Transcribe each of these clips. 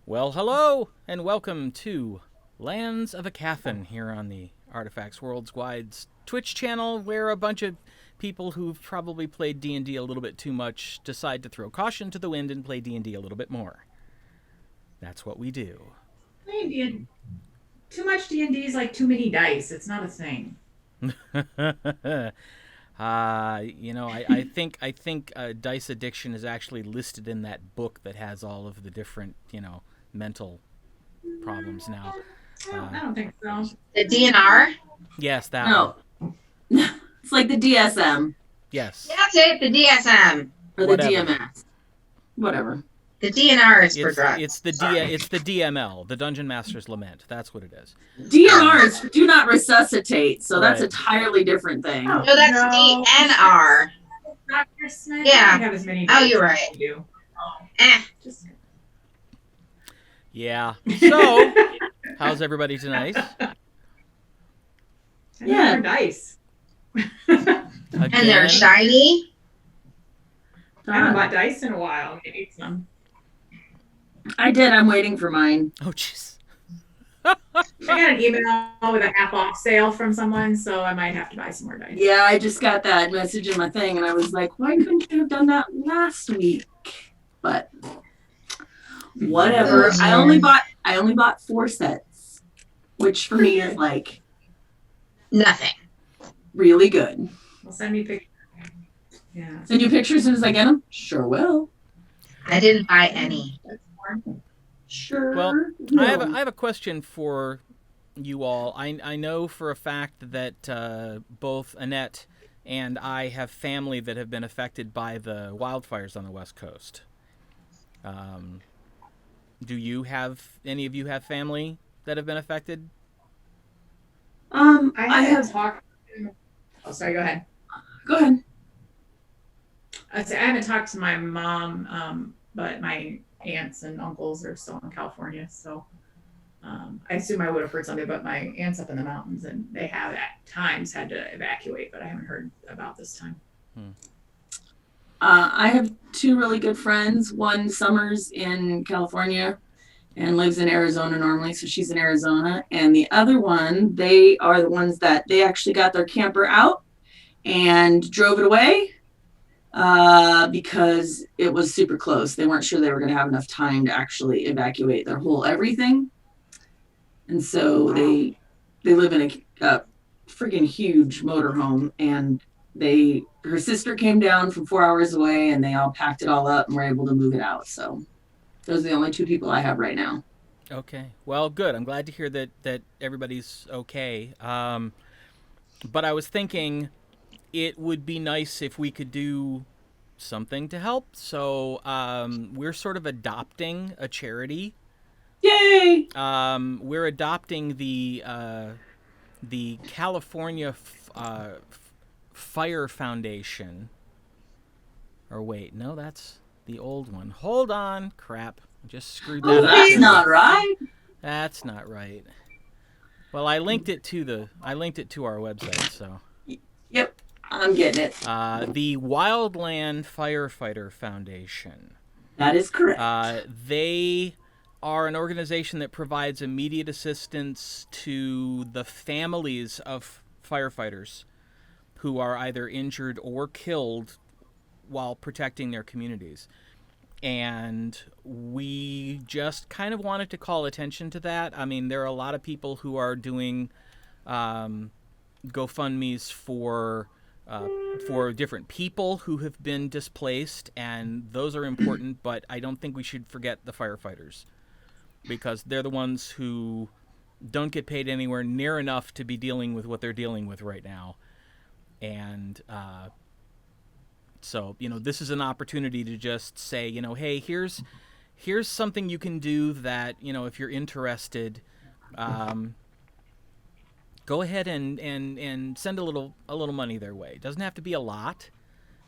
Well, hello, and welcome to Lands of Aecathan here on the Artifacts Worldswide's Twitch channel, where a bunch of people who've probably played D&D a little bit too much decide to throw caution to the wind and play D&D a little bit more. That's what we do. Too much D&D is like too many dice. It's not a thing. I think dice addiction is actually listed in that book that has all of the different, mental problems now. I don't think so. The DNR? Yes, that No. one. It's like the DSM. Yes. That's it, the DSM. Or Whatever. the DMS. Whatever. The DNR is for drugs. It's the DML, the Dungeon Master's Lament. That's what it is. DNRs do not resuscitate, so that's Right. a entirely different thing. No, that's DNR. Dr. Smith, Yeah. I have as many Oh, dice you're as right. you do. Just Yeah. So, how's everybody tonight? Yeah. more dice. Again? And they're shiny. I haven't bought dice in a while. I need some. I did. I'm waiting for mine. Oh, jeez. I got an email with a half off sale from someone, so I might have to buy some more dice. Yeah, I just got that message in my thing, and I was like, why couldn't you have done that last week? But whatever. I only bought 4 sets, which for me is like Nothing. really good. Well, send me pictures. Yeah. Send you pictures as soon as I get them? Sure will. I didn't buy any. Sure. Well, will. I have a question for you all. I know for a fact that both Annette and I have family that have been affected by the wildfires on the West Coast. Do you have any of you have family that have been affected? I haven't talked. Oh, sorry. Go ahead. Go ahead. I haven't talked to my mom, but my aunts and uncles are still in California, so I assume I would have heard something. But my aunts up in the mountains, and they have at times had to evacuate, but I haven't heard about this time. I have 2 really good friends. One summers in California and lives in Arizona normally, so she's in Arizona. And the other one, they are the ones that they actually got their camper out and drove it away because it was super close. They weren't sure they were going to have enough time to actually evacuate their whole everything. And so they live in a freaking huge motorhome, and her sister came down from 4 hours away, and they all packed it all up and were able to move it out. So those are the only 2 people I have right now. Okay. Well, good. I'm glad to hear that everybody's okay. But I was thinking it would be nice if we could do something to help. So we're sort of adopting a charity. Yay! We're adopting the California Fire Foundation. Or wait, no, that's the old one. Hold on, crap! I just screwed that Oh, up. that's not right. That's not right. Well, I linked it to our website, so. Yep, I'm getting it. The Wildland Firefighter Foundation. That is correct. They are an organization that provides immediate assistance to the families of firefighters who are either injured or killed while protecting their communities. And we just kind of wanted to call attention to that. I mean, there are a lot of people who are doing GoFundMes for different people who have been displaced, and those are important, but I don't think we should forget the firefighters, because they're the ones who don't get paid anywhere near enough to be dealing with what they're dealing with right now. And so, this is an opportunity to just say, hey, here's something you can do that, if you're interested, go ahead and send a little money their way. It doesn't have to be a lot,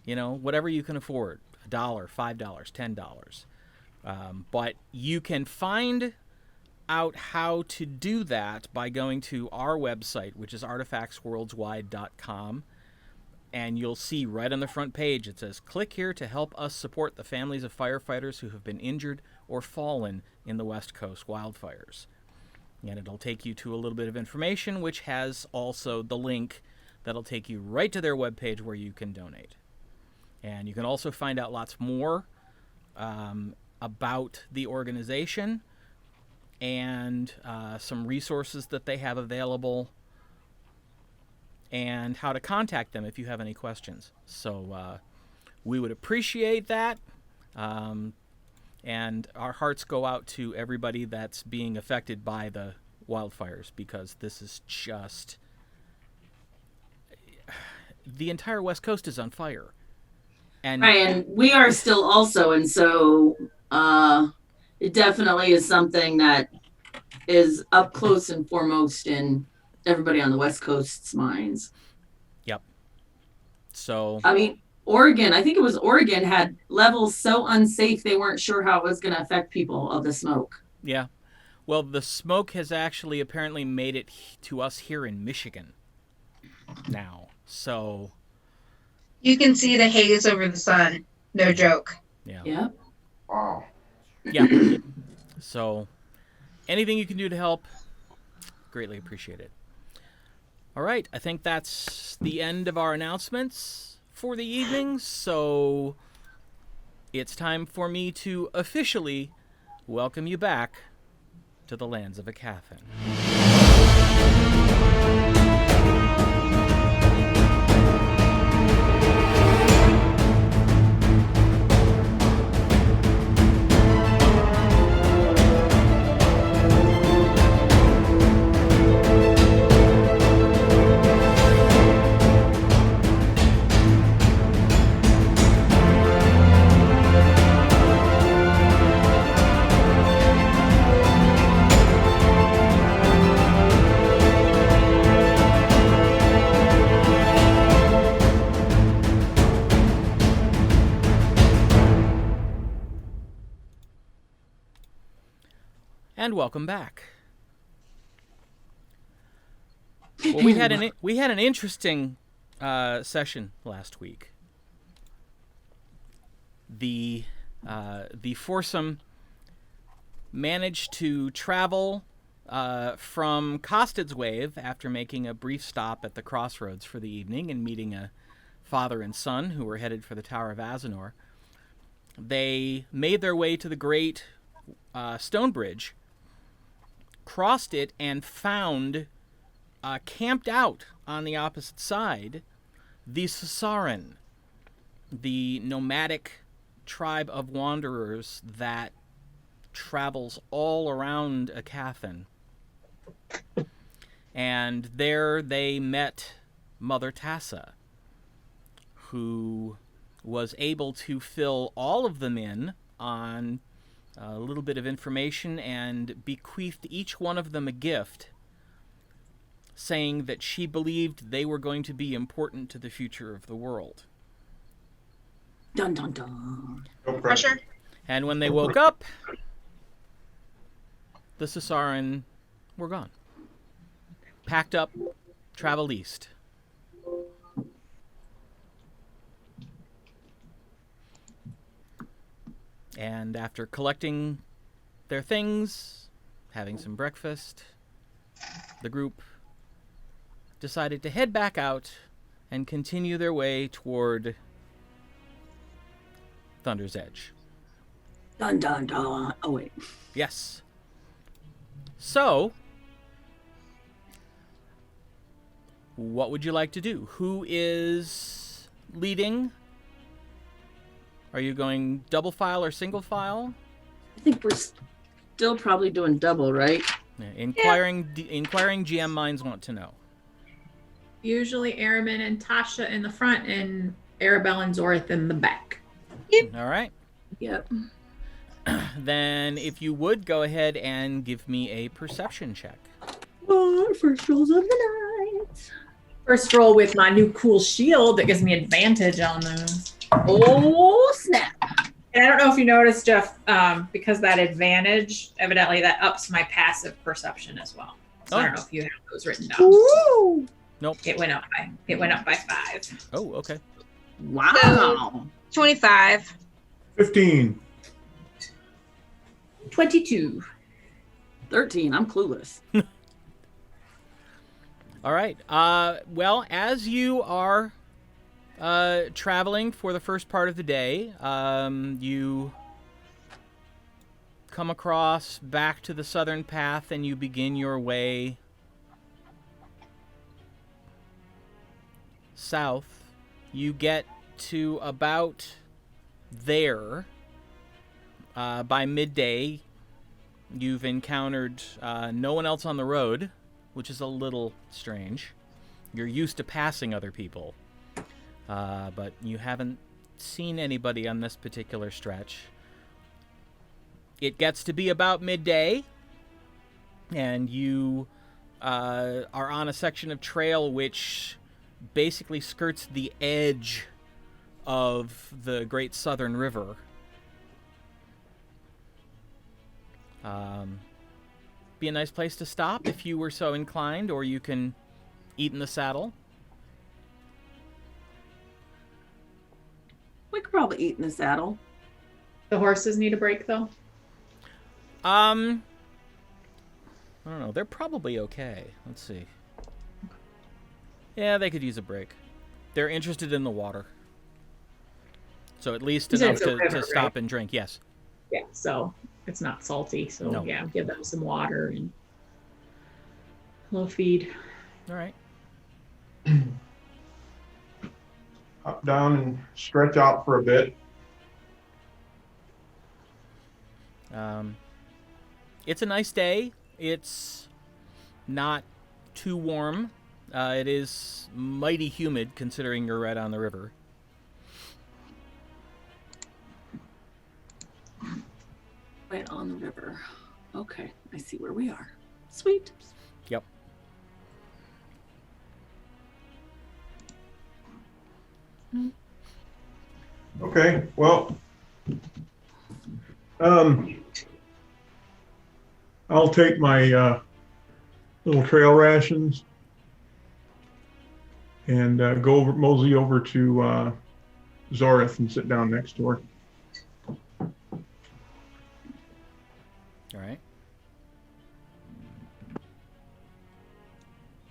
whatever you can afford, $1, $5, $10. But you can find out how to do that by going to our website, which is artifactsworldswide.com. and you'll see right on the front page, it says, click here to help us support the families of firefighters who have been injured or fallen in the West Coast wildfires. And it'll take you to a little bit of information, which has also the link that'll take you right to their webpage where you can donate. And you can also find out lots more about the organization and some resources that they have available and how to contact them if you have any questions. So we would appreciate that. And our hearts go out to everybody that's being affected by the wildfires, because this is just... the entire West Coast is on fire. And we are still also, and so it definitely is something that is up close and foremost in everybody on the West Coast's minds. Yep. So... I mean, Oregon, I think it was Oregon, had levels so unsafe they weren't sure how it was going to affect people of the smoke. Yeah. Well, the smoke has actually apparently made it to us here in Michigan now. So... You can see the haze over the sun. No joke. yeah. Yep. Wow. Yeah. So anything you can do to help, greatly appreciate it. All right. I think that's the end of our announcements for the evening. So it's time for me to officially welcome you back to the lands of Aecathan. And welcome back. Well, we had an interesting session last week. The foursome managed to travel from Costed's Wave after making a brief stop at the crossroads for the evening and meeting a father and son who were headed for the Tower of Azanor. They made their way to the Great Stone Bridge, crossed it, and found camped out on the opposite side the Sasaran, the nomadic tribe of wanderers that travels all around Aecathan. And there they met Mother Tassa, who was able to fill all of them in on a little bit of information and bequeathed each one of them a gift, saying that she believed they were going to be important to the future of the world. Dun dun dun. No Pressure. And when they woke up, the Sasaran were gone. Packed up, traveled east. And after collecting their things, having some breakfast, the group decided to head back out and continue their way toward Thunder's Edge. Dun dun dun. Oh wait. Yes. So, what would you like to do? Who is leading? Are you going double file or single file? I think we're still probably doing double, right? Yeah, inquiring GM minds want to know. Usually Aramin and Tasha in the front and Arabelle and Zorith in the back. All right. Yep. Then if you would go ahead and give me a perception check. Oh, first rolls of the night. First roll with my new cool shield that gives me advantage on those. Oh, snap. And I don't know if you noticed, Jeff, because that advantage, evidently that ups my passive perception as well. So I don't know if you have those written down. Ooh. Nope. It went up by 5. Oh, okay. Wow. 25. 15. 22. 13. I'm clueless. All right. Well, as you are traveling for the first part of the day, you come across back to the southern path and you begin your way south. You get to about there. By midday, you've encountered no one else on the road, which is a little strange. You're used to passing other people, but you haven't seen anybody on this particular stretch. It gets to be about midday, and you are on a section of trail which basically skirts the edge of the Great Southern River. Be a nice place to stop if you were so inclined, or you can eat in the saddle. We could probably eat in the saddle. The horses need a break, though. I don't know. They're probably okay. Let's see. Yeah, they could use a break. They're interested in the water. So at least You said enough it's a river, to stop right? and drink, yes. Yeah, so it's not salty. So No. yeah, give them some water and a little feed. All right. Hop down and stretch out for a bit. It's a nice day. It's not too warm. It is mighty humid considering you're right on the river. Right on the river. Okay, I see where we are. Sweet. Yep. Okay, well, I'll take my little trail rations and mosey over to Zorith and sit down next to her. All right.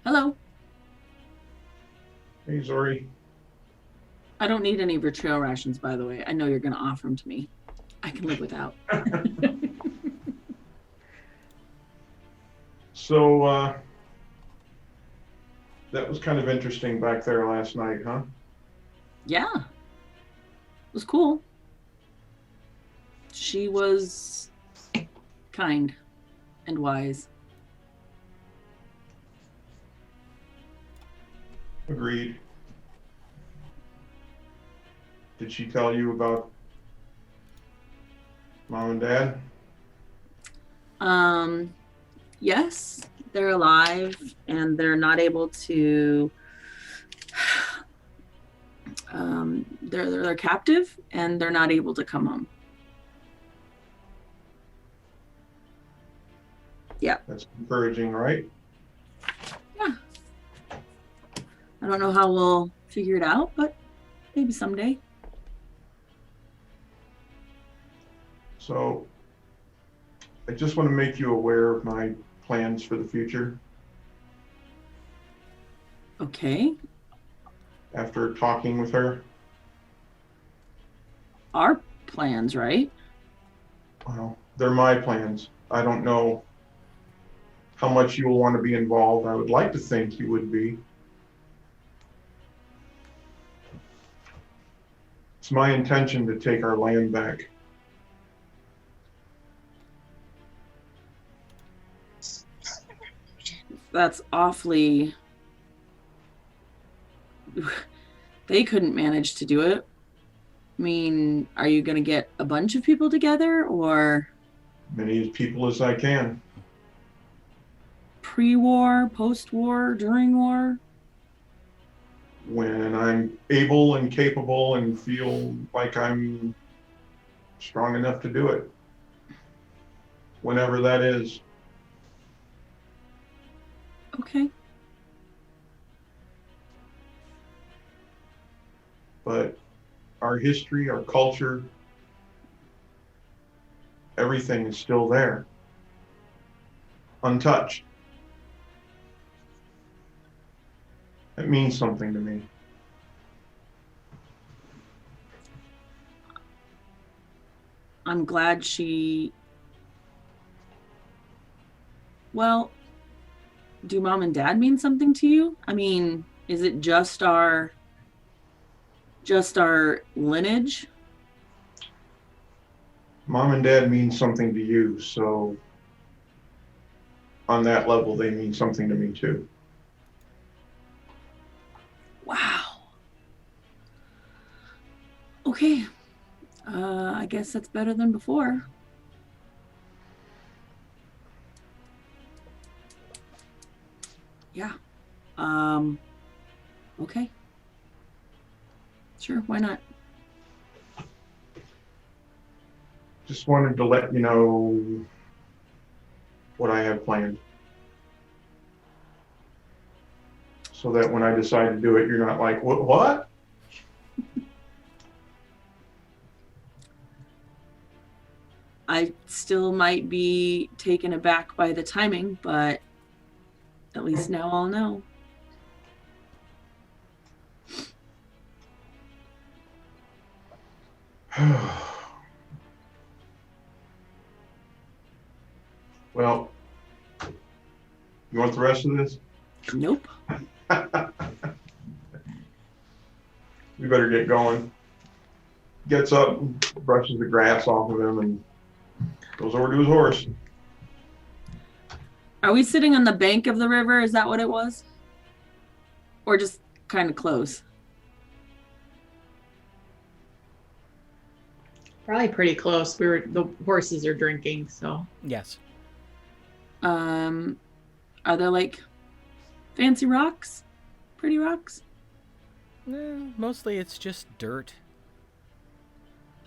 Hello. Hey, Zori. I don't need any of your trail rations, by the way. I know you're going to offer them to me. I can live without. So, that was kind of interesting back there last night, huh? Yeah. It was cool. She was kind and wise. Agreed. Did she tell you about Mom and Dad? Yes, they're alive and they're not able to they're captive and they're not able to come home. Yeah. That's encouraging, right? Yeah. I don't know how we'll figure it out, but maybe someday. So I just want to make you aware of my plans for the future. Okay. After talking with her, Our plans, right? well, they're my plans. I don't know how much you will want to be involved. I would like to think you would be. It's my intention to take our land back. That's awfully. They couldn't manage to do it. I mean, are you going to get a bunch of people together or Many people as I can. pre-war, post-war, during war? When I'm able and capable and feel like I'm strong enough to do it. Whenever that is. Okay. but our history, our culture, everything is still there, untouched. It means something to me. I'm glad she... Well, do mom and dad mean something to you? I mean, is it just our lineage? Mom and dad mean something to you, so on that level, they mean something to me too. Wow. Okay. I guess that's better than before. Yeah. Okay. Sure, why not? Just wanted to let you know what I have planned. So that when I decide to do it, you're not like, what? I still might be taken aback by the timing, but at least now I'll know. Well, you want the rest of this? Nope. We better get going. Gets up, brushes the grass off of him, and goes over to his horse. Are we sitting on the bank of the river? Is that what it was? Or just kind of close? Probably pretty close. The horses are drinking, so. Yes. Are there like fancy rocks? Pretty rocks? Mostly it's just dirt.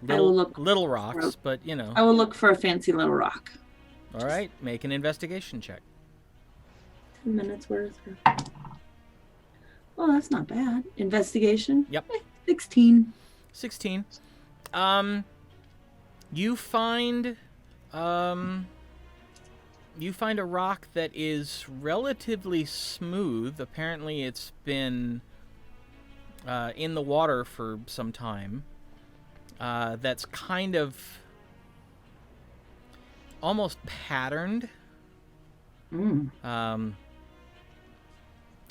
I will look Little rocks, but you know. I will look for a fancy little rock. All right, make an investigation check. 10 minutes worth. Well, that's not bad. Investigation? Yep. 16. 16. You find a rock that is relatively smooth. Apparently it's been in the water for some time. That's kind of almost patterned.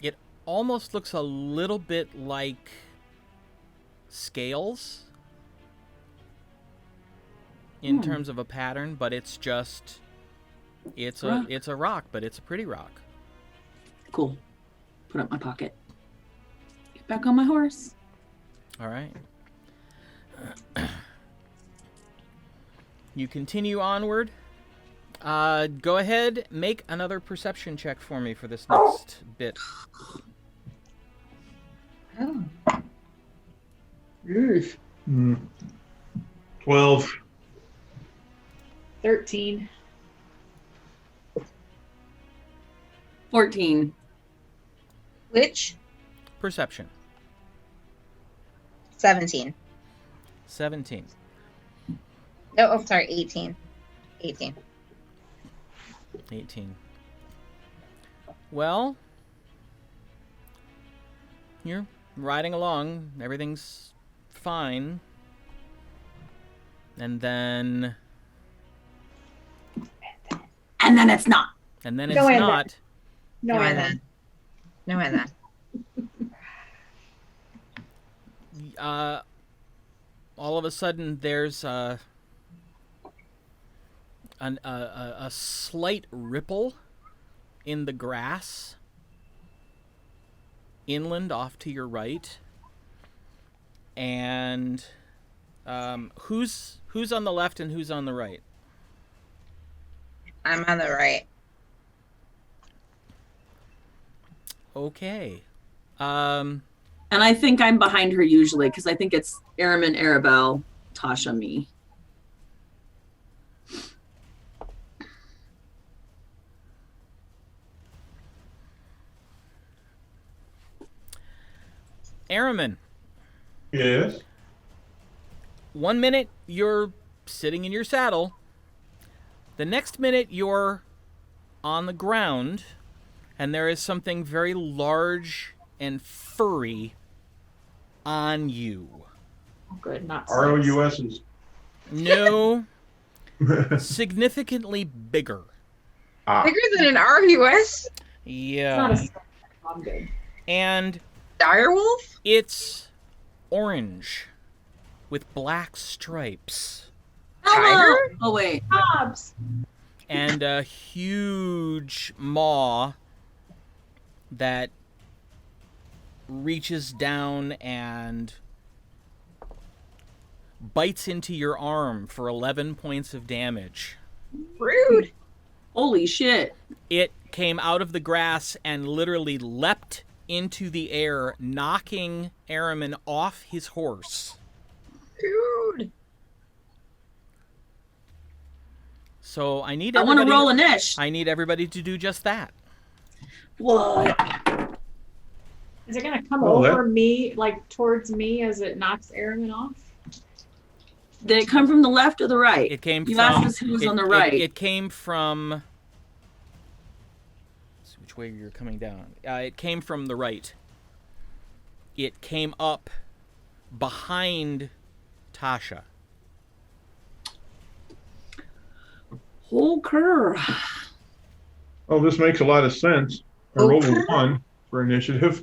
It almost looks a little bit like scales in terms of a pattern, but it's a rock, but it's a pretty rock. Cool. Put up my pocket. Get back on my horse. All right. You continue onward. Go ahead, make another perception check for me for this next bit. Oh. 12. 13. 14. Which? Perception. 17. 17. No, oh, sorry, 18. 18. 18. Well, you're riding along. Everything's fine. And then... And then it's not. And then it's No, and not. No, and then. No, and then. All of a sudden, there's a slight ripple in the grass inland off to your right. And who's on the left and who's on the right? I'm on the right. Okay. And I think I'm behind her usually, because I think it's Aramin, Arabelle, Tasha, me. Aramin, Yes. 1 minute you're sitting in your saddle. The next minute you're on the ground, and there is something very large and furry on you. Oh, good, not snakes. ROUS's. No, significantly bigger. Bigger than an RUS? It's not Yeah. a snake. I'm good. And Direwolf? it's orange with black stripes Hello. Oh wait. Hobbs. and a huge maw that reaches down and bites into your arm for 11 points of damage. Rude. Holy shit. It came out of the grass and literally leapt into the air, knocking Araman off his horse. Rude. So I need I want to everybody- roll a niche. I need everybody to do just that. What? Is it gonna come Oh, that- over me, like towards me, as it knocks Aaron off? Did it come from the left or the right? It came You from. asked us who was on the right. It came from. Let's see which way you're coming down. It came from the right. It came up behind Tasha. Whole curve. Oh, this makes a lot of sense. I rolled a 1 for initiative.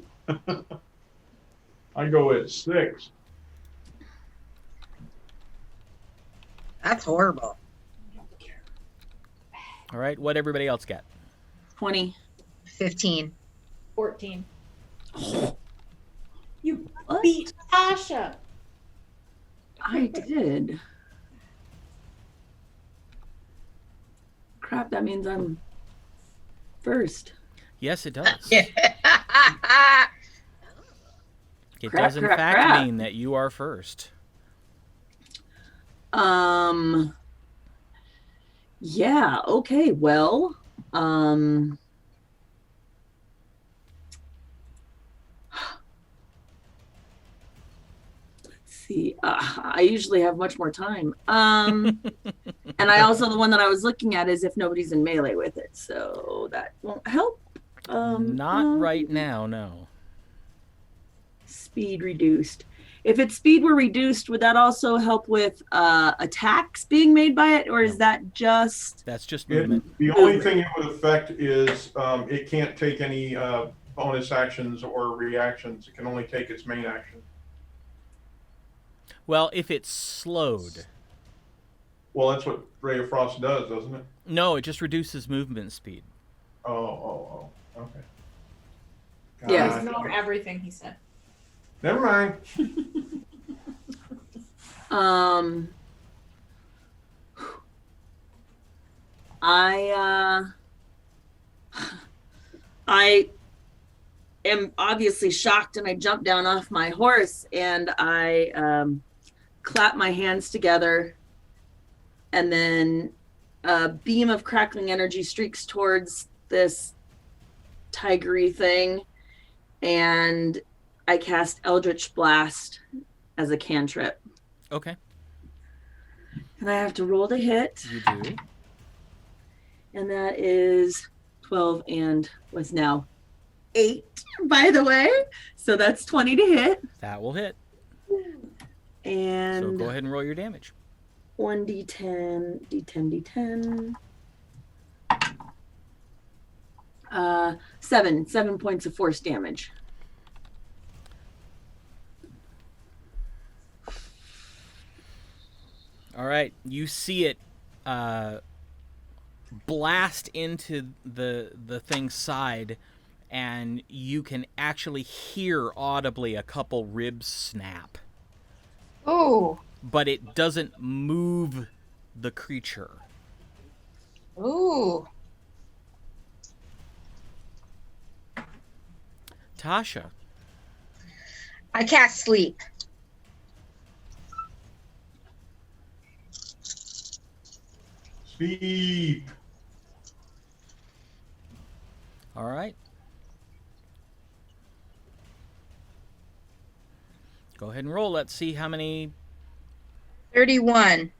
I go at 6. That's horrible. All right, what everybody else get? 20. 15. 14. You What? beat Tasha. I did. Crap, that means I'm first. Yes, it does. Yeah. It Crap, does in crap, fact crap. mean that you are first. Yeah, okay, well, let's see. I usually have much more time. And I also, the one that I was looking at is if nobody's in melee with it, so that won't help. Not right now, no. Speed reduced. If its speed were reduced, would that also help with attacks being made by it, or is No. that just? That's just movement. The only thing it would affect is it can't take any bonus actions or reactions. It can only take its main action. Well, if it's slowed. Well, that's what Ray of Frost does, doesn't it? No, it just reduces movement speed. Oh, okay. Yeah. Just ignore everything he said. Never mind. I am obviously shocked, and I jump down off my horse and I clap my hands together, and then a beam of crackling energy streaks towards this tigery thing, and I cast Eldritch Blast as a cantrip. Okay, And I have to roll to hit, you do. and that is 12 and what's now 8, by the way. So that's 20 to hit. That will hit. And So go ahead and roll your damage. 1d10, d10, d10. 7 points of force damage. All right, you see it blast into the thing's side, and you can actually hear audibly a couple ribs snap, Ooh. but it doesn't move the creature. Ooh. Tasha, I cast sleep. Sleep. all right. Go ahead and roll. Let's see how many. 31.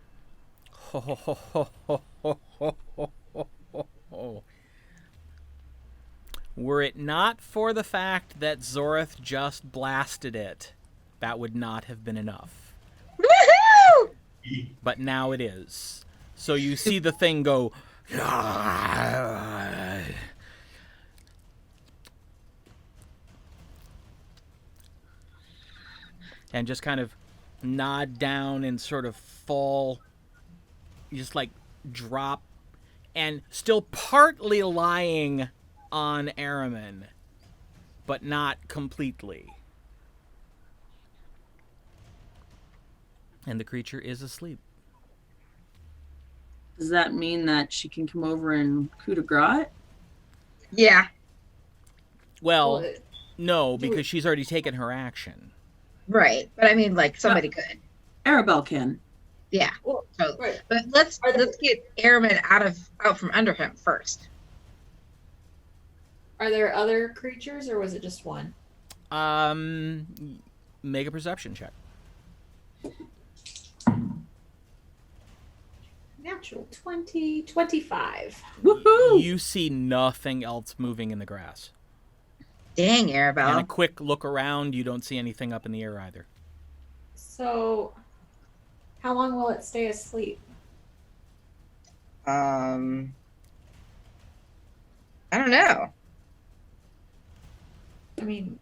Were it not for the fact that Zorith just blasted it, that would not have been enough. Woohoo! But now it is. So you see the thing go. And just kind of nod down and sort of fall, just like drop, and still partly lying on Araman, but not completely. And the creature is asleep. Does that mean that she can come over and coup de grace? Yeah, Well, no, because she's already taken her action. right. But I mean, like, somebody could. Arabelle can. Yeah. Well, So, right. but let's get Airman out from under him first. Are there other creatures, or was it just one? Make a perception check. Natural 20, 25. Woohoo! You see nothing else moving in the grass. Dang, And a Arabelle. quick look around, you don't see anything up in the air either. So, how long will it stay asleep? I don't know. I mean,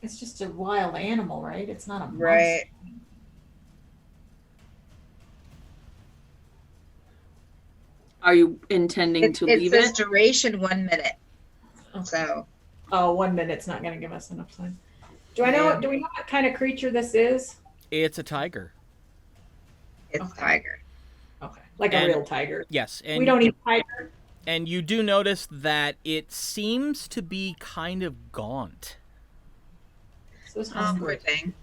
it's just a wild animal, right? It's not a monster. Right. Are you intending to It leave says it? duration 1 minute. Okay. So, Oh, 1 minute's not going to give us enough time. Do we know what kind of creature this is? It's a tiger. it's Okay. tiger. Okay. Like And- a real tiger. Yes, and We don't eat tiger. And you do notice that it seems to be kind of gaunt. So this Oh, one's poor great. thing.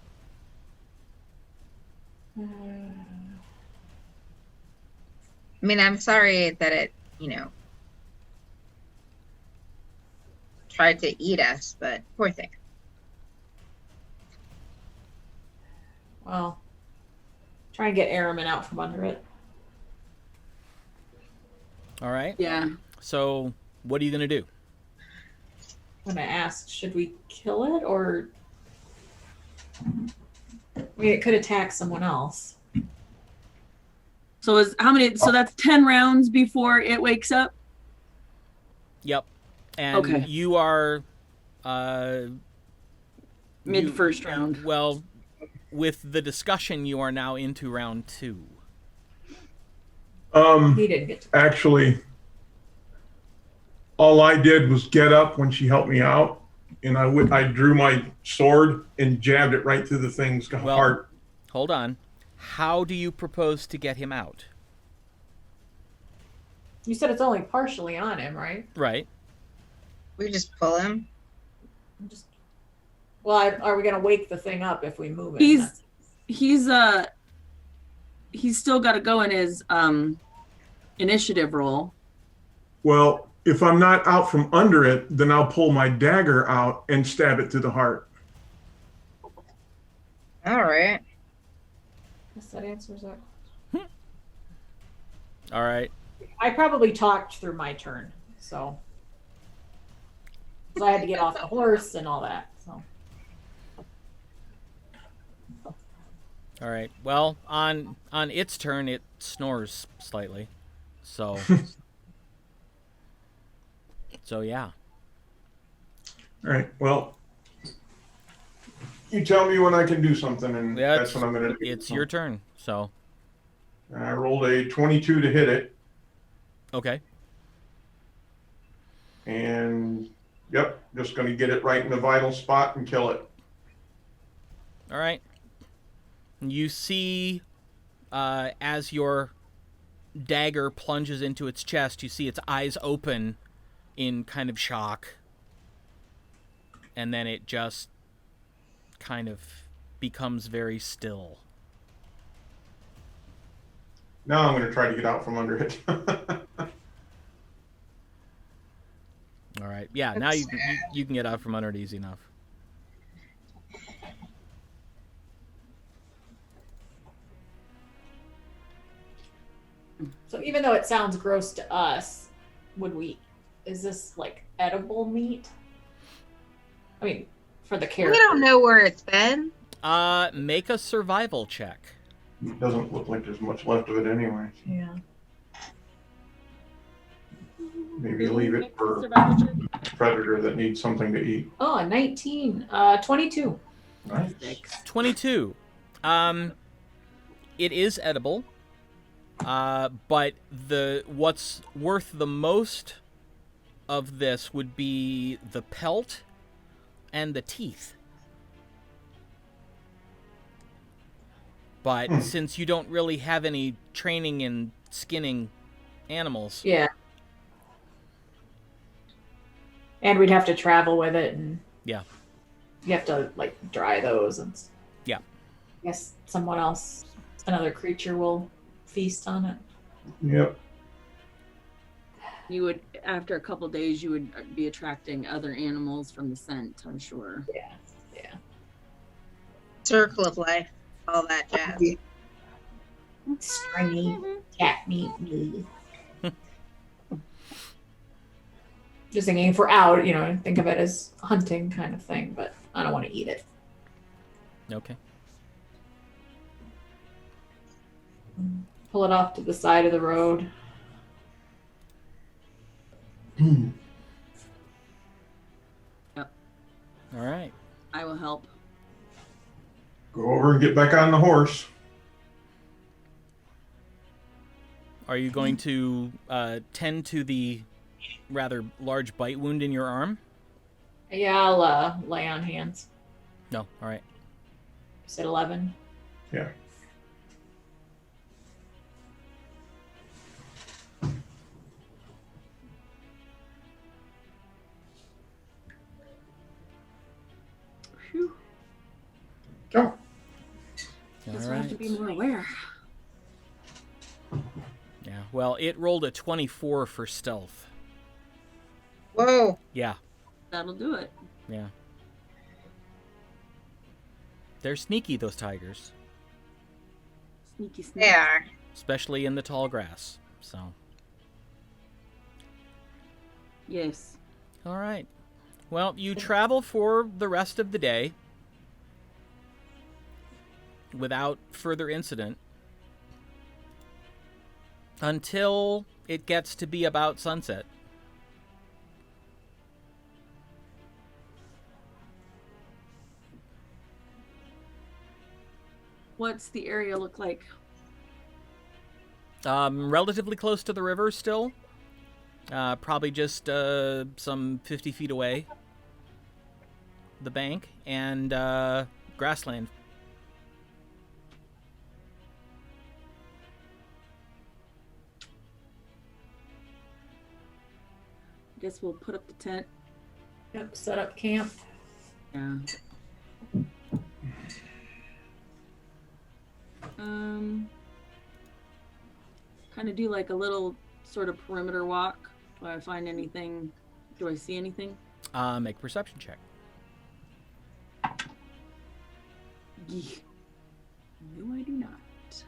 I mean, I'm sorry that it, tried to eat us, but poor thing. Well, try and get Araman out from under it. All right? Yeah. So, what are you going to do? When I asked, should we kill it or? I mean, it could attack someone else. So how many? So that's 10 rounds before it wakes up. Yep. And Okay. you are Mid first round. Well, with the discussion, you are now into round 2. He didn't get to. Actually, all I did was get up when she helped me out, and I drew my sword and jabbed it right through the thing's heart. Hold on. How do you propose to get him out? You said it's only partially on him, right? Right. We just pull him. Just. Well, are we gonna wake the thing up if we move it? He's still got to go in his initiative roll. Well, if I'm not out from under it, then I'll pull my dagger out and stab it to the heart. All right. Yes, that answers that. All right. I probably talked through my turn, so I had to get off the horse and all that. So All right. Well, on its turn, it snores slightly. So yeah. All right. Well, you tell me when I can do something, and Yeah, that's what I'm going to do. It's your turn. So, I rolled a 22 to hit it, okay. and yep, just going to get it right in the vital spot and kill it. All right. You see, as your dagger plunges into its chest, you see its eyes open in kind of shock. And then it just kind of becomes very still. Now I'm going to try to get out from under it. All right. Yeah, now you can get out from under it easy enough. So even though it sounds gross to us, is this like edible meat? I mean, for the We character. don't know where it's been. Make a survival check. It doesn't look like there's much left of it anyway. Yeah. Maybe leave it for Survival check. a predator that needs something to eat. Oh, a 19. 22. Nice. 22. It is edible. But what's worth the most of this would be the pelt and the teeth. But since you don't really have any training in skinning animals, Yeah. And we'd have to travel with it, and yeah, you have to like dry those, and yeah. I guess someone else, another creature, will feast on it. Yep. You would, after a couple days, you would be attracting other animals from the scent, I'm sure. Yeah. Yeah. Circle of life, all that jazz. Stringy cat meat. Just thinking, if we're out, think of it as hunting kind of thing, but I don't want to eat it. Okay. Pull it off to the side of the road. All right. I will help. Go over and get back on the horse. Are you going to tend to the rather large bite wound in your arm? Yeah, I'll lay on hands. No. All right. You said 11. Yeah. Phew. Go. Guess All we'll have to right. be more aware. Yeah. Well, it rolled a 24 for stealth. Whoa. Yeah. That'll do it. Yeah. They're sneaky, those tigers, Sneaky, sneaky. They are. especially in the tall grass. So, Yes. all right. Well, you travel for the rest of the day without further incident until it gets to be about sunset. What's the area look like? Relatively close to the river still. Probably just some 50 feet away. The bank and grassland. Guess we'll put up the tent. Yep, set up camp. Yeah. Kind of do like a little sort of perimeter walk. Do I find anything? Do I see anything? Make a perception check. Yeah. No, I do not.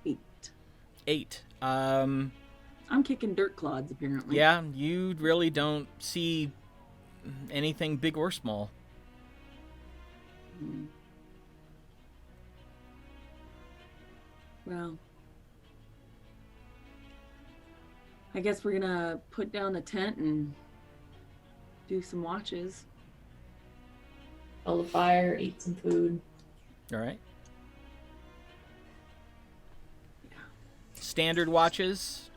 8. 8. I'm kicking dirt clods, apparently. Yeah, you really don't see anything big or small. Hmm. Well, I guess we're gonna put down the tent and do some watches. Build a fire, eat some food. All right. Standard watches.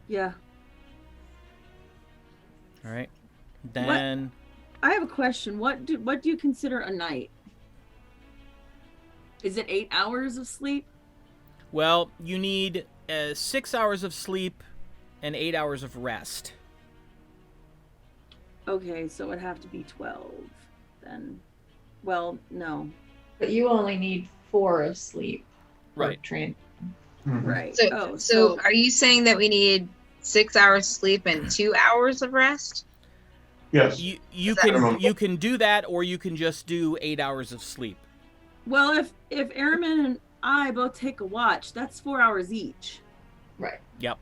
Yeah. All right. Then I have a question. What do you consider a night? Is it 8 hours of sleep? well, you need 6 hours of sleep and 8 hours of rest. Okay, so it'd have to be 12 then. Well, no. But you only need 4 of sleep. for Right. Train. Mhm. Right. So, oh, so are you saying that we need 6 hours sleep and 2 hours of rest? Yes. You Is that- can do that, or you can just do 8 hours of sleep. Well, if Airman and I both take a watch, that's 4 hours each. Right. Yep.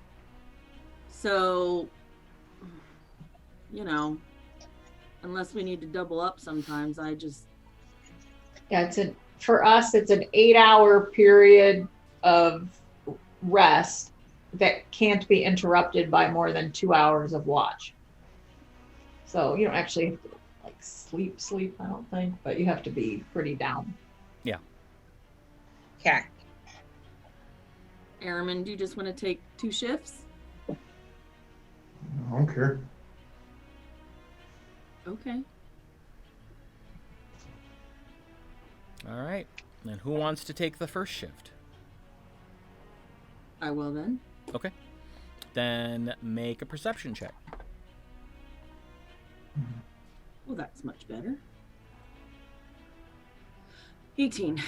So, unless we need to double up sometimes, Yeah, for us, it's an 8-hour period of rest that can't be interrupted by more than 2 hours of watch. So you don't actually have to sleep, I don't think, but you have to be pretty down. Yeah. Okay. Airman, do you just want to take 2 shifts? I don't care. Okay. All right. Then who wants to take the first shift? I will then. Okay. Then make a perception check. Well, that's much better. 18.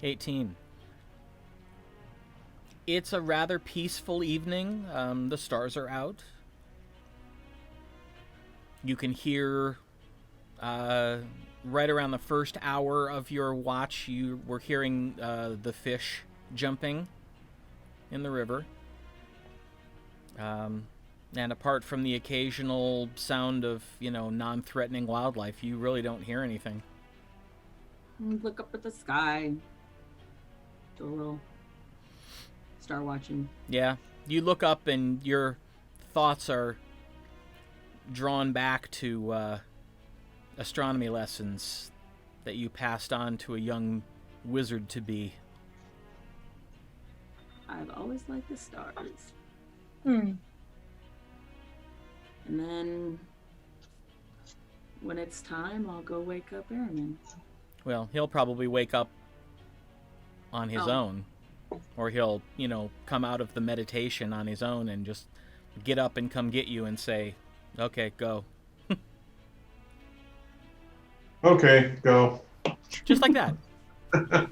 18. It's a rather peaceful evening. The stars are out. You can hear, right around the first hour of your watch, you were hearing the fish jumping in the river. And apart from the occasional sound of, non-threatening wildlife, you really don't hear anything. Look up at the sky. Do a little star watching. Yeah. You look up and your thoughts are drawn back to astronomy lessons that you passed on to a young wizard-to-be. I've always liked the stars. Hmm. And then when it's time, I'll go wake up Airman. Well, he'll probably wake up on his Oh. own. Or he'll, come out of the meditation on his own and just get up and come get you and say, okay, go. Okay, go. Just like that.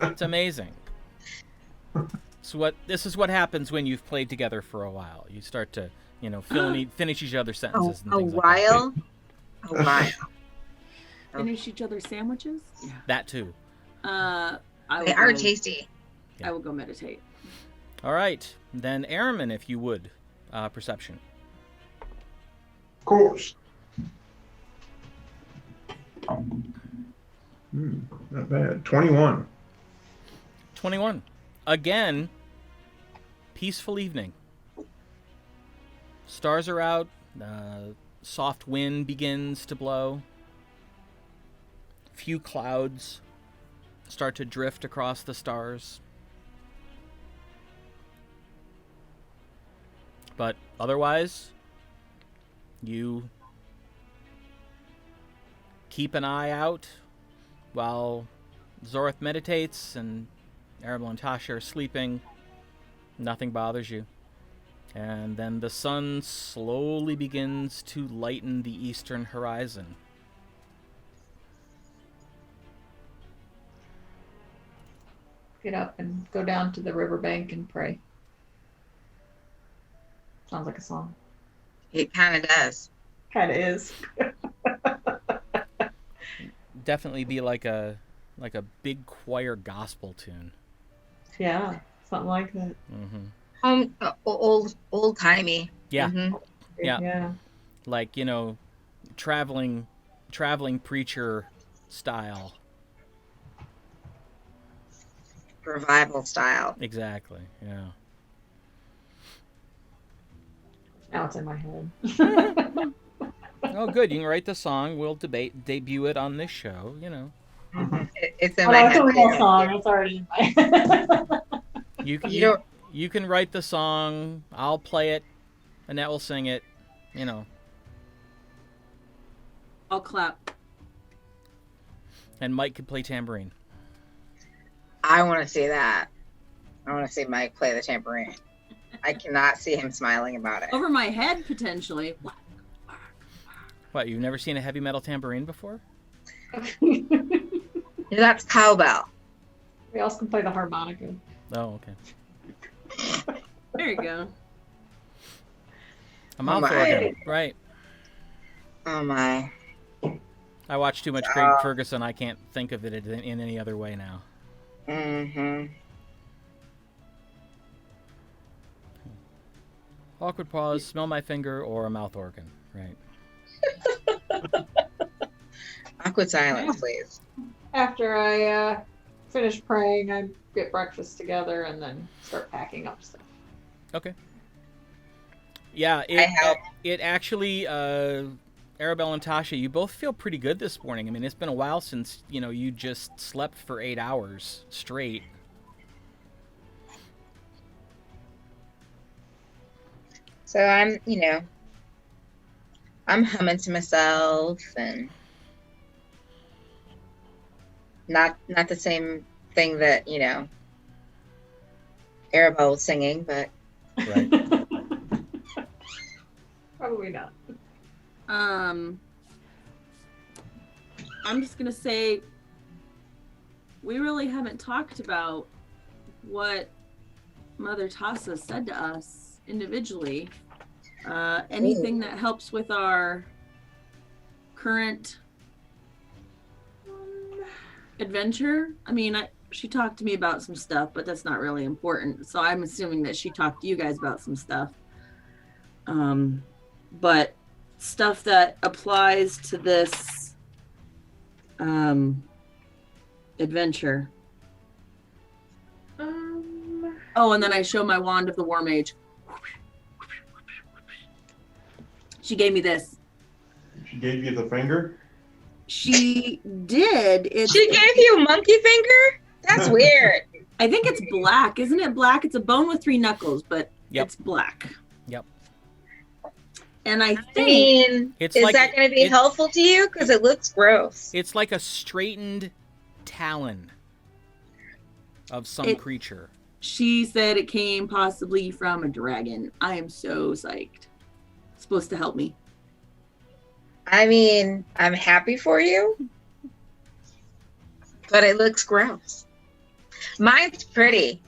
It's amazing. This is what happens when you've played together for a while. You start to, finish each other's sentences and A things like while? A while. Finish each other's sandwiches? Yeah. that too. They are tasty. I will go meditate. All right. Then Airman, if you would, perception. Of course. Not bad. 21. 21. Again, peaceful evening. Stars are out. Soft wind begins to blow. Few clouds start to drift across the stars. But otherwise, you keep an eye out while Zorith meditates and Arabelle and Tasha are sleeping. Nothing bothers you. And then the sun slowly begins to lighten the eastern horizon. Get up and go down to the riverbank and pray. Sounds like a song. It kind of does. Kind of is. Definitely be like a big choir gospel tune. Yeah, something like that. Mm-hmm. Old timey. Yeah. Mm-hmm. Yeah. Yeah. Like, traveling preacher style. Revival style. Exactly. Yeah. Now it's in my head. Oh, good. You can write the song. We'll debut it on this show. It's in Oh, my no, it's head. a real song. It's already in my head. You can write the song. I'll play it. Annette will sing it. I'll clap. And Mike can play tambourine. I want to see that. I want to see Mike play the tambourine. I cannot see him smiling about it. Over my head, potentially. What, you've never seen a heavy metal tambourine before? That's cowbell. We also can play the harmonica. Oh, okay. There you go. A mouth my. organ. Right. Oh my. I watch too much Craig Ferguson. I can't think of it in any other way now. Mm-hmm. Awkward pause, smell my finger, or a mouth organ, right? Awkward silence, please. After I finish praying, I get breakfast together and then start packing up stuff. Okay. Yeah, it actually, Arabelle and Tasha, you both feel pretty good this morning. I mean, it's been a while since, you just slept for 8 hours straight. So I'm humming to myself and not the same thing that, Arabelle was singing, but Right. Probably not. I'm just gonna say we really haven't talked about what Mother Tassa said to us individually. Anything that helps with our current adventure. I mean, she talked to me about some stuff, but that's not really important. So I'm assuming that she talked to you guys about some stuff. But stuff that applies to this adventure. Oh, and then I show my wand of the War Mage. She gave me this. She gave you the finger? She did. She gave you a monkey finger? That's weird. I think it's black. Isn't it black? It's a bone with 3 knuckles, but it's black. Yep. And I think... is that going to be helpful to you? Because it looks gross. It's like a straightened talon of some creature. She said it came possibly from a dragon. I am so psyched. It's supposed to help me. I mean, I'm happy for you, but it looks gross. Mine's pretty.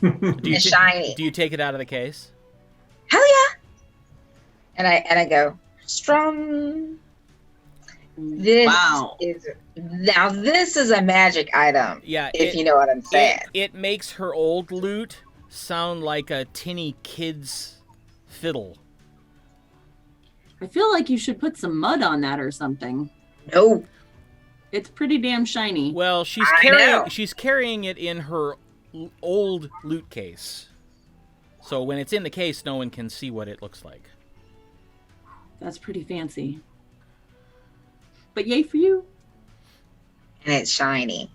And shiny. Do you take it out of the case? Hell yeah! And I go, strong. This is a magic item. Yeah, if you know what I'm saying. It makes her old lute sound like a tinny kid's fiddle. I feel like you should put some mud on that or something. No. It's pretty damn shiny. Well, she's carrying it in her old lute case. So when it's in the case, no one can see what it looks like. That's pretty fancy. But yay for you. And it's shiny.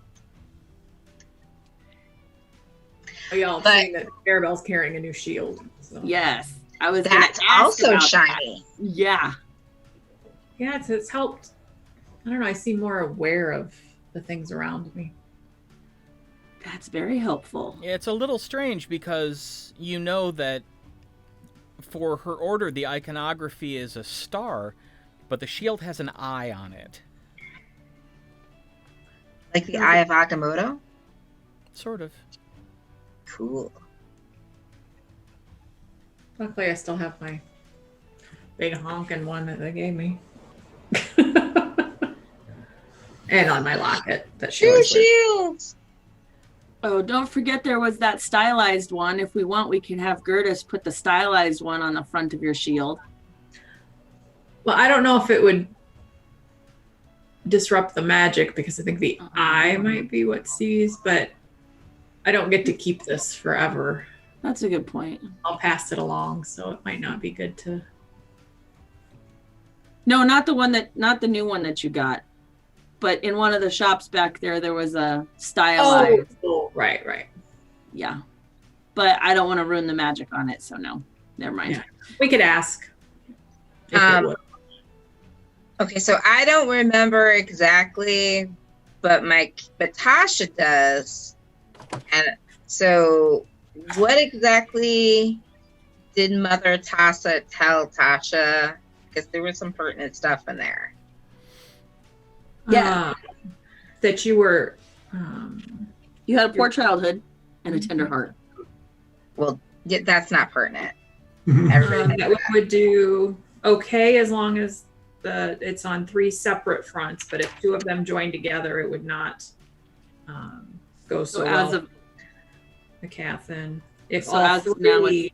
Are y'all saying that Arabelle's carrying a new shield? So. Yes. I was That's also shiny. That. Yeah. Yeah, it's helped. I don't know. I seem more aware of the things around me. That's very helpful. It's a little strange because you know that for her order, the iconography is a star, but the shield has an eye on it. Like the Eye of Agamotto? Sort of. Cool. Luckily, I still have my big honking one that they gave me. And on my locket that she was shields. Oh, don't forget there was that stylized one. If we want, we can have Gertis put the stylized one on the front of your shield. Well, I don't know if it would disrupt the magic because I think the eye might be what sees, but I don't get to keep this forever. That's a good point. I'll pass it along, so it might not be good to. No, not the new one that you got. But in one of the shops back there was a stylized. Oh, right. Yeah. But I don't want to ruin the magic on it, so no. Never mind. Yeah. We could ask. Okay, so I don't remember exactly, but Tasha does. And so what exactly did Mother Tassa tell Tasha? Because there was some pertinent stuff in there. Yeah. That you were... you had a poor childhood and a tender heart. Well, that's not pertinent. That we would do okay as long as it's on 3 separate fronts, but if 2 of them join together, it would not go so as well. of Aecathan. If So all as of now, 3,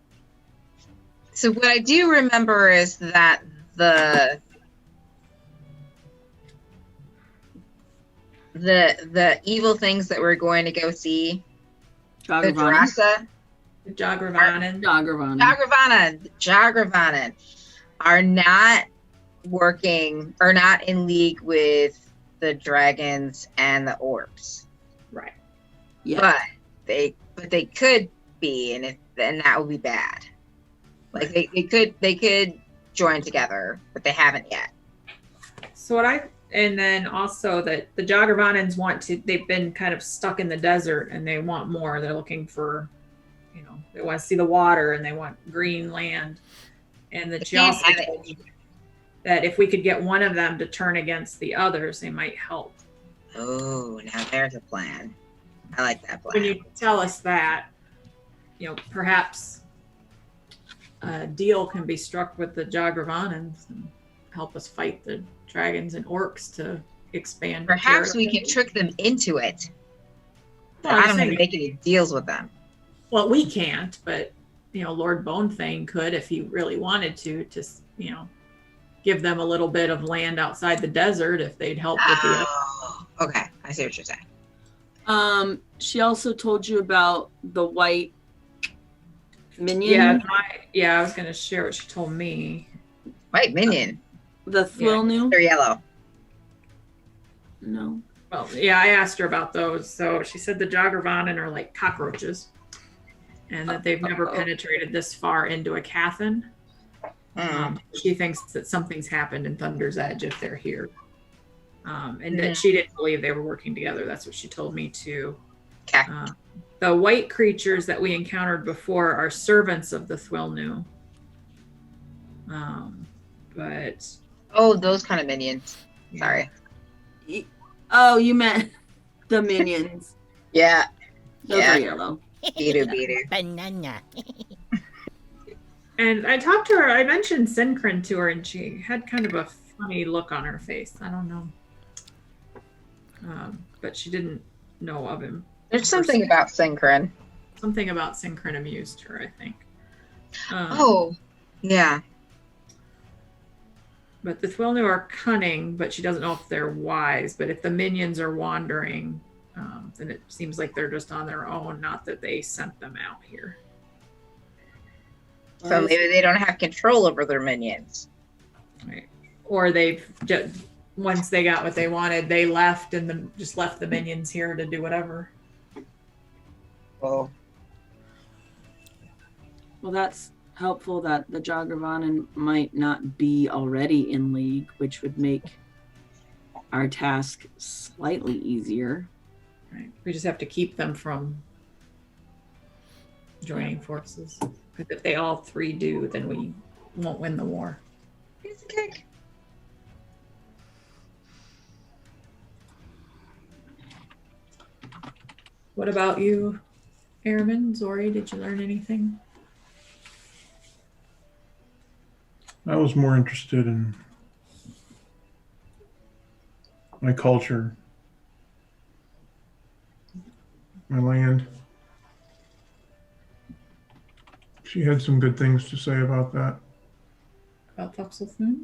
So what I do remember is that the evil things that we're going to go see, the Jagravanan. Drasa, the Jagravanan. Jagravanan are not working or not in league with the dragons and the orcs. Right. Yeah. But they could be, and that would be bad. Like they could join together, but they haven't yet. So and then also that the Jagravanans they've been kind of stuck in the desert and they want more. They're looking for, they want to see the water and they want green land. And that she also told me that if we could get one of them to turn against the others, they might help. Oh, now there's a plan. I like that plan. When you tell us that, perhaps a deal can be struck with the Jagravanans and help us fight the dragons and orcs to expand. Perhaps we can trick them into it. Well, I don't want to make any deals with them. Well, we can't, but Lord Bonethane could if he really wanted to give them a little bit of land outside the desert if they'd help with the. Okay, I see what you're saying. She also told you about the white minion. Yeah, I was gonna share what she told me. White minion. The Thwilnu. They're yellow. No. Well, yeah, I asked her about those. So she said the Jagravanan are like cockroaches, and that they've never penetrated this far into Aecathan. She thinks that something's happened in Thunder's Edge if they're here. And that she didn't believe they were working together. That's what she told me too. Okay. The white creatures that we encountered before are servants of the Thwilnu. But those kind of minions. Sorry. Oh, you meant the minions. Yeah. Those are yellow. Beater. Banana. And I talked to her, I mentioned Synchron to her, and she had kind of a funny look on her face. I don't know. But she didn't know of him. There's something about Synchron. Something about Synchron amused her, I think. Yeah. But the Thwilnu are cunning, but she doesn't know if they're wise. But if the minions are wandering, then it seems like they're just on their own, not that they sent them out here. So maybe they don't have control over their minions. Right. Or they've just, once they got what they wanted, they left and just left the minions here to do whatever. Oh. Well, that's helpful that the Jagravanan might not be already in league, which would make our task slightly easier. Right. We just have to keep them from joining forces. Because if they all 3 do, then we won't win the war. Piece of cake. What about you, Airman? Zori, did you learn anything? I was more interested in my culture, my land. She had some good things to say about that. About Thuxelthune?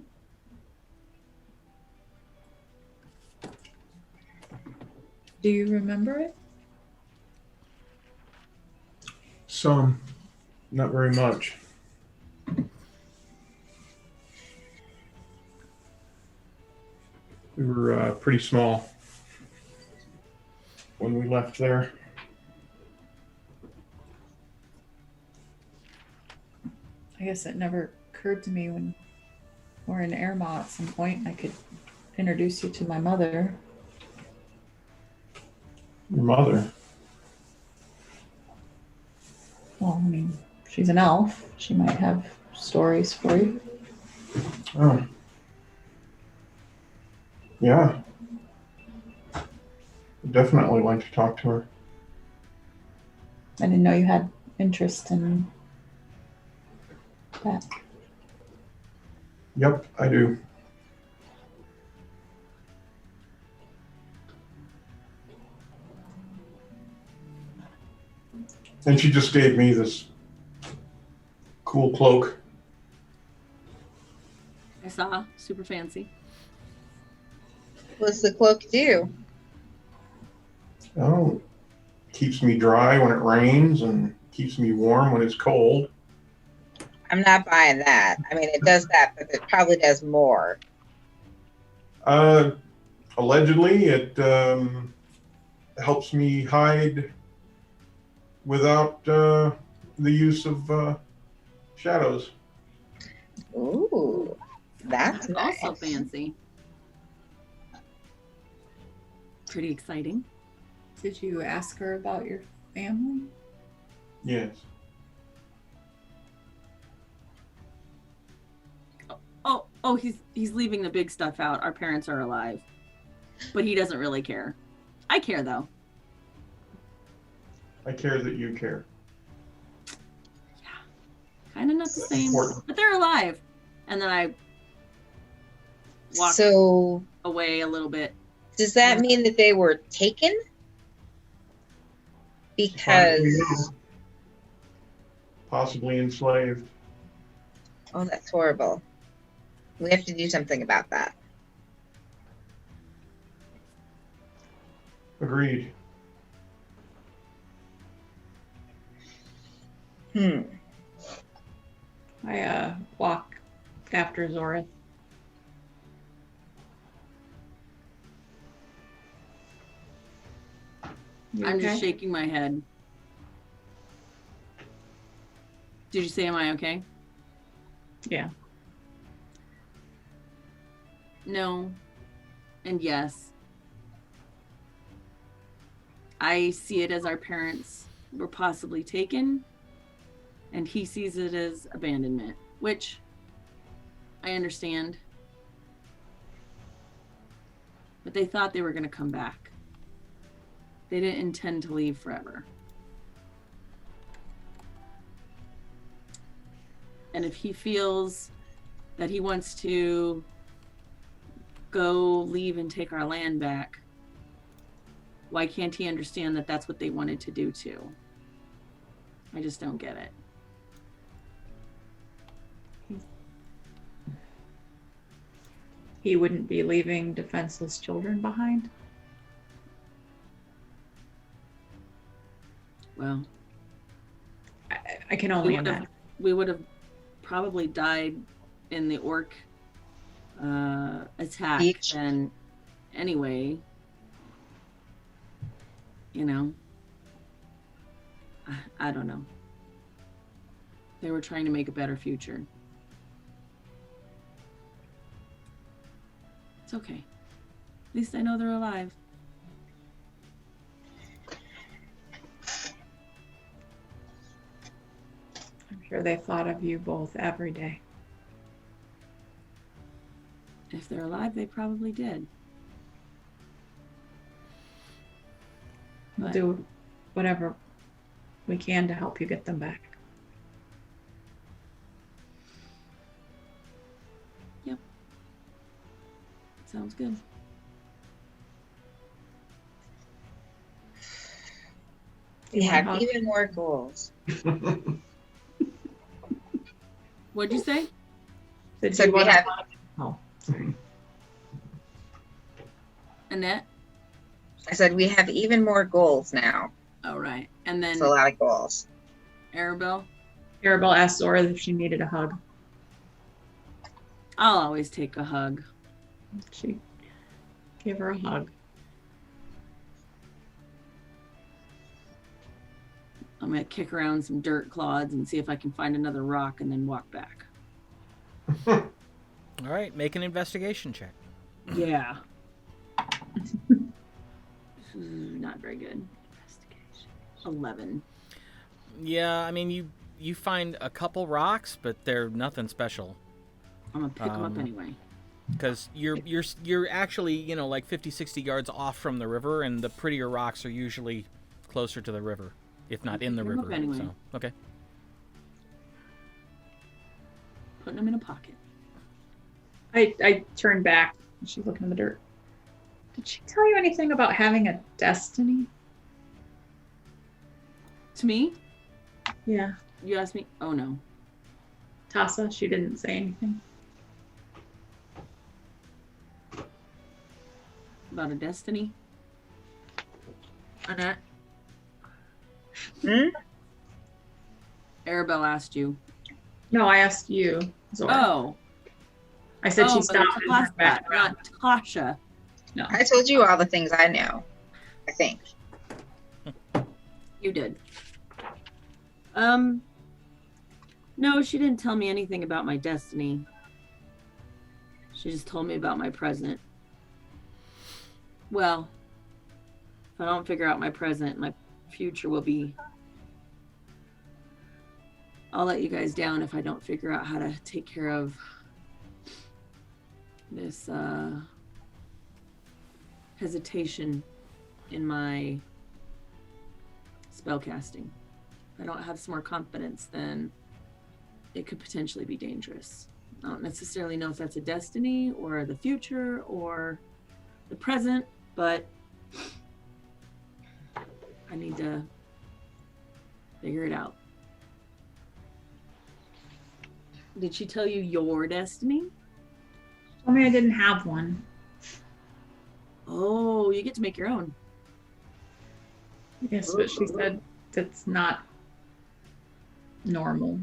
Do you remember it? Some, not very much. We were pretty small when we left there. I guess it never occurred to me when we're in Airmaw at some point I could introduce you to my mother. Your mother? Well, I mean, she's an elf. She might have stories for you. Oh. Yeah. I'd definitely like to talk to her. I didn't know you had interest in that. Yep, I do. And she just gave me this cool cloak. I saw. Super fancy. What's the cloak do? Oh, keeps me dry when it rains and keeps me warm when it's cold. I'm not buying that. I mean, it does that, but it probably does more. Allegedly, it helps me hide without the use of shadows. Ooh, that's nice. Also fancy. Pretty exciting. Did you ask her about your family? Yes. Oh, he's leaving the big stuff out. Our parents are alive. But he doesn't really care. I care though. I care that you care. Kind of not the same, Important. but they're alive. And then I walk So, away a little bit. does that mean that they were taken? Because, Possibly enslaved. oh, that's horrible. We have to do something about that. Agreed. I walk after Zorith. You I'm just okay? shaking my head. Did you say, am I okay? Yeah. No. And yes. I see it as our parents were possibly taken, and he sees it as abandonment, which I understand. But they thought they were going to come back. They didn't intend to leave forever. And if he feels that he wants to go leave and take our land back, why can't he understand that that's what they wanted to do too? I just don't get it. He wouldn't be leaving defenseless children behind. Well, I can only imagine. we would have probably died in the orc attack Each. then anyway. You know, I don't know. They were trying to make a better future. It's okay. At least I know they're alive. I'm sure they thought of you both every day. If they're alive, they probably did. We'll But- do whatever we can to help you get them back. Sounds good. We have even more goals. What'd you say? Did So you we wanna- have- Oh, Annette? I said we have even more goals now. All right. And then It's a lot of goals. Arabelle? Arabelle asked Zora if she needed a hug. I'll always take a hug. She gave her a hug. I'm going to kick around some dirt clods and see if I can find another rock and then walk back. All right, make an investigation check. Yeah. Not very good. Investigation. 11. Yeah, I mean you find a couple rocks, but they're nothing special. I'm going to pick them up anyway. Because you're actually, like 50, 60 yards off from the river, and the prettier rocks are usually closer to the river, if not in the Pick 'em up river. anyway. So, okay. Putting them in a pocket. I turned back. She's looking in the dirt. Did she tell you anything about having a destiny? To me? Yeah. You asked me? Oh no. Tassa, she didn't say anything. About a destiny? Annette? Hmm? Arabelle asked you. No, I asked you, Zora. Oh. I said she but stopped and Tasha, went back around. not Tasha. No. I told you all the things I know. I think. You did. No, she didn't tell me anything about my destiny. She just told me about my present. Well, if I don't figure out my present, my future will be... I'll let you guys down if I don't figure out how to take care of this hesitation in my spellcasting. If I don't have some more confidence, then it could potentially be dangerous. I don't necessarily know if that's a destiny or the future or the present, but I need to figure it out. Did she tell you your destiny? She told me I didn't have one. Oh, you get to make your own. Yes, but she said that's not normal.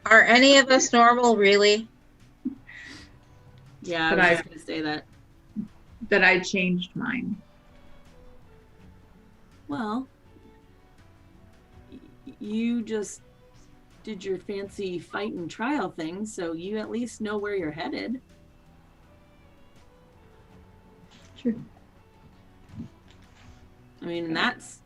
Are any of us normal, really? Yeah, But I I- was just going to say that. That I changed mine. Well, you just did your fancy fight and trial thing, so you at least know where you're headed. Sure. I mean, that's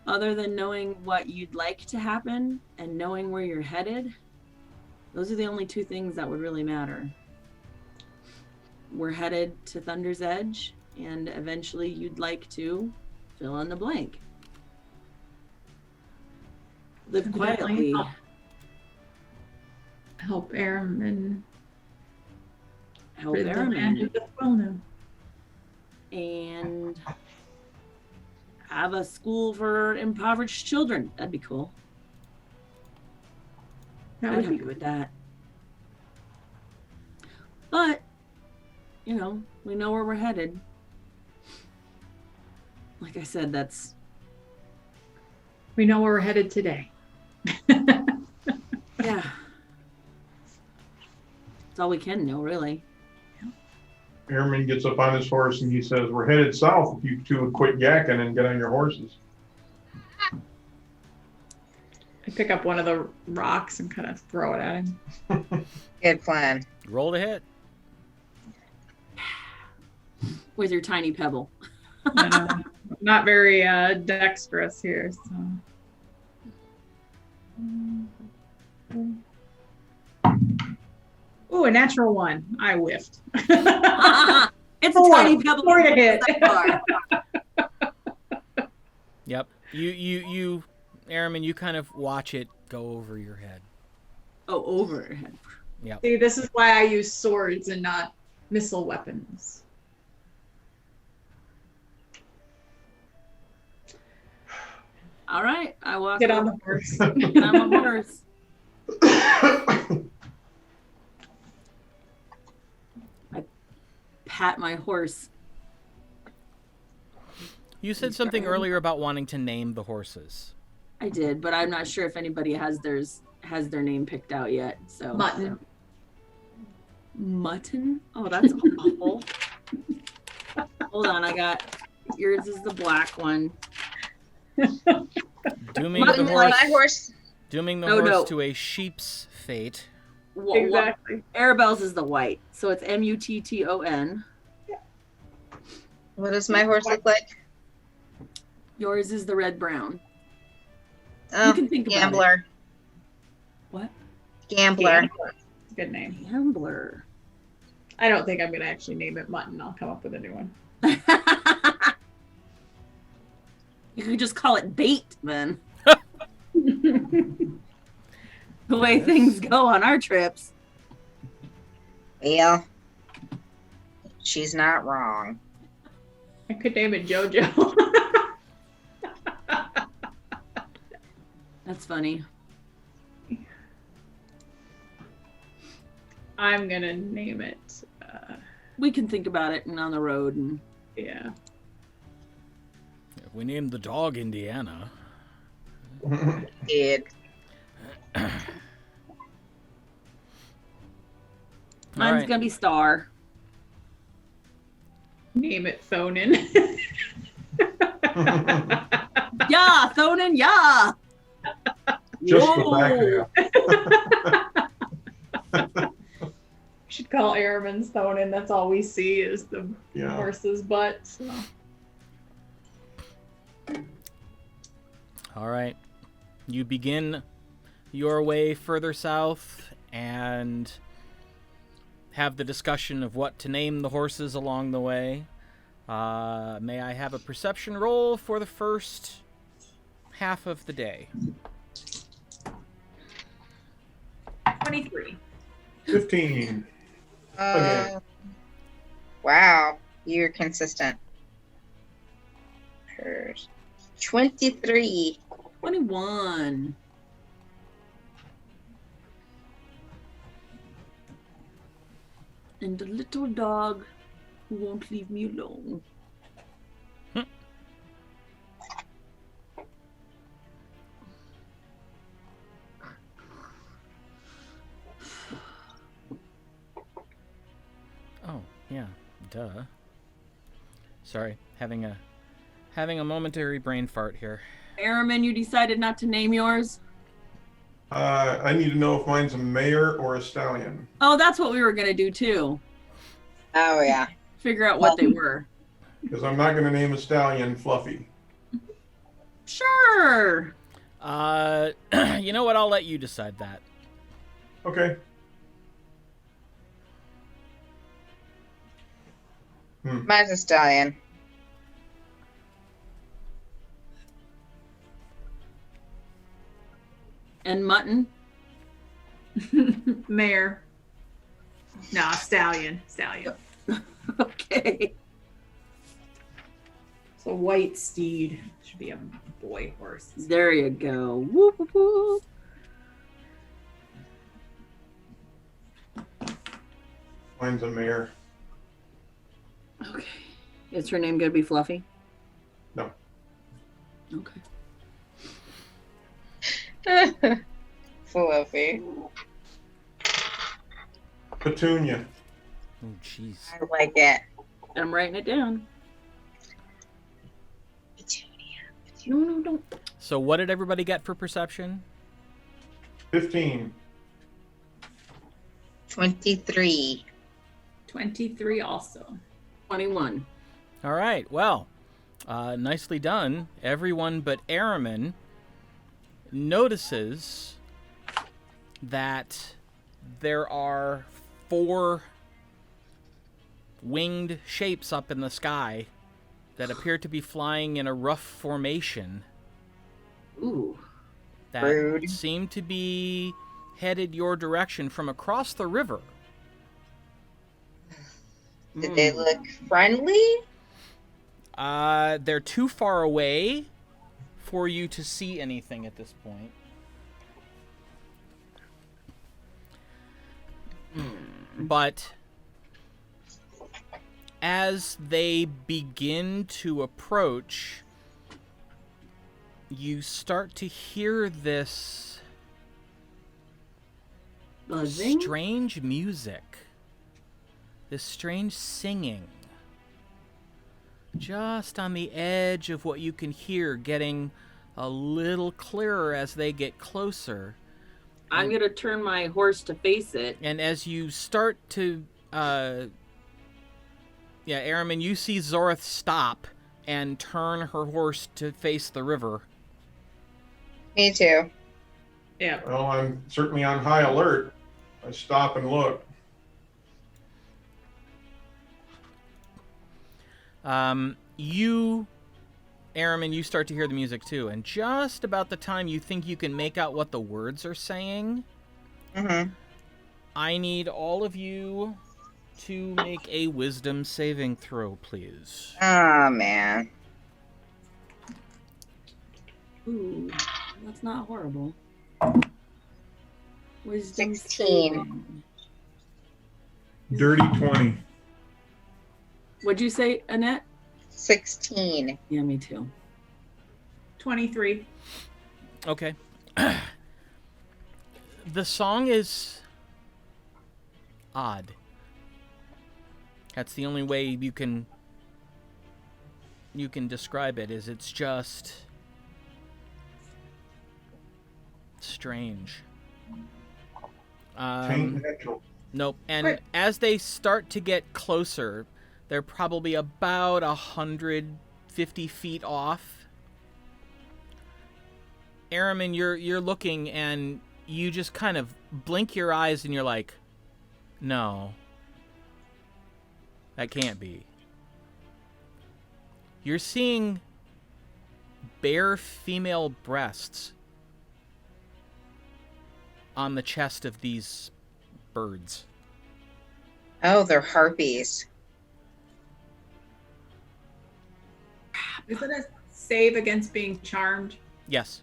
other than knowing what you'd like to happen and knowing where you're headed, those are the only two things that would really matter. We're headed to Thunder's Edge, and eventually you'd like to fill in the blank. Live Evidently quietly. Help Aram and Help rid the land Airmen. of the throne. And have a school for impoverished children. That'd be cool. That I'd would help be you with that. But, you know, we know where we're headed. Like I said, that's... We know where we're headed today. Yeah. That's all we can know, really. Airman gets up on his horse and he says, "We're headed south if you two would quit yakking and get on your horses." I pick up one of the rocks and kind of throw it at him. Good plan. Roll to hit. With your tiny pebble. Not very dexterous here, so. Ooh, a natural one. I whiffed. It's a Four. tiny pebble. Four to hit. That far. Yep. You, Airman, you kind of watch it go over your head. Oh, overhead. Yep. See, this is why I use swords and not missile weapons. All right, I walk. Get on over. the horse. Get on my horse. I pat my horse. You said something earlier about wanting to name the horses. I did, but I'm not sure if anybody has their name picked out yet. So Mutton. Mutton? Oh, that's awful. Hold on, I got yours is the black one. Dooming Mutton the is horse, my horse. dooming the Oh, horse no. to a sheep's fate. Exactly. Arabelle's is the white, so it's Mutton. What does my horse look like? Yours is the red brown. Oh, You can think about Gambler. What? Gambler. Good name. Gambler. I don't think I'm going to actually name it Mutton. I'll come up with a new one. You could just call it bait, then. The way things go on our trips. Well, she's not wrong. I could name it JoJo. That's funny. I'm gonna name it. We can think about it and on the road and Yeah. If we named the dog Indiana. Did. mine's right. gonna be Star. Name it Thonin. Yeah, Thonin, yeah. Just Whoa. the back Should call Airman's Thonin. That's all we see is the Yeah. horse's butt. So. All right. You begin your way further south and have the discussion of what to name the horses along the way. May I have a perception roll for the first half of the day? 23. 15. Okay. Wow, you're consistent. 23. 21. And the little dog who won't leave me alone. Oh, yeah. Duh. Sorry, having a momentary brain fart here. Araman, you decided not to name yours? I need to know if mine's a mare or a stallion. Oh, that's what we were going to do too. Oh, yeah. Figure out what they were. Because I'm not going to name a stallion Fluffy. Sure. You know what? I'll let you decide that. Okay. Mine's a stallion. And mutton? Mare. Nah, stallion. Stallion. Okay. So white steed should be a boy horse. There you go. Whoop, whoop, whoop. Mine's a mare. Okay. Is her name going to be Fluffy? No. Okay. Fluffy. Petunia. Oh, jeez. I like it. I'm writing it down. No, don't. So what did everybody get for perception? 15. 23. 23 also. 21. All right. Well, nicely done. Everyone but Araman notices that there are 4 winged shapes up in the sky that appear to be flying in a rough formation Ooh. that Rude. seem to be headed your direction from across the river. Did they look friendly? They're too far away for you to see anything at this point. But as they begin to approach, you start to hear this Buzzing? strange music, this strange singing, just on the edge of what you can hear, getting a little clearer as they get closer. I'm going to turn my horse to face it. And as you start to, Araman, you see Zorith stop and turn her horse to face the river. Me too. Yeah. Well, I'm certainly on high alert. I stop and look. Araman, you start to hear the music too, and just about the time you think you can make out what the words are saying, Mm-hmm. I need all of you to make a wisdom saving throw, please. Oh, man. Ooh. That's not horrible. Wisdom 16. saving. Dirty 20. What'd you say, Annette? 16. Yeah, me too. 23. Okay. The song is odd. That's the only way you can describe it, is it's just strange. Taint natural. Nope. And Right. as they start to get closer, they're probably about 150 feet off. Aramin, you're looking and you just kind of blink your eyes and you're like, no, that can't be. You're seeing bare female breasts on the chest of these birds. Oh, they're harpies. Is it a save against being charmed? Yes.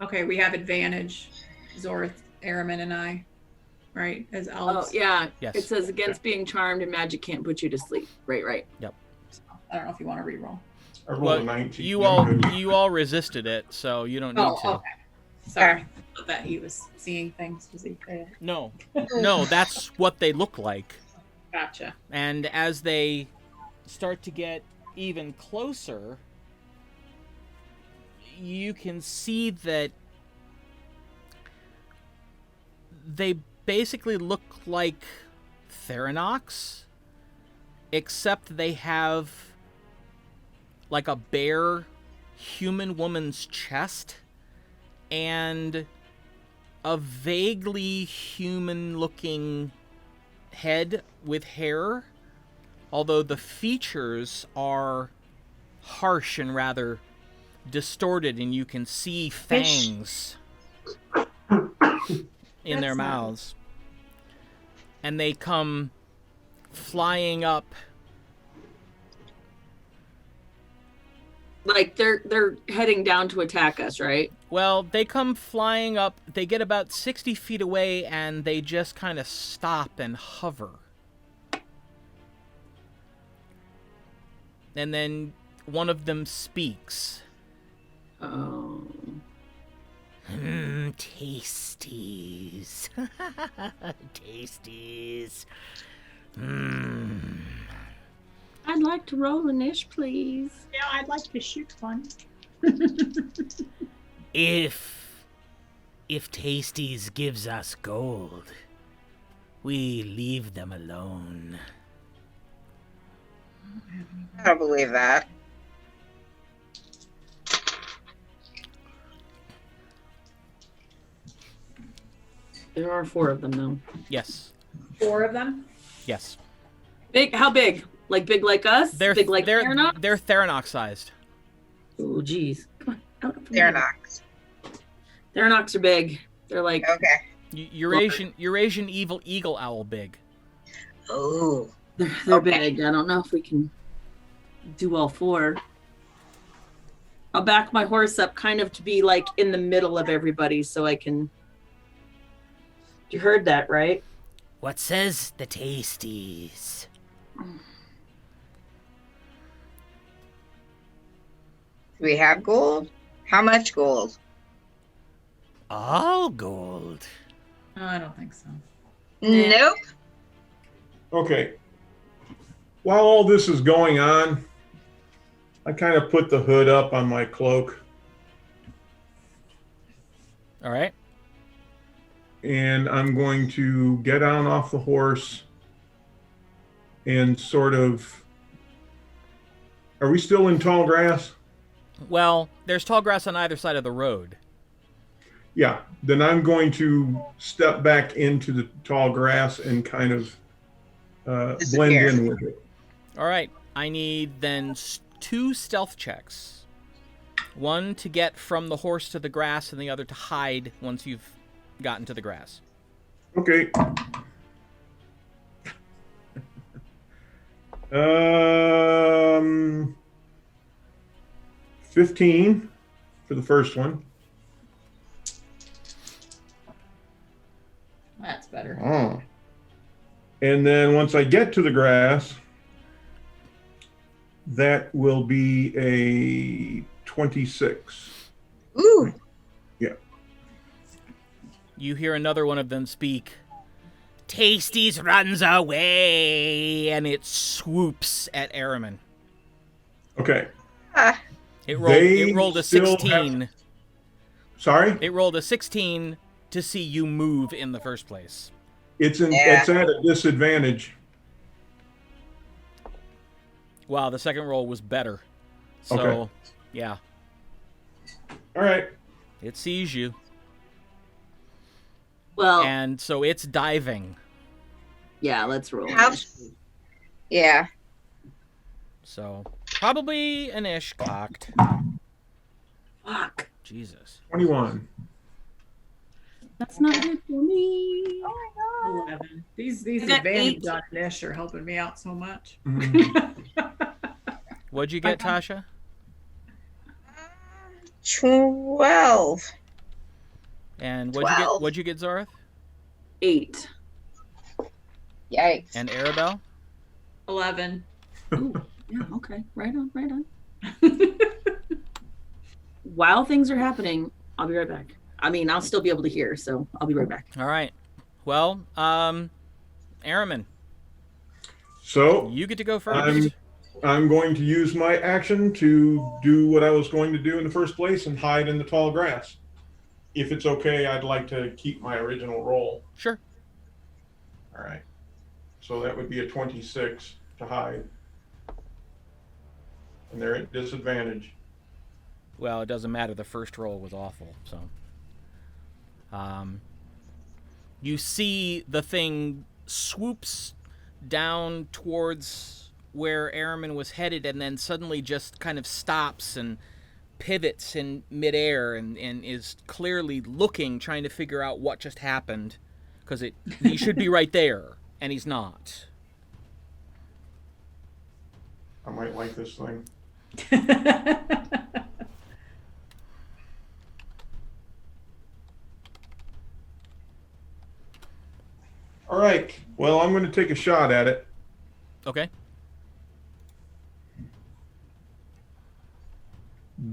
Okay, we have advantage, Zorth, Aramin, and I, right? As Oh, elves. yeah. Yes. It says against being charmed and magic can't put you to sleep. Right. I don't know if you want to reroll. I rolled Well, a 19. you all resisted it, so you don't need to. Okay. Sorry. I thought that he was seeing things. Was he? No, that's what they look like. Gotcha. And as they start to get even closer, you can see that they basically look like Theranox, except they have like a bare human woman's chest and a vaguely human-looking head with hair, although the features are harsh and rather distorted, and you can see fangs in their That's not- mouths. And they come flying up. Like they're heading down to attack us, right? Well, they come flying up. They get about 60 feet away, and they just kind of stop and hover. And then one of them speaks. Oh. Tasties. Tasties. I'd like to roll an ish, please. Yeah, I'd like to shoot one. If Tasties gives us gold, we leave them alone. I don't believe that. There are 4 of them, though. Yes. 4 of them. Yes. Big? How big? Like big like us? They're big like they're Theranox? they're Theranox sized. Oh, geez. Come on. They're not. Theranox are big. They're like, Okay. Eurasian evil eagle owl big. Oh. they're Okay. big. I don't know if we can do all 4. I'll back my horse up kind of to be like in the middle of everybody so I can... You heard that, right? What says the Tasties? Do we have gold? How much gold? All gold. Oh, I don't think so. Nope. Okay. While all this is going on, I kind of put the hood up on my cloak All right. and I'm going to get down off the horse and sort of. Are we still in tall grass? Well, there's tall grass on either side of the road. Yeah. Then I'm going to step back into the tall grass and kind of blend Disappear. in with it. All right. I need then 2 stealth checks. One to get from the horse to the grass, and the other to hide once you've gotten to the grass. Okay. 15 for the first one. And then once I get to the grass, that will be a 26. Ooh. Yeah. You hear another one of them speak. Tasties runs away, and it swoops at Araman. Okay. Ah, It They rolled a still 16. Sorry? It rolled a 16 to see you move in the first place. It's at a disadvantage. Wow, the second roll was better. So, Okay. yeah, All right. it sees you. Well, And so it's diving. yeah, let's roll. How- yeah. So, probably an ish cocked. Fuck. Jesus. 21. That's not good for me. 11. These I got advantage 8. on Nish are helping me out so much. Mhm. What'd you get, Tasha? 12. And 12. what'd you get, Zorth? 8. Yikes. And Arabelle? 11. Ooh, yeah, okay. Right on, right on. While things are happening, I'll be right back. I mean, I'll still be able to hear, so I'll be right back. All right. Well, Araman, So you get to go first. I'm going to use my action to do what I was going to do in the first place and hide in the tall grass. If it's okay, I'd like to keep my original roll. Sure. All right. So that would be a 26 to hide. And they're at disadvantage. Well, it doesn't matter. The first roll was awful. So, you see the thing swoops down towards where Araman was headed, and then suddenly just kind of stops and pivots in midair, and is clearly looking, trying to figure out what just happened, because he should be right there, and he's not. I might like this thing. All right. Well, I'm going to take a shot at it. Okay.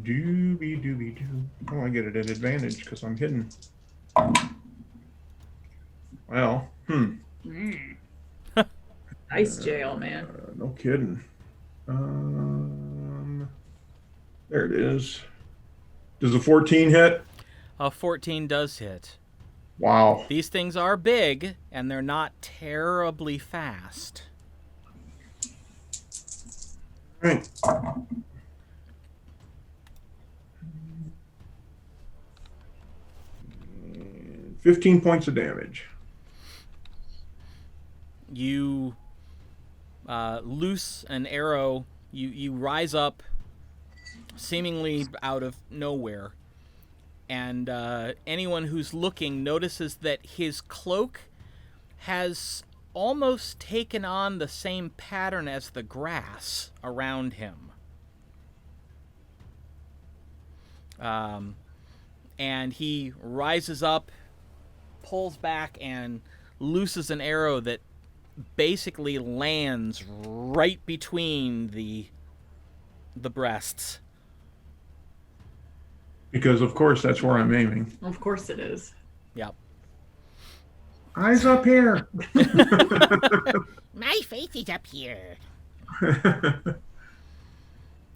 Doobie doobie doo. Oh, I get it at advantage because I'm hidden. Well, Ice jail, man. no kidding. There it is. Does a 14 hit? A 14 does hit. Wow. These things are big, and they're not terribly fast. Right. And 15 points of damage. You loose an arrow. You rise up, seemingly out of nowhere, and anyone who's looking notices that his cloak has almost taken on the same pattern as the grass around him. And he rises up, pulls back, and looses an arrow that basically lands right between the breasts. Because, of course, that's where I'm aiming. Of course it is. Yep. Eyes up here. My face is up here.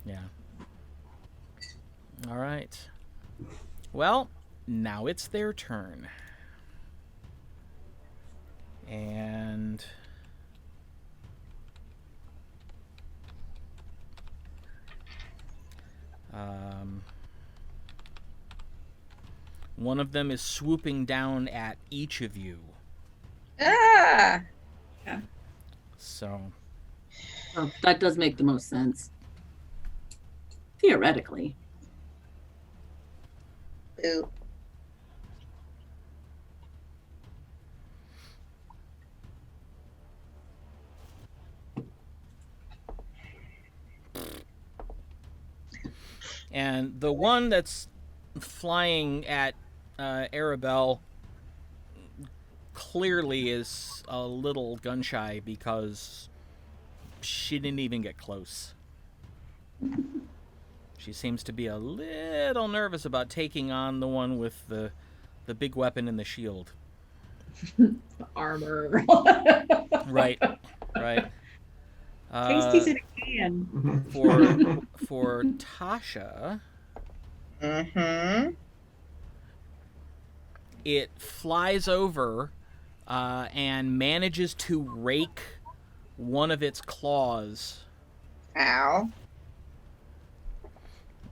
Yeah. All right. Well, now it's their turn. And one of them is swooping down at each of you. Ah. So, Oh, that does make the most sense. Theoretically. Ooh. and the one that's flying at Arabelle clearly is a little gun shy because she didn't even get close. She seems to be a little nervous about taking on the one with the big weapon and the shield. Armor. Right. Tasty's in a can. For Tasha, Mm-hmm. it flies over and manages to rake one of its claws Ow.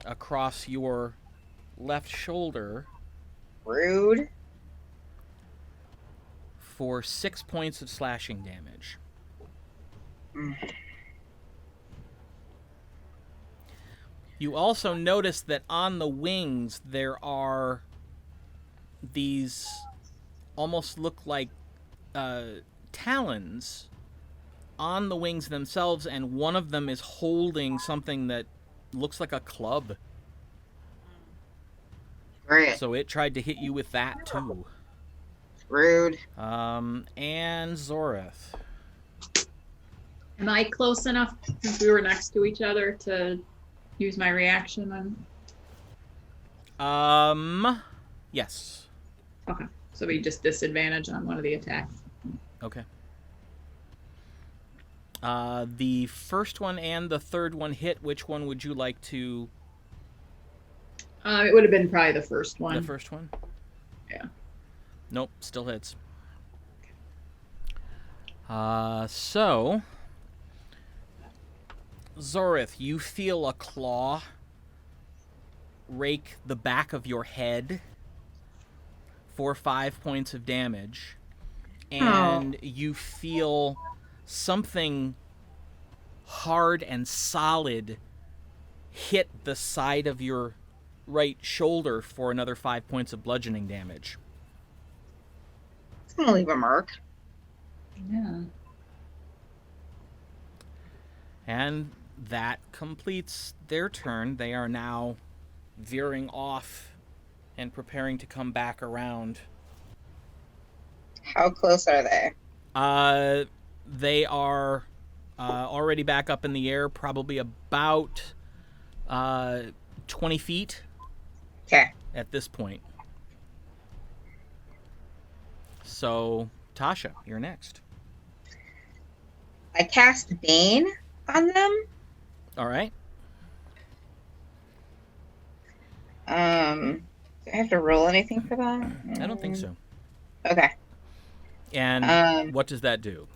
across your left shoulder Rude. for 6 points of slashing damage. You also notice that on the wings there are these almost look like talons on the wings themselves, and one of them is holding something that looks like a club. Great. So it tried to hit you with that too. Rude. And Zoreth. Am I close enough, since we were next to each other, to use my reaction on? Yes. Okay. So we just disadvantage on one of the attacks. Okay. The first one and the third one hit. Which one would you like to? It would have been probably the first one. The first one? Yeah. Nope, still hits. So, Zorith, you feel a claw rake the back of your head for 5 points of damage, and you feel something hard and solid hit the side of your right shoulder for another 5 points of bludgeoning damage. It's gonna leave a mark. Yeah. And that completes their turn. They are now veering off and preparing to come back around. How close are they? They are already back up in the air, probably about 20 feet Okay. at this point. So, Tasha, you're next. I cast Bane on them. All right. Do I have to roll anything for that? I don't think so. Okay. And what does that do?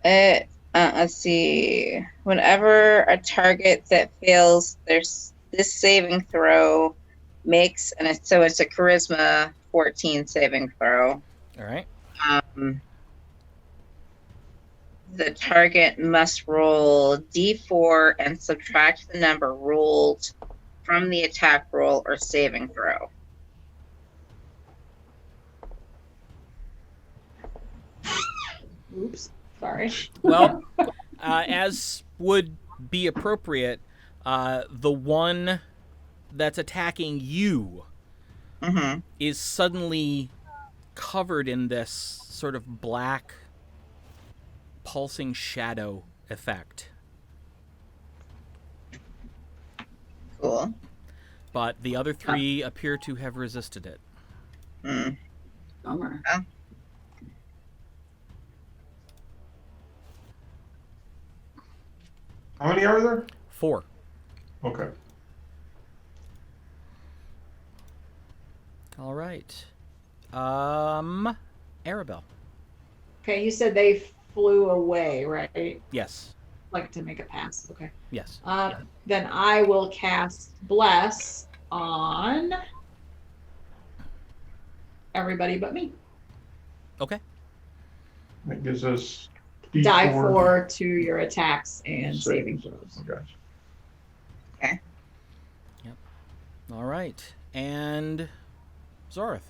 Let's see. Whenever a target that fails this saving throw makes, so it's a Charisma 14 saving throw. All right. The target must roll D4 and subtract the number rolled from the attack roll or saving throw. Oops. Sorry. Well, as would be appropriate, the one that's attacking you Mm-hmm. is suddenly covered in this sort of black pulsing shadow effect. Cool. But the other three appear to have resisted it. Mm. Bummer. How many are there? 4. Okay. All right. Arabelle. Okay, you said they flew away, right? Yes. Like to make a pass. Okay. Yes. Then I will cast Bless on everybody but me. Okay. That gives us Die D4. 4 to your attacks and saving throws. Okay. All right. And Zorith.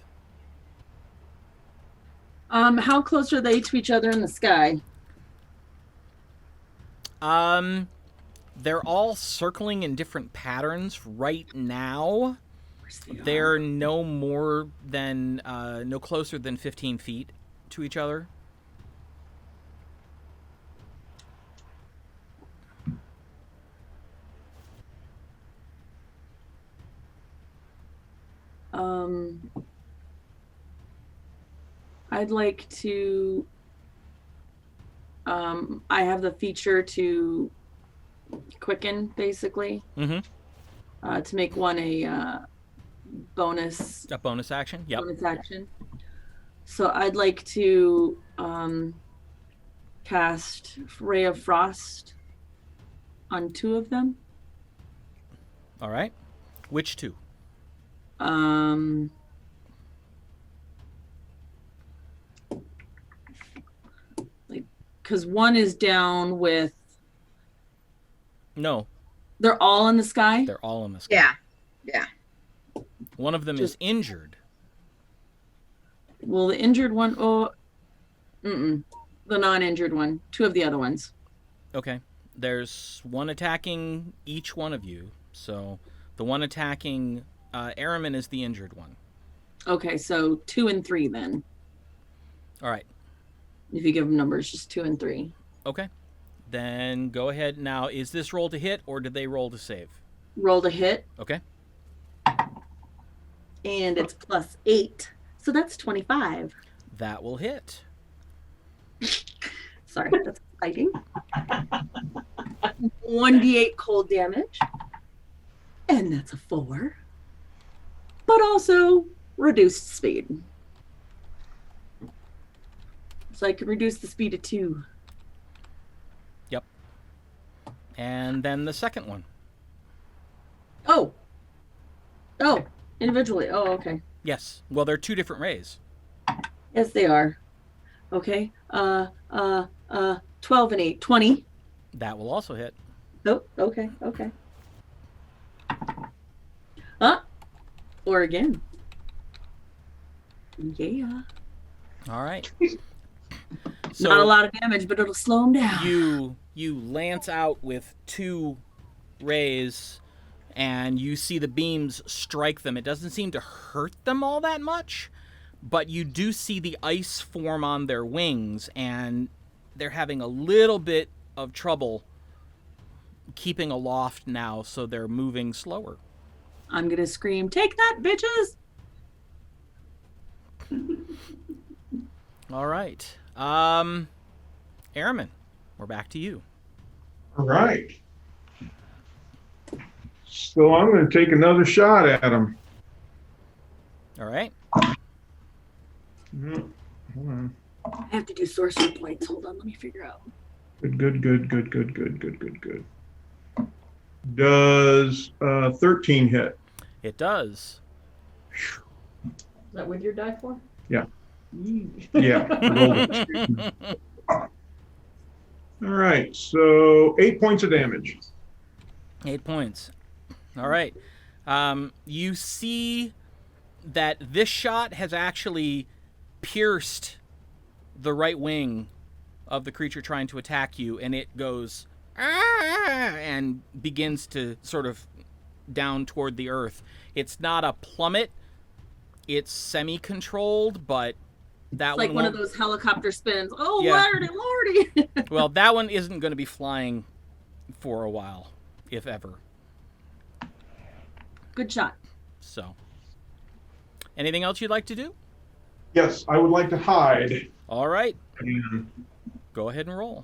How close are they to each other in the sky? They're all circling in different patterns right now. course they are. They're no more than no closer than 15 feet to each other. I'd like to. I have the feature to quicken, basically, Mm-hmm. to make one a bonus A bonus action. Yep. bonus action. So I'd like to cast Ray of Frost on 2 of them. All right. Which 2? Because one is down with. No, They're all in the sky. they're all in the sky. Yeah. Yeah. One of them is injured. Well, the injured one. Oh, the non-injured one. 2 of the other ones. Okay. There's one attacking each one of you. So the one attacking Araman is the injured one. Okay, so 2 and 3 then. All right. If you give them numbers, just 2 and 3. Okay. Then go ahead. Now, is this roll to hit or did they roll to save? Roll to hit, Okay. and it's +8, so that's 25. That will hit. Sorry, that's exciting. 1d8 cold damage, and that's a 4. But also reduced speed. So I can reduce the speed to 2. Yep. And then the second one. Oh, individually. Oh, okay. Yes. Well, they're 2 different rays. Yes, they are. Okay. 12 and 8, 20. That will also hit. Oh, okay. Or again. Yeah. All right. Not a lot of damage, but it'll slow him down. You lance out with 2 rays, and you see the beams strike them. It doesn't seem to hurt them all that much, but you do see the ice form on their wings, and they're having a little bit of trouble keeping aloft now, so they're moving slower. I'm gonna scream, "Take that, bitches!" All right. Araman, we're back to you. All right. So I'm going to take another shot at him. All right. Hold on. I have to do sorcery points. Hold on, let me figure out. Good. Does 13 hit? It does. Is that with your die for? Yeah. Yeah. rolled it. All right. So 8 points of damage. 8 points. All right. You see that this shot has actually pierced the right wing of the creature trying to attack you, and it goes and begins to sort of down toward the earth. It's not a plummet. It's semi-controlled, but that It's like one one of won't- those helicopter spins. Oh, Yeah. lordy. Well, that one isn't going to be flying for a while, if ever. Good shot. So, anything else you'd like to do? Yes, I would like to hide. All right, And go ahead and roll.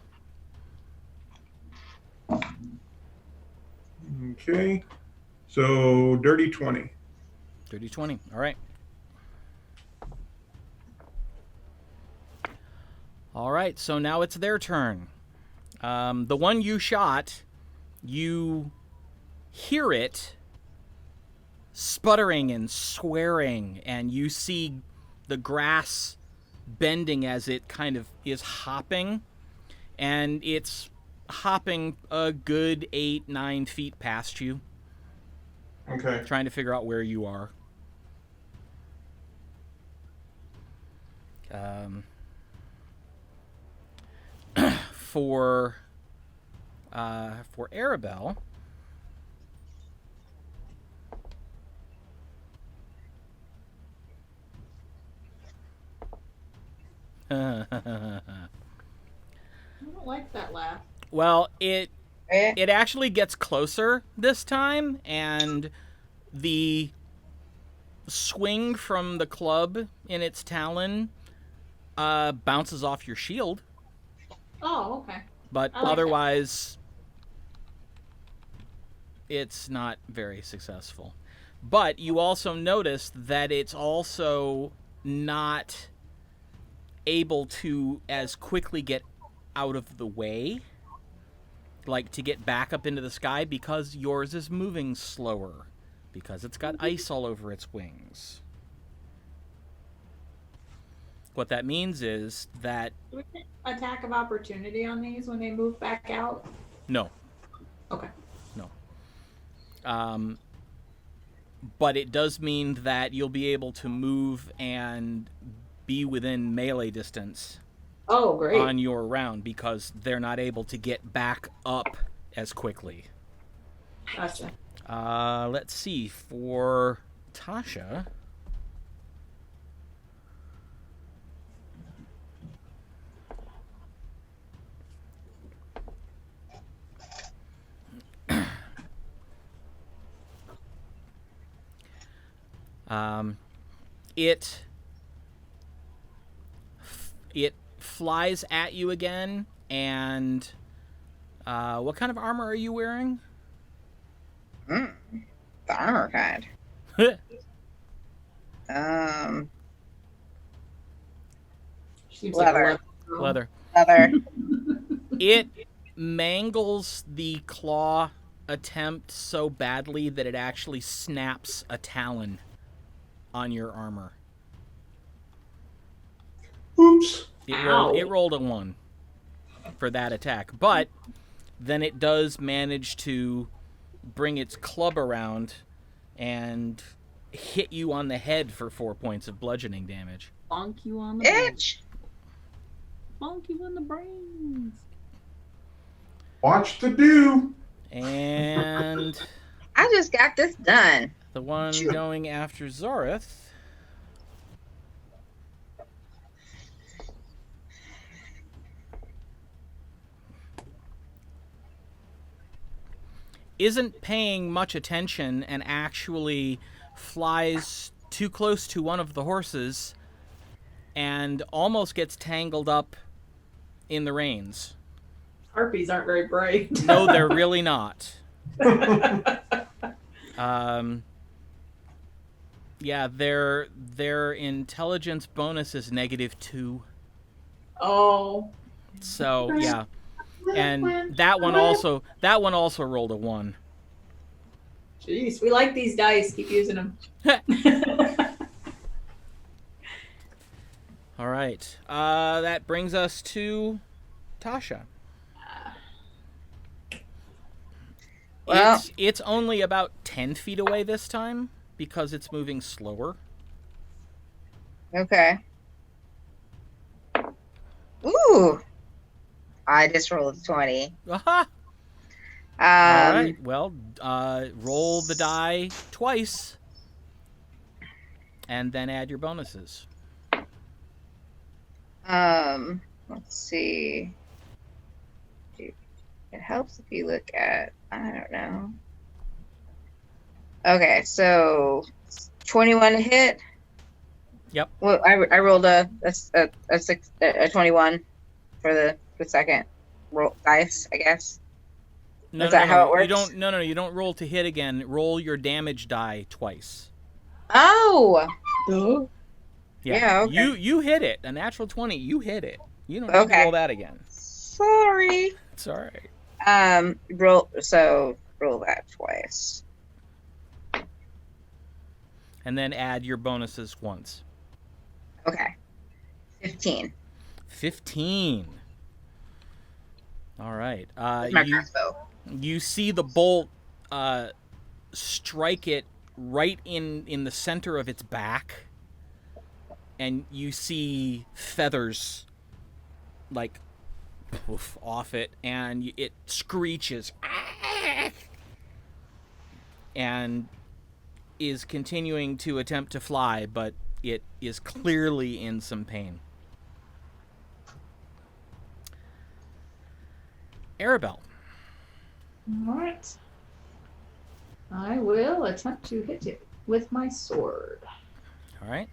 okay. So dirty 20. Dirty 20. All right. All right, so now it's their turn. The one you shot, you hear it sputtering and swearing, and you see the grass bending as it kind of is hopping, and it's hopping a good 8-9 feet past you, Okay. trying to figure out where you are. For Arabelle, I don't like that laugh. Well, it Eh? actually gets closer this time, and the swing from the club in its talon bounces off your shield, Oh, okay. but I like otherwise it's not very successful. But you also notice that it's also not able to as quickly get out of the way, like to get back up into the sky, because yours is moving slower, because it's got ice all over its wings. What that means is that Do we get attack of opportunity on these when they move back out? no, Okay. but it does mean that you'll be able to move and be within melee distance Oh, great. on your round, because they're not able to get back up as quickly. Gotcha. Let's see, for Tasha. It flies at you again, and what kind of armor are you wearing? The armor kind. Seems Leather. Leather. Leather. It mangles the claw attempt so badly that it actually snaps a talon on your armor. Oops. It rolled a 1 for that attack, but then it does manage to bring its club around and hit you on the head for 4 points of bludgeoning damage. Bonk you on the brains. Itch. Bonk you on the brains. Watch the dew. And I just got this done. the one going after Zorith isn't paying much attention and actually flies too close to one of the horses and almost gets tangled up in the reins. Harpies aren't very bright. No, they're really not. Yeah, their intelligence bonus is -2. Oh. So yeah, and that one also rolled a 1. Jeez, we like these dice. Keep using them. All right, that brings us to Tasha. Well- It's only about 10 feet away this time because it's moving slower. Okay. Ooh. I just rolled a 20. Aha! All right. Well, roll the die twice, and then add your bonuses. Let's see. It helps if you look at, I don't know. Okay, so 21 to hit. Yep. Well, I rolled a 21 for the second roll dice, I guess. No, Is that how it works? You don't roll to hit again. Roll your damage die twice. Oh. Yeah, okay. You hit it. A natural 20. You hit it. You don't need to Okay. roll that again. Sorry. It's all right. Roll that twice. And then add your bonuses once. Okay. 15. 15. All right. With my crossbow. You see the bolt strike it right in the center of its back, and you see feathers like poof off it, and it screeches and is continuing to attempt to fly, but it is clearly in some pain. Arabelle. All right. I will attempt to hit it with my sword. All right.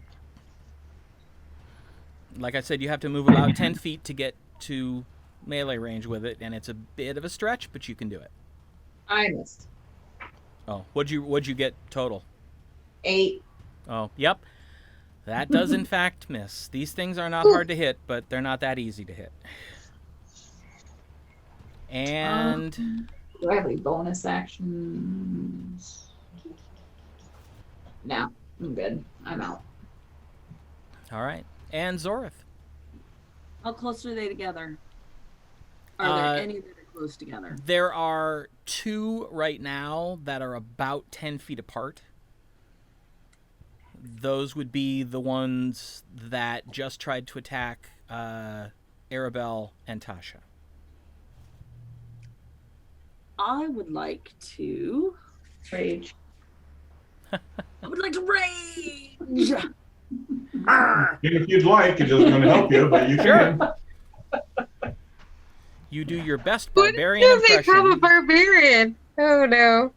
Like I said, you have to move about 10 feet to get to melee range with it, and it's a bit of a stretch, but you can do it. I missed. Oh, what'd you get total? 8. Oh, yep. That does in fact miss. These things are not hard to hit, but they're not that easy to hit. And Do I have any bonus actions? No, I'm good. I'm out. all right. And Zorith. How close are they together? Are there any that are close together? There are 2 right now that are about 10 feet apart. Those would be the ones that just tried to attack Arabelle and Tasha. I would like to. Rage. I would like to rage. If you'd like, it doesn't going to help you, but you can. You do your best What barbarian do they become a impression. barbarian? Oh no.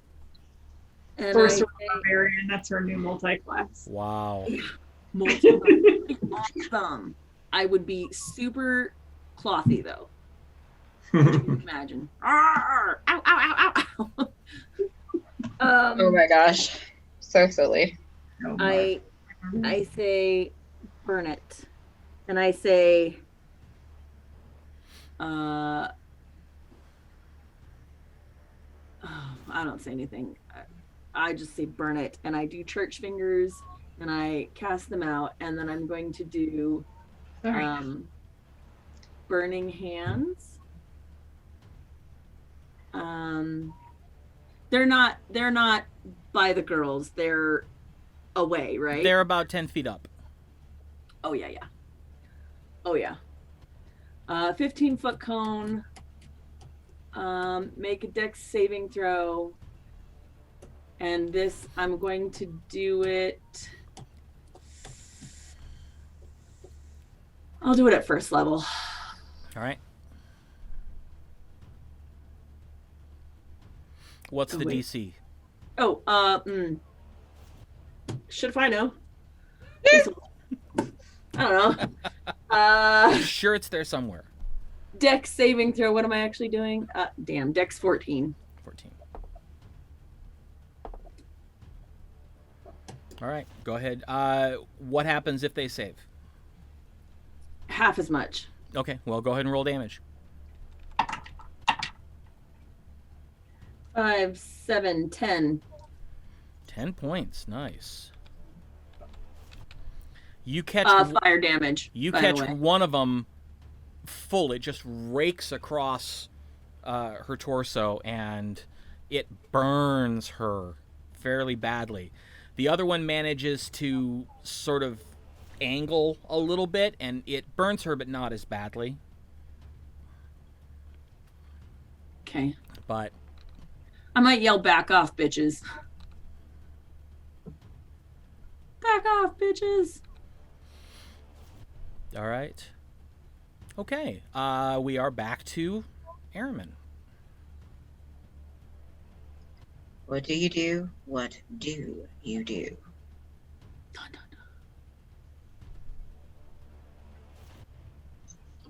And Sorcerer Barbarian, that's her new multi-class. Wow. Awesome. I would be super clothy though. You can imagine. Ow, ow, ow, ow, ow. Oh my gosh. So silly. Oh, I say burn it. And I say I don't say anything. I just say burn it, and I do church fingers, and I cast them out, and then I'm going to do burning hands. They're not by the girls. They're away, right? They're about 10 feet up. Oh yeah. Oh yeah. 15-foot cone. Make a dex saving throw. And this, I'm going to do it. I'll do it at first level. All right. What's the wait. DC? Oh, should I know? I don't know. Sure, it's there somewhere. Dex saving throw. What am I actually doing? Damn, Dex 14. 14. All right, go ahead. What happens if they save? Half as much. Okay, well, go ahead and roll damage. 5, 7, 10. 10 points. Nice. You catch Fire damage. you by the catch way. one of them full. It just rakes across her torso, and it burns her fairly badly. The other one manages to sort of angle a little bit, and it burns her, but not as badly. Okay. But I might yell back off, bitches. Back off, bitches. all right. Okay. We are back to Airman. What do you do? What do you do? Dun, dun,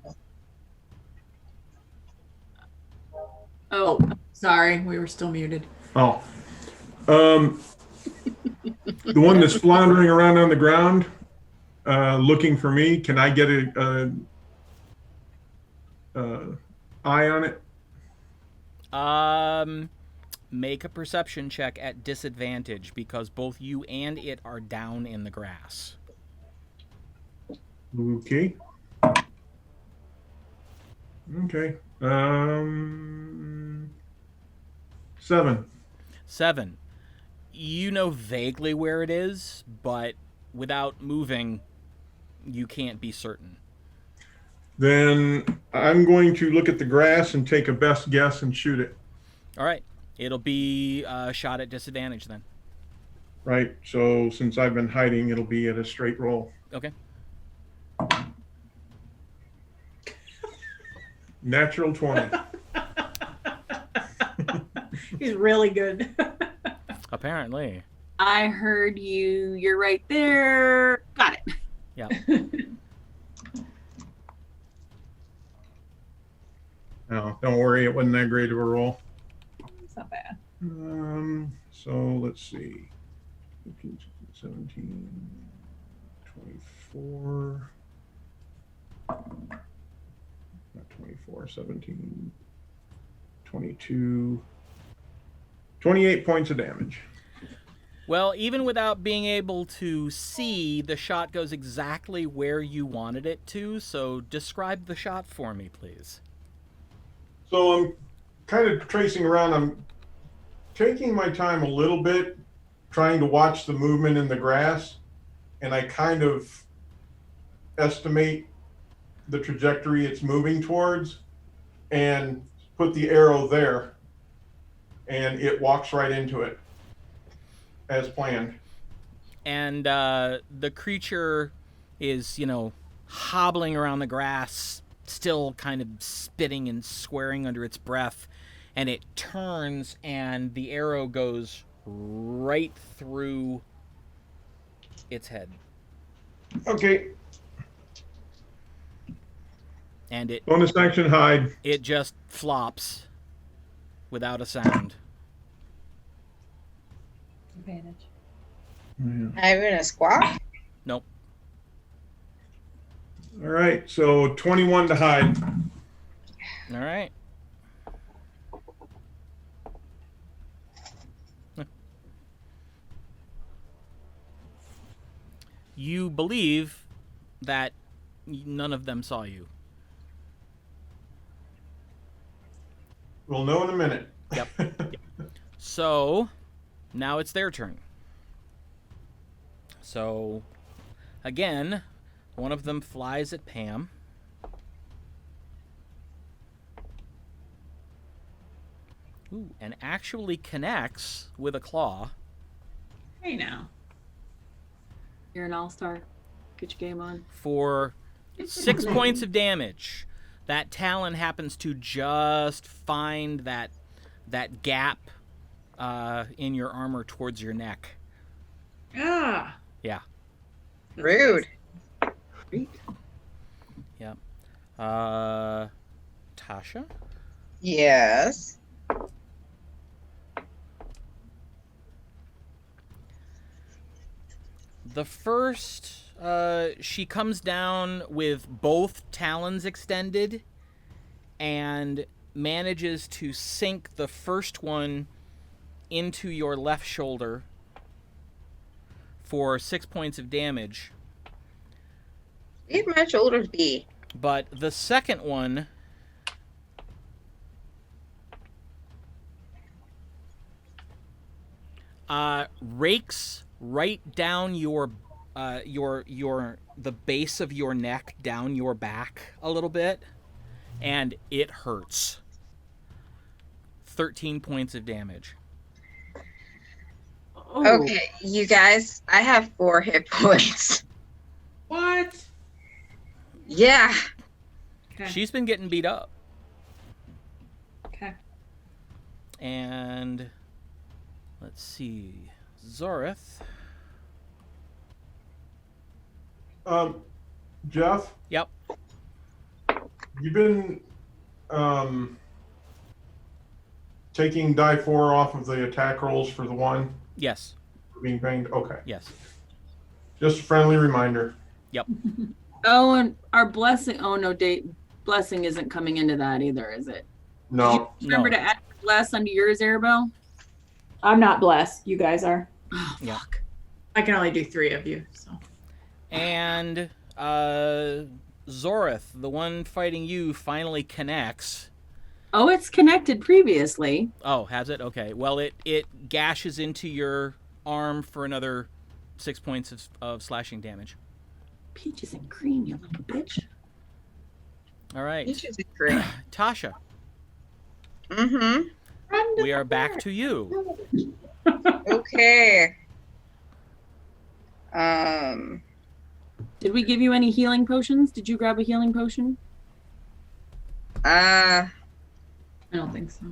dun. Oh, Sorry, we were still muted. Oh. The one that's floundering around on the ground, looking for me, can I get a eye on it? Make a perception check at disadvantage because both you and it are down in the grass. Okay. Okay. 7. 7. You know vaguely where it is, but without moving, you can't be certain. Then I'm going to look at the grass and take a best guess and shoot it. All right. It'll be a shot at disadvantage then. Right. So since I've been hiding, it'll be at a straight roll. Okay. Natural 20. He's really good. Apparently. I heard you. You're right there. Got it. Yeah. No, don't worry, it wasn't that great of a roll. It's not bad. So let's see. 15, 16, 17, 24. Not 24, 17, 22. 28 points of damage. Well, even without being able to see, the shot goes exactly where you wanted it to, so describe the shot for me, please. So I'm kind of tracing around. I'm taking my time a little bit, trying to watch the movement in the grass, and I kind of estimate the trajectory it's moving towards and put the arrow there, and it walks right into it as planned. And the creature is, hobbling around the grass, still kind of spitting and swearing under its breath, and it turns and the arrow goes right through its head. Okay. And Bonus action hide. it just flops without a sound. Advantage. Not even a squawk? Nope. All right, so 21 to hide. All right. You believe that none of them saw you. We'll know in a minute. Yep. So, now it's their turn. So, again, one of them flies at Pam. Ooh, and actually connects with a claw. Hey now. You're an all-star. Get your game on. For 6 points of damage. That talon happens to just find that gap in your armor towards your neck. Ah. Yeah. Rude. Yep. Tasha? Yes. The first, she comes down with both talons extended and manages to sink the first one into your left shoulder for 6 points of damage. Leave my shoulders be. But the second one rakes right down the base of your neck, down your back a little bit, and it hurts. 13 points of damage. Oh, Okay, you guys, I have 4 hit points. What? Yeah. Okay. She's been getting beat up. Okay. And let's see, Zorith. Jeff, Yep. you've been taking die 4 off of the attack rolls for the one Yes. being banged. Okay, Yes. just a friendly reminder. oh, and our blessing. Oh no, blessing isn't coming into that either, is it? No, Remember No. to add bless under yours, Arabelle? I'm not blessed. You guys are. Oh, Yeah. fuck. I can only do 3 of you, so. And Zorith, the one fighting you, finally connects. Oh, it's connected previously. Oh, has it? Okay. Well, it gashes into your arm for another 6 points of slashing damage. Peaches and cream, you little bitch. All right. Peaches is great. Tasha, Mm-hmm. we are back to you. Okay. Did we give you any healing potions? Did you grab a healing potion? I I don't think so.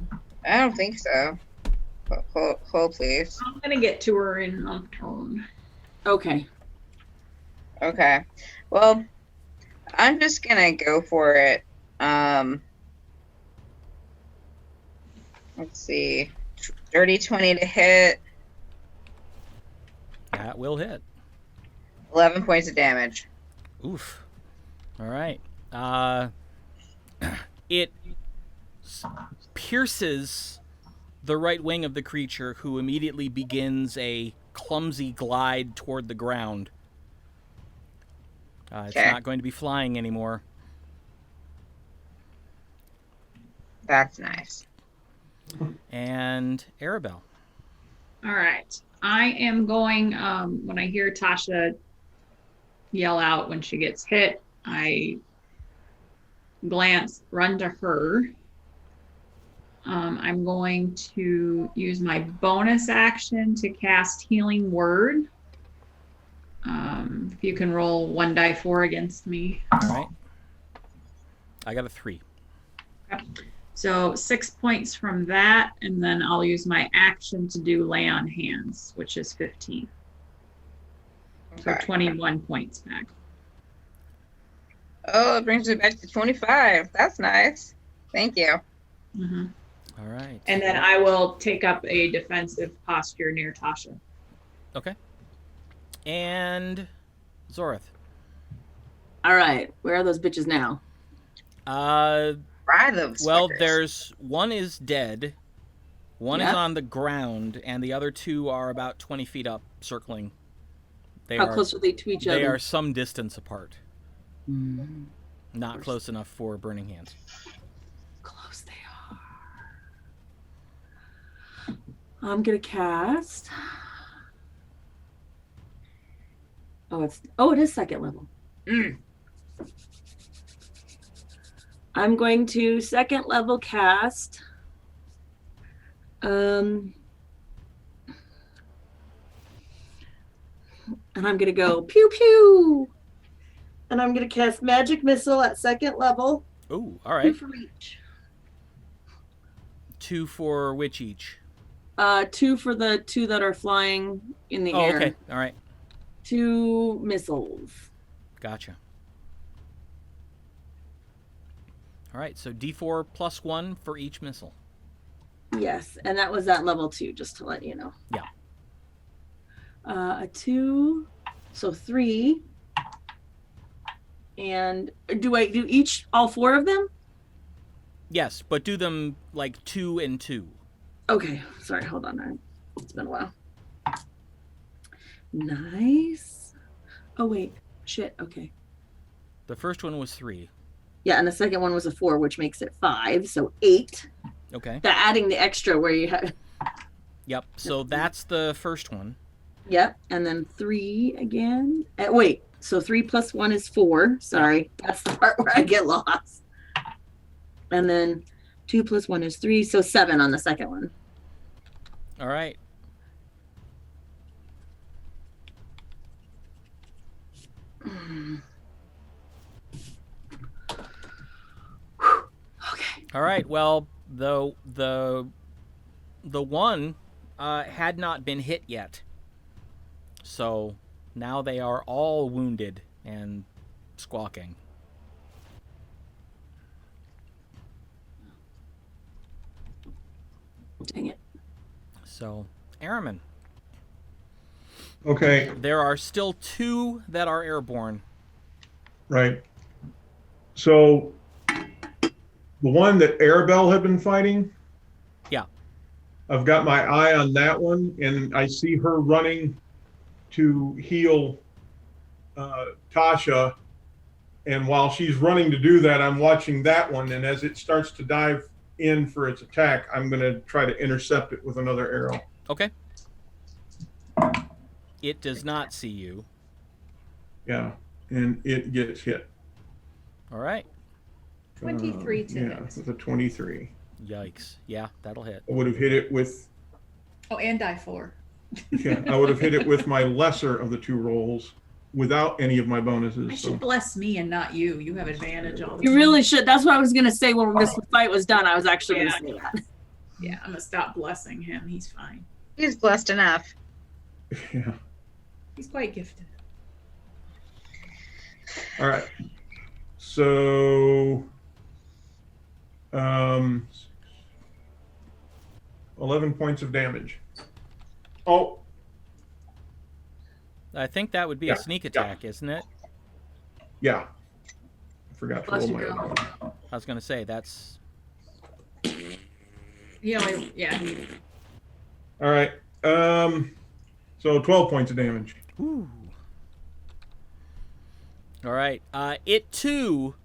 don't think so. Hold, please. I'm gonna get to her in a turn. Okay. Okay. Well, I'm just gonna go for it. Let's see. Dirty 20 to hit. That will hit. 11 points of damage. Oof. All right. It pierces the right wing of the creature, who immediately begins a clumsy glide toward the ground. It's Okay. not going to be flying anymore. That's nice. And Arabelle. All right. I am going, when I hear Tasha yell out when she gets hit, I glance, run to her. I'm going to use my bonus action to cast Healing Word. If you can roll 1d4 against me. All right. I got a 3. So 6 points from that, and then I'll use my action to do Lay on Hands, which is 15. So Okay. 21 points back. Oh, it brings me back to 25. That's nice. Thank you. Mm-hmm. All right. And then I will take up a defensive posture near Tasha. Okay. And Zorath. All right. Where are those bitches now? Try those. Well, fuckers. there's one is dead, one is Yeah. on the ground, and the other two are about 20 feet up, circling. How close are they to each They other? are some distance apart. Mm, Not close enough for Burning Hands. close they are. I'm gonna cast. It is second level. I'm going to second level cast. And I'm gonna go pew pew. And I'm gonna cast Magic Missile at second level. Ooh, all 2 right. for each. 2 for which each? 2 for the 2 that are flying in the Oh, air. okay. All right. 2 missiles. Gotcha. All right, so D4 plus 1 for each missile. Yes, and that was at level 2, just to let you know. Yeah. A 2, so 3. And do I do all 4 of them? Yes, but do them like 2 and 2. Okay, sorry, hold on. It's been a while. Nice. Oh, wait. Shit, okay. The first one was 3. Yeah, and the second one was a 4, which makes it 5, so 8. Okay. That adding the extra where you have... Yep, so that's the first one. Yep, and then 3 again. Wait, so 3 plus 1 is 4. Sorry, that's the part where I get lost. And then 2 plus 1 is 3, so 7 on the second one. All right. Okay. All right. Well, the one had not been hit yet, so now they are all wounded and squawking. Dang it. So, Araman, Okay, there are still 2 that are airborne. right. So the one that Arabelle had been fighting. Yeah. I've got my eye on that one, and I see her running to heal Tasha. And while she's running to do that, I'm watching that one. And as it starts to dive in for its attack, I'm going to try to intercept it with another arrow. Okay. It does not see you. Yeah, and it gets hit. All right. 23 to Yeah, hit. with a 23. Yikes. Yeah, that'll hit. I would have hit it with, Oh, and die 4. yeah, I would have hit it with my lesser of the 2 rolls without any of my I bonuses. should So. bless me and not you. You have advantage all the You time. really should. That's what I was going to say when this fight was done. I was actually going to say that. Yeah, I'm gonna stop blessing him. He's fine. He's blessed enough. Yeah. He's quite gifted. All right. So, 11 points of damage. Oh, I think that would be Yeah, a sneak attack, isn't it? yeah. I forgot to Bless roll you, my girl. other. I was going to say that's He only, yeah, All right. So 12 points of damage. Ooh. All right. It too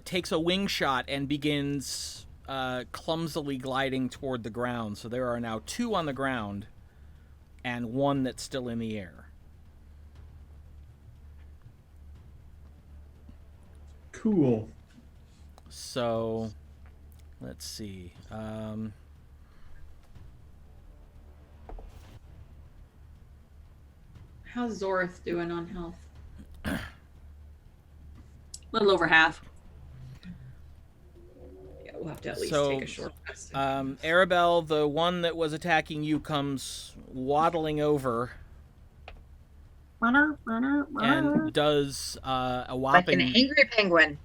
takes a wing shot and begins clumsily gliding toward the ground. So there are now 2 on the ground and 1 that's still in the air. Cool. So let's see. how's Zorth doing on health? A little over half. Yeah, we'll have to at least So, take a short rest. Arabelle, the one that was attacking you, comes waddling over and does a Like an whopping angry penguin.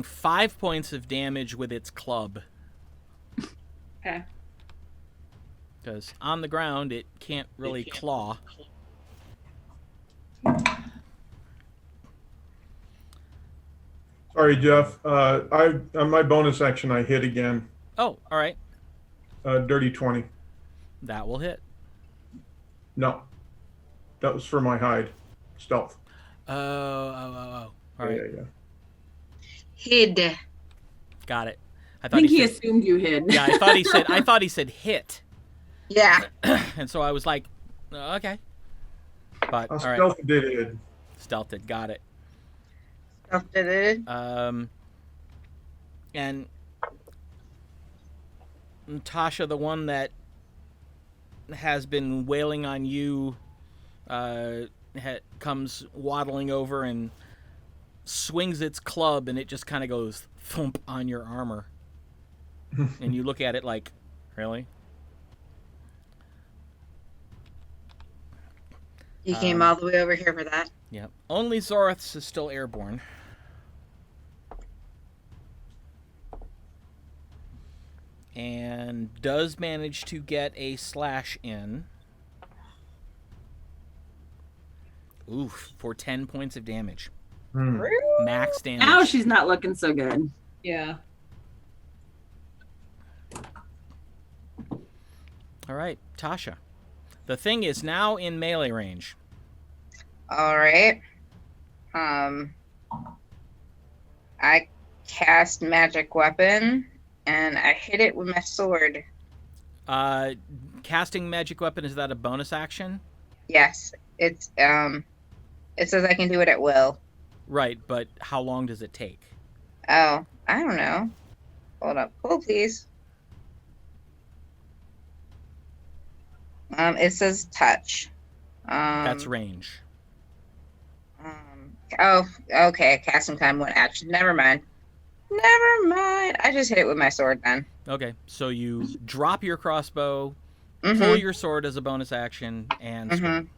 5 points of damage with its club. Okay. Because on the ground, it can't really claw. Sorry, Jeff. I on my bonus action, I hit again. Oh, all right. Dirty 20. That will hit. No, that was for my hide. Stealth. Oh. All right. Yeah. Hid. Got it. I think he said, assumed you hid. yeah, I thought he said hit. Yeah. And so I was like, okay. But, all right. Stealth did it. Stealthed. Got it. Stuff did it. And Tasha, the one that has been wailing on you, comes waddling over and swings its club, and it just kind of goes thump on your armor. And you look at it like, really? You came all the way over here for that. Yep. Only Zorth's is still airborne. And does manage to get a slash in. Oof, for 10 points of damage. Max damage. Now she's not looking so good. Yeah. All right, Tasha. The thing is now in melee range. All right. I cast magic weapon and I hit it with my sword. Casting magic weapon, is that a bonus action? Yes, it's it says I can do it at will. Right, but how long does it take? Oh, I don't know. Hold up. Hold, please. It says touch. That's range. Oh, okay. Casting time, 1 action. Never mind. I just hit it with my sword then. Okay, so you drop your crossbow, Mm-hmm. pull your sword as a bonus action, and swing.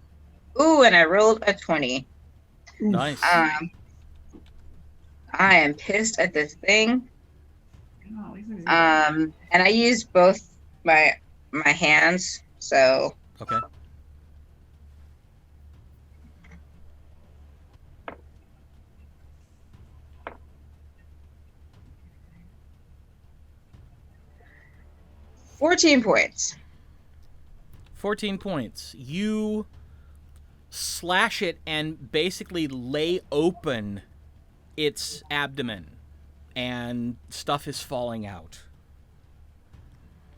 Ooh, and I rolled a 20. Nice. I am pissed at this thing. Oh, And I used both my hands, so Okay. $14 points. 14 points. You slash it and basically lay open its abdomen, and stuff is falling out.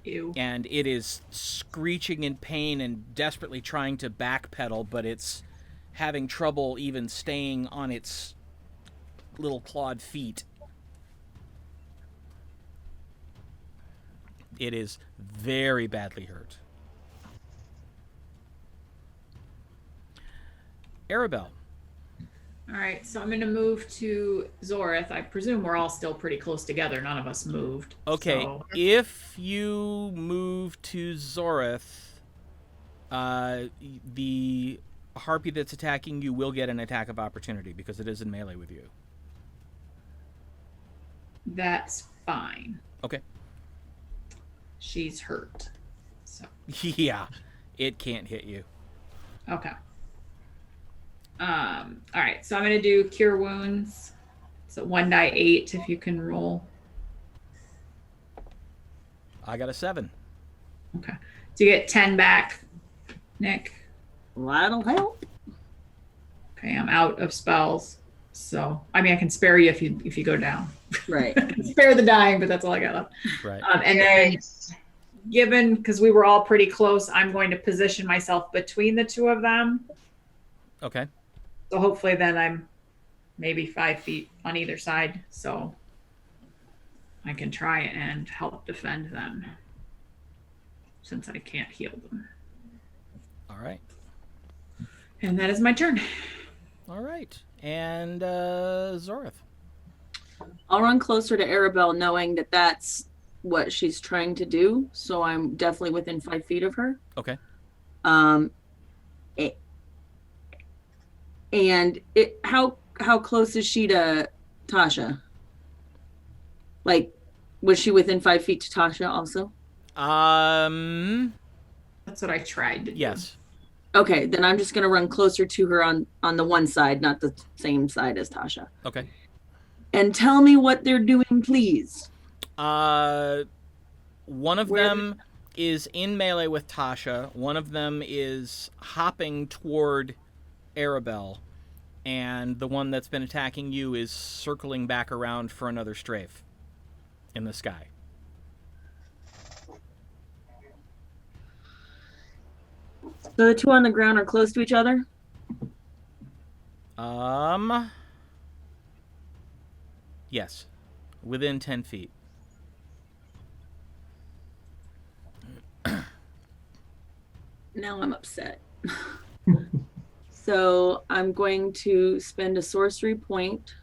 Ew. And it is screeching in pain and desperately trying to backpedal, but it's having trouble even staying on its little clawed feet. It is very badly hurt. Arabelle. All right, so I'm going to move to Zorith. I presume we're all still pretty close together. None of us moved. Okay, so- if you move to Zorith, the harpy that's attacking you will get an attack of opportunity because it is in melee with you. That's fine. Okay. She's hurt. So Yeah, it can't hit you. okay. All right, so I'm gonna do cure wounds. So 1d8 if you can roll. I got a 7. Okay. So you get 10 back, Nick. That'll help. Okay, I'm out of spells. So I mean I can spare you if you go down. Right. Spare the dying, but that's all I got left. Right. And then given because we were all pretty close, I'm going to position myself between the two of them. Okay. So hopefully then I'm maybe 5 feet on either side. So I can try and help defend them since I can't heal them. All right. And that is my turn. All right. And Zorith. I'll run closer to Arabelle knowing that that's what she's trying to do. So I'm definitely within 5 feet of her. Okay. And how close is she to Tasha? Like, was she within 5 feet to Tasha also? That's what I tried to do. Yes. Okay, then I'm just gonna run closer to her on the one side, not the same side as Tasha. Okay. And tell me what they're doing, please. One of Where- them is in melee with Tasha. One of them is hopping toward Arabelle. And the one that's been attacking you is circling back around for another strafe in the sky. So the two on the ground are close to each other? Yes. Within 10 feet. Now I'm upset. So I'm going to spend a sorcery point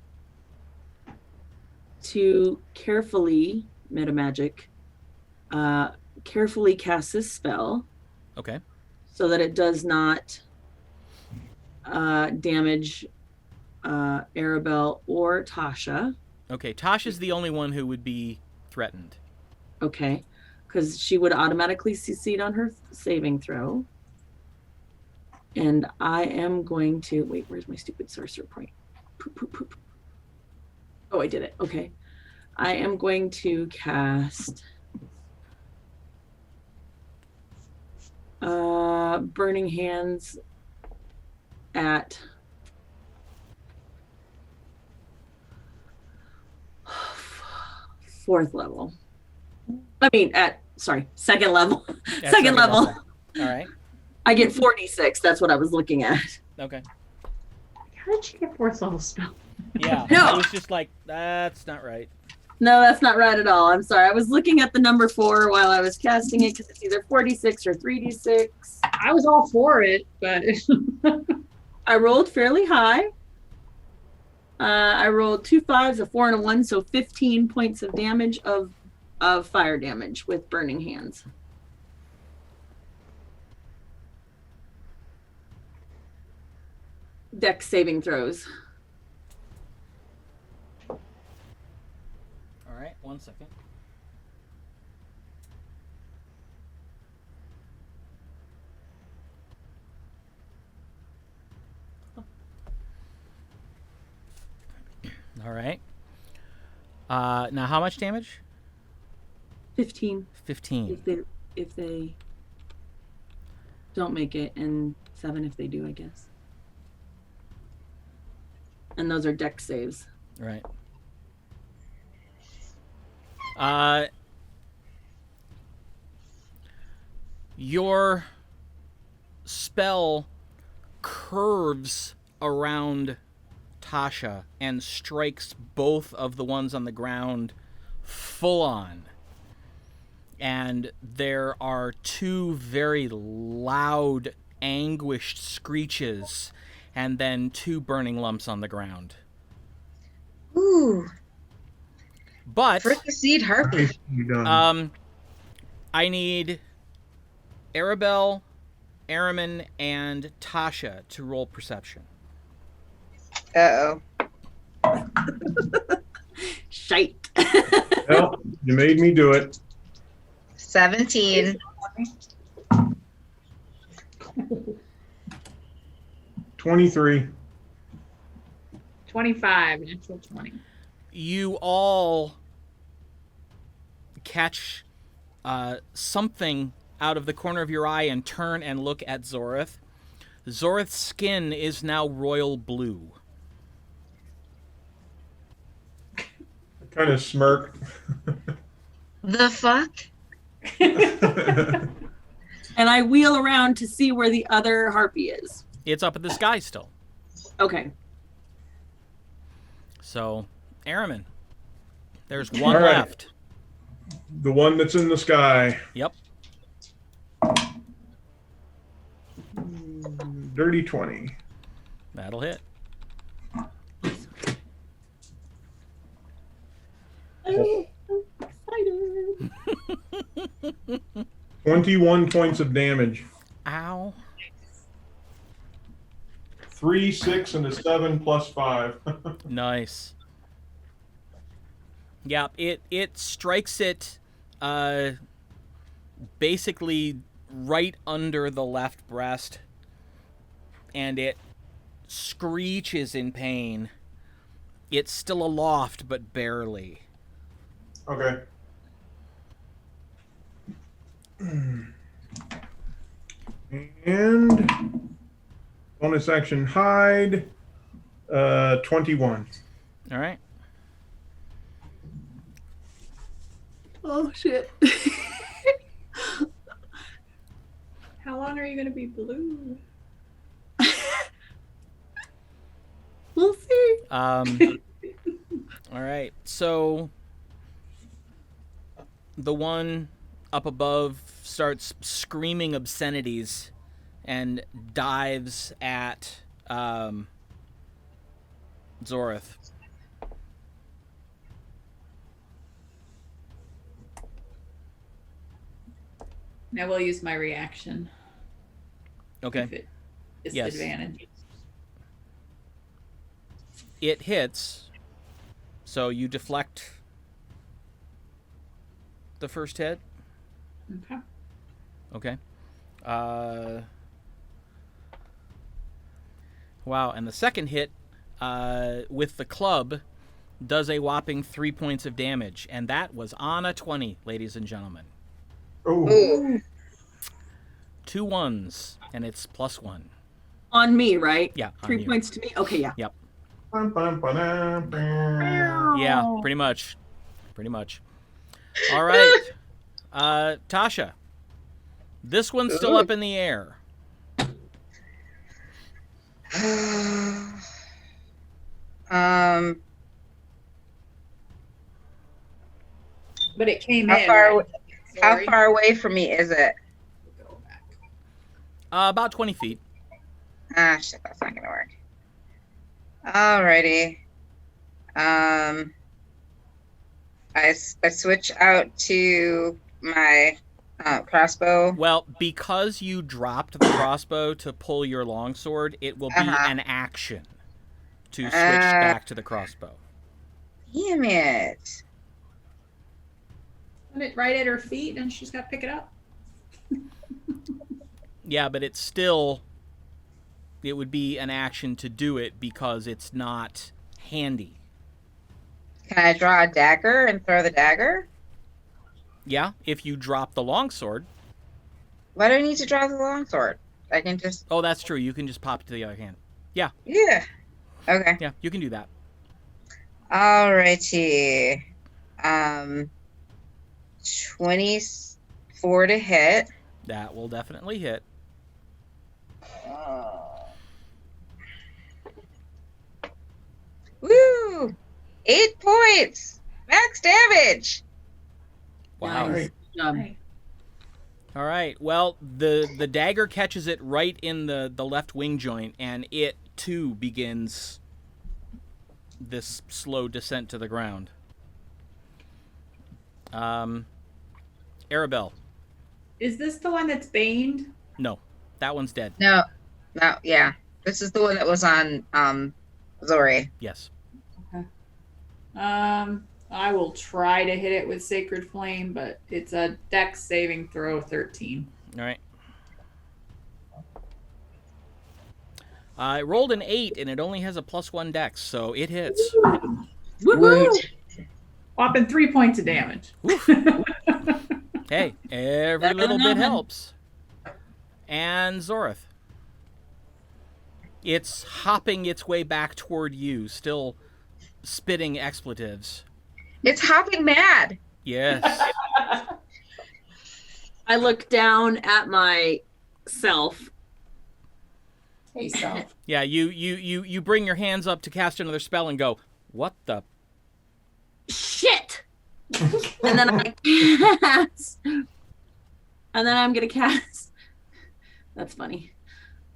to carefully, metamagic, carefully cast this spell Okay. so that it does not damage Arabelle or Tasha. Okay. Tasha's the only one who would be threatened. Okay, because she would automatically succeed on her saving throw. And I am going to wait. Where's my stupid sorcerer point? Poop, poop, poop. Oh, I did it. Okay, I am going to cast Burning Hands at fourth level. I mean, second level. At Second level. All right. I get 46. That's what I was looking at. Okay. How did she get 4th level spell? Yeah. No. I was just like, that's not right. No, that's not right at all. I'm sorry. I was looking at the number 4 while I was casting it because it's either 46 or 3d6. I was all for it, but I rolled fairly high. I rolled 2 5s, a 4, and a 1, so 15 points of damage of fire damage with Burning Hands. Dex saving throws. All right. 1 second. All right. Now, how much damage? 15 15. if they don't make it, and 7 if they do, I guess. And those are dex saves. Right. Your spell curves around Tasha and strikes both of the ones on the ground full on. And there are 2 very loud, anguished screeches and then 2 burning lumps on the ground. Ooh, But fricaseed harpy. You done. I need Arabelle, Araman, and Tasha to roll perception. Uh-oh. Shite. Well, you made me do it. 17. 23. 25, natural 20. You all catch something out of the corner of your eye and turn and look at Zorith. Zorith's skin is now royal blue. I kind of smirk. The fuck? And I wheel around to see where the other harpy is. It's up in the sky still. Okay. So, Araman, there's one All right. left. The one that's in the sky. Yep. Dirty 20. That'll hit. I'm excited. 21 points of damage. Ow. 3, 6, and a 7 plus 5. Nice. Yeah, it strikes it basically right under the left breast, and it screeches in pain. It's still aloft, but barely. Okay. And bonus action hide. 21. All right. Oh, shit. How long are you going to be blue? We'll see. All right. So the one up above starts screaming obscenities and dives at Zorith. And I will use my reaction. Okay. If it is Yes. advantage. It hits, so you deflect the first hit. Okay. Okay. Wow, and the second hit with the club does a whopping 3 points of damage, and that was on a 20, ladies and gentlemen. Oh, Ooh. 2 ones, and it's +1. On me, right? Yeah, on 3 you. points to me. Okay, yeah. Yep. Bum, bum, ba-dum, bum. Yeah, pretty much. Pretty much. All right. Tasha. This one's still up in the air. Um, But it came how in. far? Right? How Sorry. far away from me is it? Go back. About 20 feet. Ah, shit, that's not gonna work. Alrighty. I switch out to my crossbow. Well, because you dropped the crossbow to pull your longsword, it will be an action to switch back to the crossbow. Damn it. Put it right at her feet and she's got to pick it up. Yeah, but it would be an action to do it because it's not handy. Can I draw a dagger and throw the dagger? Yeah, if you drop the longsword. Why do I need to draw the longsword? I can just. Oh, that's true. You can just pop it to the other hand. Yeah. Yeah. Okay. Yeah, you can do that. Alrighty. 24 to hit. That will definitely hit. Woo! 8 points! Max damage! Wow. Nice. Right. All right. Well, the dagger catches it right in the left wing joint, and it too begins this slow descent to the ground. Arabelle. Is this the one that's baned? No, that one's dead. No, yeah. This is the one that was on Zori. Yes. I will try to hit it with Sacred Flame, but it's a Dex saving throw 13. All right. I rolled an 8, and it only has a +1 Dex, so it hits. Woohoo! Whopping 3 points of damage. Hey, every little bit helps. And Zorath. It's hopping its way back toward you, still spitting expletives. It's hopping mad. Yes. I look down at myself. Hey, self. Yeah, you bring your hands up to cast another spell and go, what the? Shit! And then I cast. And then I'm going to cast. That's funny.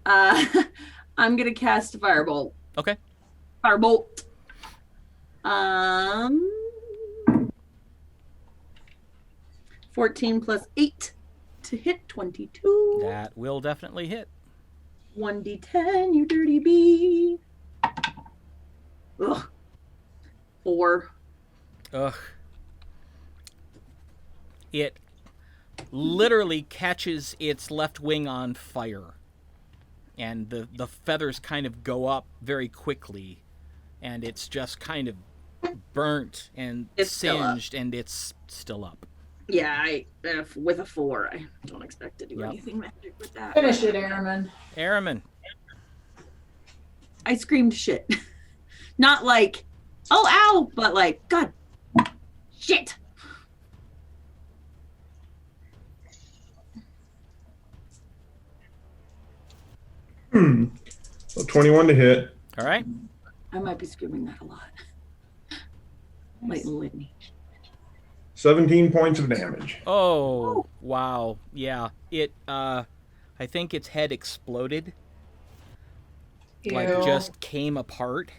I'm going to cast Firebolt. Okay. Firebolt. 14 plus 8 to hit 22. That will definitely hit. 1d10, you dirty bee. Ugh. 4. Ugh. It literally catches its left wing on fire. And the feathers kind of go up very quickly. And it's just kind of burnt and It's still up. singed, and it's still up. Yeah, with a 4, I don't expect to do Yep. anything magic with that. Finish it, Airman. Araman. I screamed shit. Not like, oh, ow, but like, God, shit. So 21 to hit. All right. I might be screaming that a lot. Like litany. 17 points of damage. Oh, wow. Yeah. It, I think its head exploded. Like, Ew. just came apart.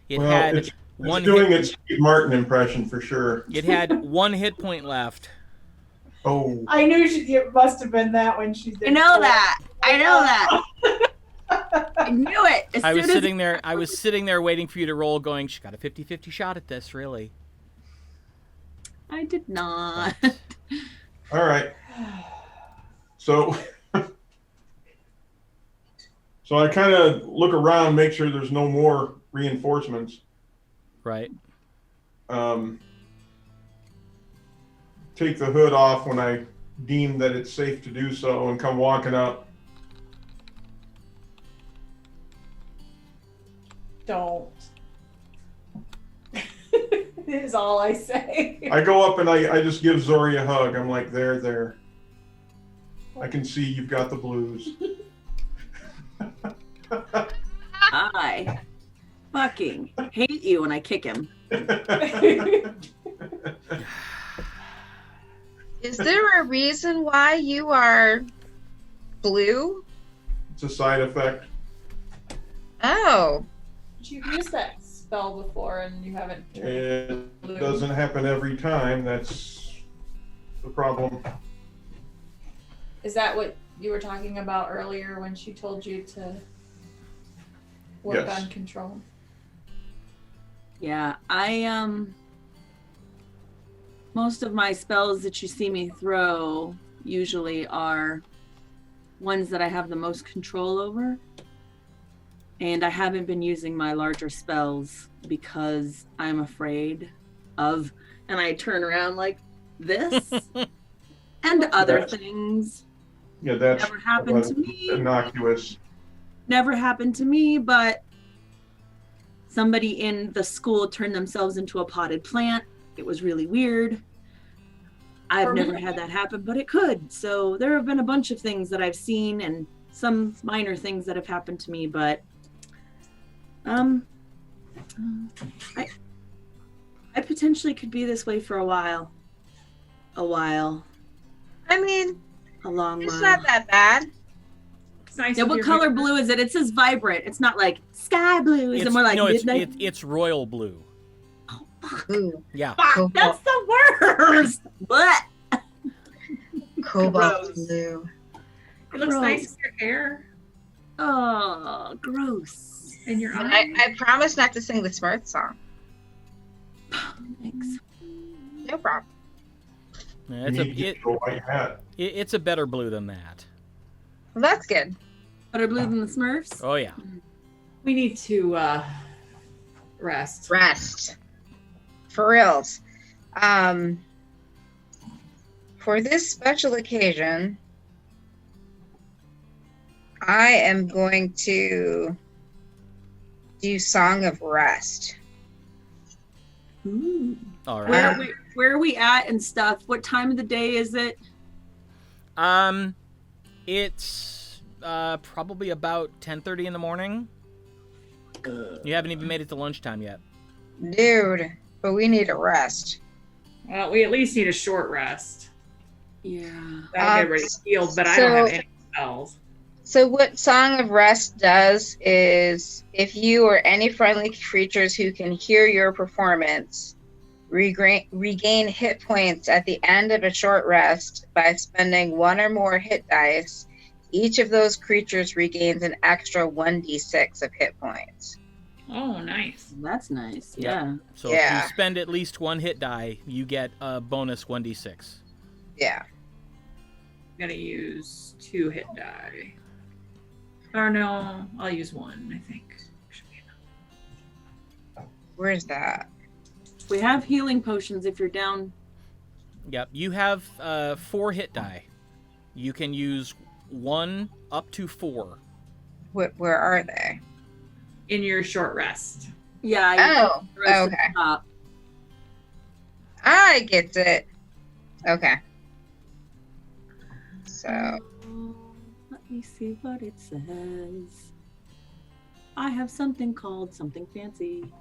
It Well, had it's one doing hit, its Steve Martin impression for sure. it had 1 hit point left. Oh, I knew it must have been that when she did. I know that. I know that. I knew it. As I was soon as- sitting there waiting for you to roll, going, she got a 50-50 shot at this, really. I did not. all right. So, so I kind of look around, make sure there's no more reinforcements. Right. Take the hood off when I deem that it's safe to do so, and come walking up. Don't. Is all I say. I go up and I just give Zori a hug. I'm like, there. I can see you've got the blues. I fucking hate you when I kick him. Is there a reason why you are blue? It's a side effect. Oh, You've used that spell before and you haven't. It doesn't happen every time. That's the problem. Is that what you were talking about earlier when she told you to work Yes. on control? Yeah, most of my spells that you see me throw usually are ones that I have the most control over. And I haven't been using my larger spells because I'm afraid of, and I turn around like this and other That's- things. Yeah, that's Never happened to me. innocuous. Never happened to me, but somebody in the school turned themselves into a potted plant. It was really weird. I've never had that happen, but it could. So there have been a bunch of things that I've seen and some minor things that have happened to me, but I potentially could be this way for a while. I mean, A long it's while. not that bad. It's nice. Yeah, with what your color hair. blue is it? It says vibrant. It's not like sky blue. Is it more like no, midnight? it's royal blue. Ooh, Yeah. Fuck, that's the worst. What? cobalt Gross. blue. It looks nice with your hair Oh, gross. and your And eyes. I promise not to sing the Smurf song. Thanks. No problem. Yeah, You need to get your white hat. it's a better blue than that. Well, that's good. Better blue than the Smurfs? Oh yeah. We need to rest. Rest. For reals. For this special occasion, I am going to do Song of Rest. Ooh. All Where, right. are we, where are we at and stuff? What time of the day is it? It's probably about 10:30 in the morning. You haven't even made it to lunchtime yet. Dude, but we need a rest. Well, we at least need a short rest. Yeah. That'll get everybody healed, but I don't have any spells. So what Song of Rest does is if you or any friendly creatures who can hear your performance regain hit points at the end of a short rest by spending one or more hit dice, each of those creatures regains an extra 1d6 of hit points. Oh, nice. That's nice. Yeah. Yeah. So if Yeah. you spend at least one hit die, you get a bonus 1d6. Yeah. I'm gonna use 2 hit die. Or no, I'll use 1, I think. Should be enough. Where's that? We have healing potions if you're down. Yep. You have 4 hit die. You can use 1 up to 4. Where are they? In your short rest. Yeah. you Oh, put the rest at the okay. top. I get it. Okay. So, Let me see what it says. I have something called something fancy.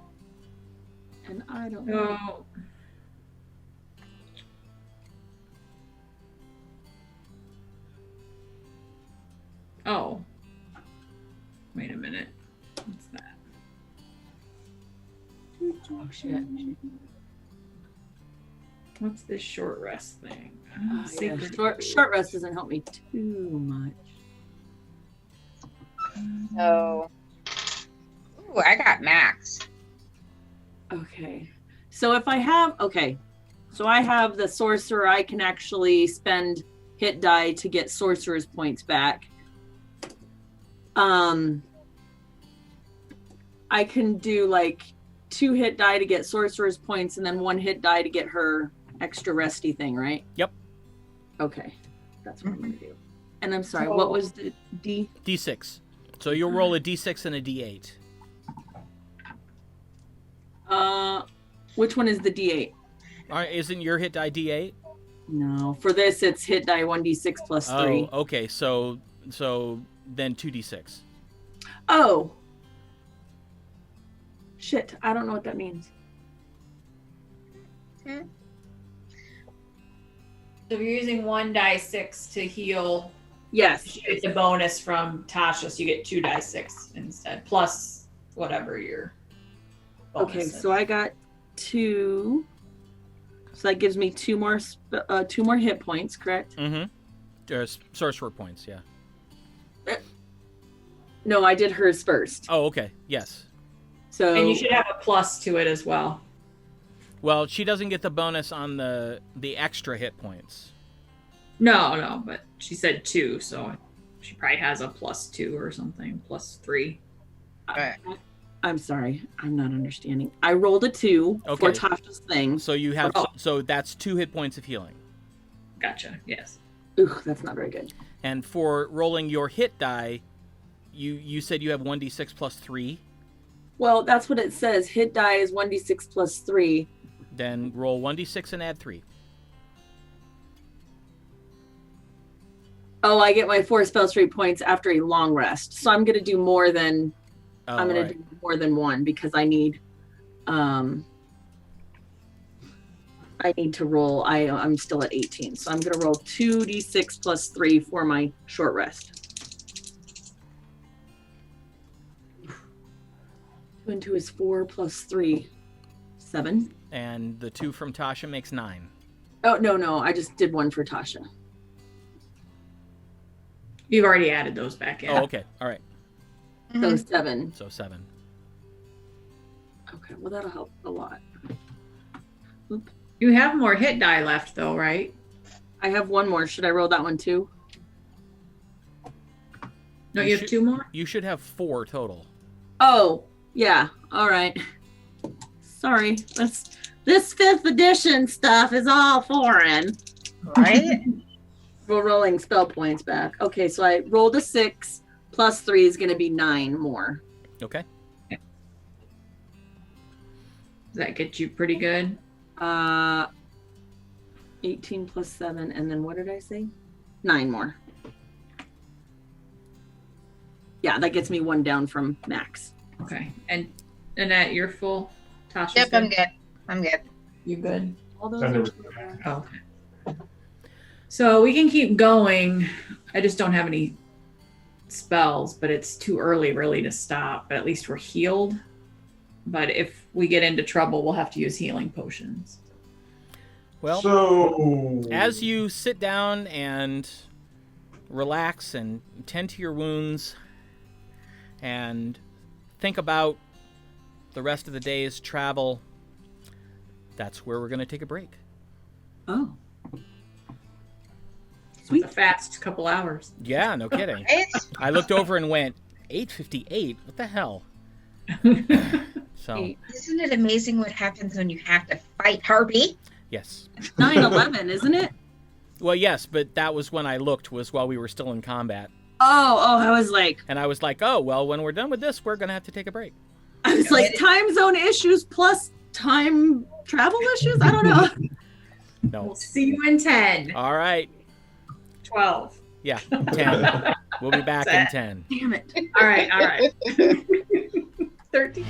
And I don't know. Oh. Oh. Wait a minute. What's that? Oh, shit. What's this short rest thing? Oh, yeah. Secret- Short rest doesn't help me too much. ooh, I got max. Okay. So if I have, so I have the sorcerer, I can actually spend hit die to get sorcerer's points back. I can do like 2 hit die to get sorcerer's points and then 1 hit die to get her extra resty thing, right? Yep. Okay. That's what I'm going to do. And I'm sorry, what was the D? D6. So you'll roll a D6 and a D8. Which one is the D8? All right, isn't your hit die D8? No, for this it's hit die 1d6 plus 3. Oh, okay. So then 2d6. Oh. Shit, I don't know what that means. So if you're using 1 die 6 to heal, Yes. it's a bonus from Tasha, so you get 2 die 6 instead, plus whatever your bonus Okay, is. so I got 2. So that gives me 2 more hit points, correct? Mm-hmm. Sorcerer points, yeah. No, I did hers first. Oh, okay. Yes. So And you should have a plus to it as well. Well, she doesn't get the bonus on the extra hit points. No, but she said 2, so she probably has a plus 2 or something, plus 3. I'm sorry, I'm not understanding. I rolled a 2 for Okay. Tasha's thing. So you have Oh. so that's 2 hit points of healing. Gotcha, yes. Ugh, that's not very good. And for rolling your hit die, you said you have 1d6 plus 3. Well, that's what it says. Hit die is 1d6 plus 3. Then roll 1d6 and add 3. Oh, I get my 4 spell straight points after a long rest. So I'm going to do more than Oh, I'm going right. to do more than 1 because I need to roll. I'm still at 18. So I'm going to roll 2d6 plus 3 for my short rest. 2 and 2 is 4 plus 3. 7. And the 2 from Tasha makes 9. Oh, no. I just did 1 for Tasha. You've already added those back in. Oh, okay. All right. So 7. So 7. Okay, well, that'll help a lot. Oop. You have more hit die left, though, right? I have 1 more. Should I roll that one too? No, You you have should- 2 more? You should have 4 total. Oh, yeah. All right. Sorry. This 5th edition stuff is all foreign. Right? We're rolling spell points back. Okay, so I rolled a 6 plus 3 is going to be 9 more. Okay. Does that get you pretty good? 18 plus 7, and then what did I say? 9 more. Yeah, that gets me 1 down from max. Okay. And Annette, you're full? Tasha's Yep, good? I'm good. You good? All those Then are there was- Oh, okay. So we can keep going. I just don't have any spells, but it's too early really to stop. But at least we're healed. But if we get into trouble, we'll have to use healing potions. Well, so as you sit down and relax and tend to your wounds and think about the rest of the day's travel, that's where we're going to take a break. Oh. It's a fast couple hours. Yeah, no kidding. Right? I looked over and went, 8:58? What the hell? So, Isn't it amazing what happens when you have to fight Harpy? yes. 9/11, isn't it? Well, yes, but that was when I looked, was while we were still in combat. Oh, I was like, And I was like, oh, well, when we're done with this, we're going to have to take a break. time zone issues plus time travel issues? I don't know. No. We'll see you in 10. All right. 12. Yeah, 10. We'll be back in 10. Damn it. All right. 13.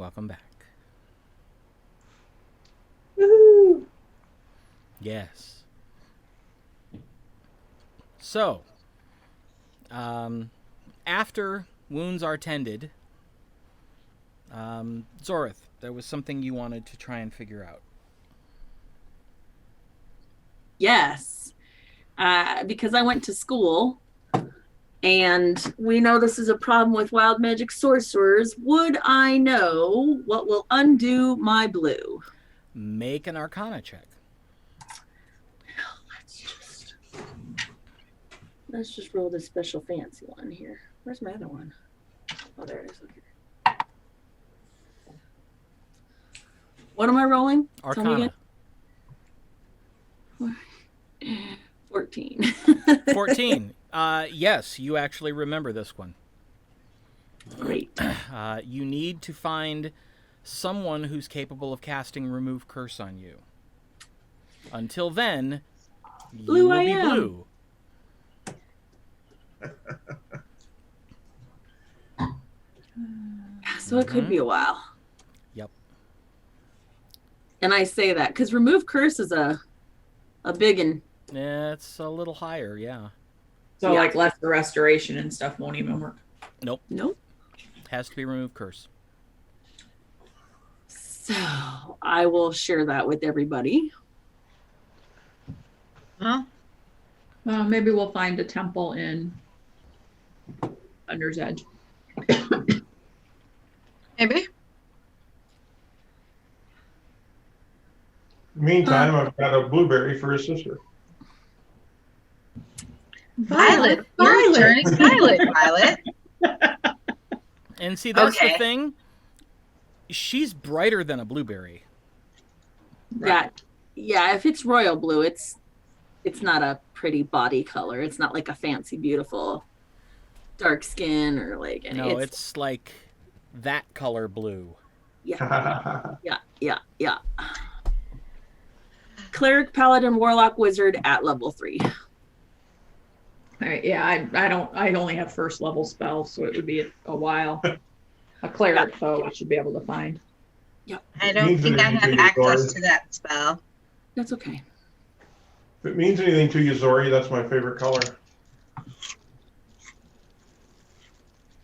Welcome back. Woohoo! Yes. So, after wounds are tended, Zorith, there was something you wanted to try and figure out. Yes. Because I went to school, and we know this is a problem with wild magic sorcerers. Would I know what will undo my blue? Make an Arcana check. Let's just roll this special fancy one here. Where's my other one? Oh, there it is. Okay. What am I rolling? Tell me Arcana. again. 14. 14. Yes, you actually remember this one. Great. You need to find someone who's capable of casting Remove Curse on you. Until then, you Blue will I be am. blue. So it could be a while. Yep. And I say that because Remove Curse is a big one. It's a little higher, yeah. So Yeah. like less the restoration and stuff won't even work. Nope. Nope. Has to be Remove Curse. So I will share that with everybody. Huh? Well, maybe we'll find a temple in Under's Edge. Maybe. Meantime, I've got a blueberry for his sister. Violet. You're turning violet, Violet. And see, that's the Okay. thing. She's brighter than a blueberry. Yeah. Yeah. If it's royal blue, it's not a pretty body color. It's not like a fancy, beautiful dark skin or like any. No, it's like that color blue. Yeah. Yeah. Cleric, Paladin, Warlock, Wizard at level 3. All right, yeah, I only have first level spells, so it would be a while. A cleric, though, I should be able to find. I don't think I have access to that spell. That's okay. If it means anything to you, Zori, that's my favorite color.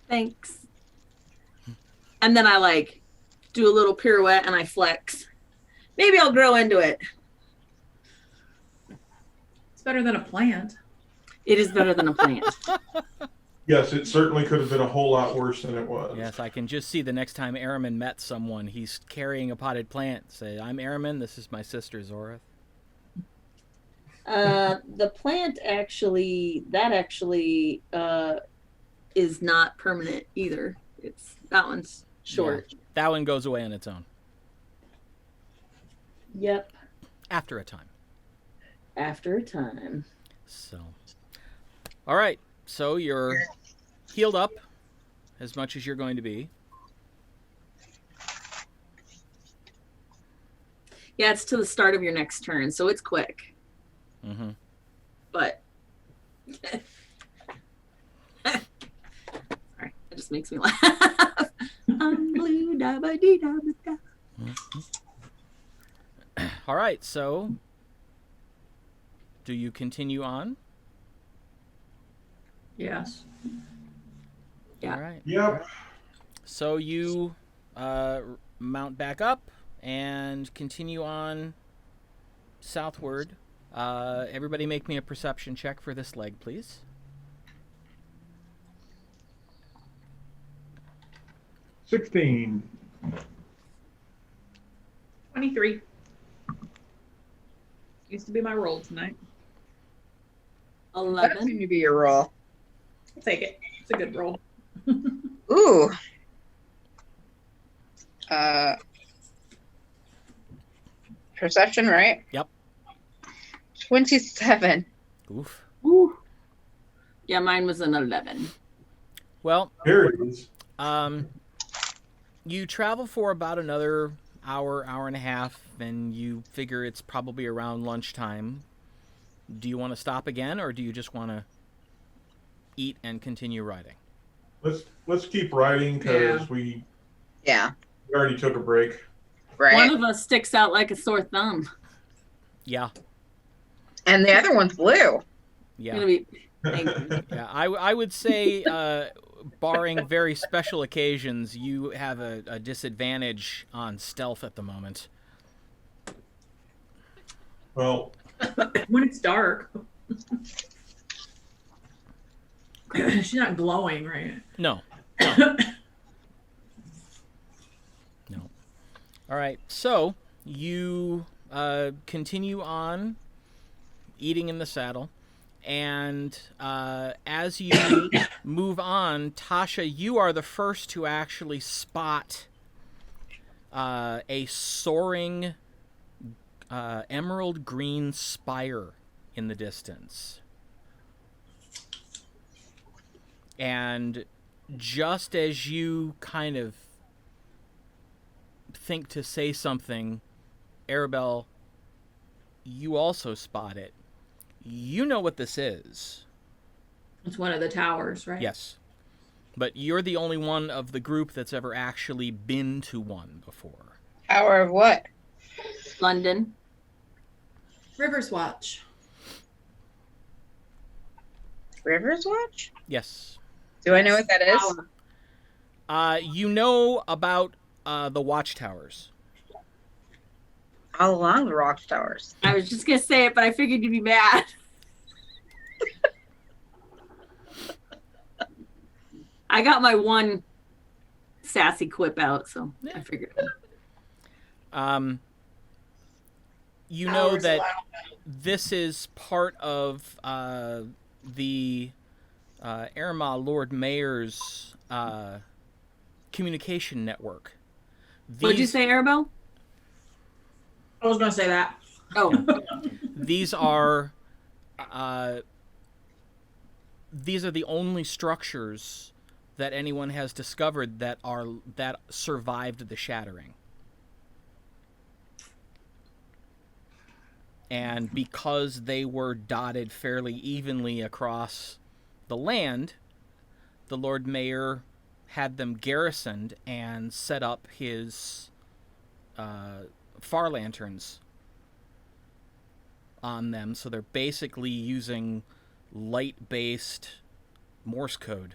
Thanks. And then I like do a little pirouette and I flex. Maybe I'll grow into it. It's better than a plant. It is better than a plant. Yes, it certainly could have been a whole lot worse than it was. Yes, I can just see the next time Araman met someone, he's carrying a potted plant. Say, I'm Araman, this is my sister, Zorith. The plant actually is not permanent either. That one's short. Yeah, that one goes away on its own. Yep. After a time. After a time. So, all right. So you're healed up as much as you're going to be. Yeah, it's to the start of your next turn, so it's quick. Mm-hmm. But sorry, it just makes me laugh. I'm blue, da ba dee da ba da. All right. So, do you continue on? Yes. Yeah. All right. Yep. So you mount back up and continue on southward. Everybody make me a perception check for this leg, please. 16. 23. Used to be my roll tonight. That 11. seemed to be your roll. I'll take it. It's a good roll. Ooh. Perception, right? Yep. 27. Oof. Ooh. Yeah, mine was an 11. Well, Here it is. you travel for about another hour, hour and a half, and you figure it's probably around lunchtime. Do you want to stop again, or do you just want to eat and continue riding? Let's keep riding because Yeah. we Yeah. We already took a break. Right. One of us sticks out like a sore thumb. Yeah. And the other one's blue. Yeah. Gonna be angry. Yeah, I would say, barring very special occasions, you have a disadvantage on stealth at the moment. Well, When it's dark. She's not glowing, right? No. No. No. All right, so you continue on eating in the saddle, and as you move on, Tasha, you are the first to actually spot a soaring emerald green spire in the distance. And just as you kind of think to say something, Arabelle, you also spot it. You know what this is. It's one of the towers, right? Yes. But you're the only one of the group that's ever actually been to one before. Tower of what? London. Riverwatch. Riverwatch? Yes. Do I know what that is? You know about the watchtowers. All along the rock towers. I was just gonna say it, but I figured you'd be mad. I got my one sassy quip out, so I figured. You know Towers that allow- this is part of the Armagh Lord Mayor's communication network. What'd you say, Arabelle? I was gonna say that. Oh, These are the only structures that anyone has discovered that survived the shattering. And because they were dotted fairly evenly across the land, the Lord Mayor had them garrisoned and set up his far lanterns on them. So they're basically using light-based Morse code.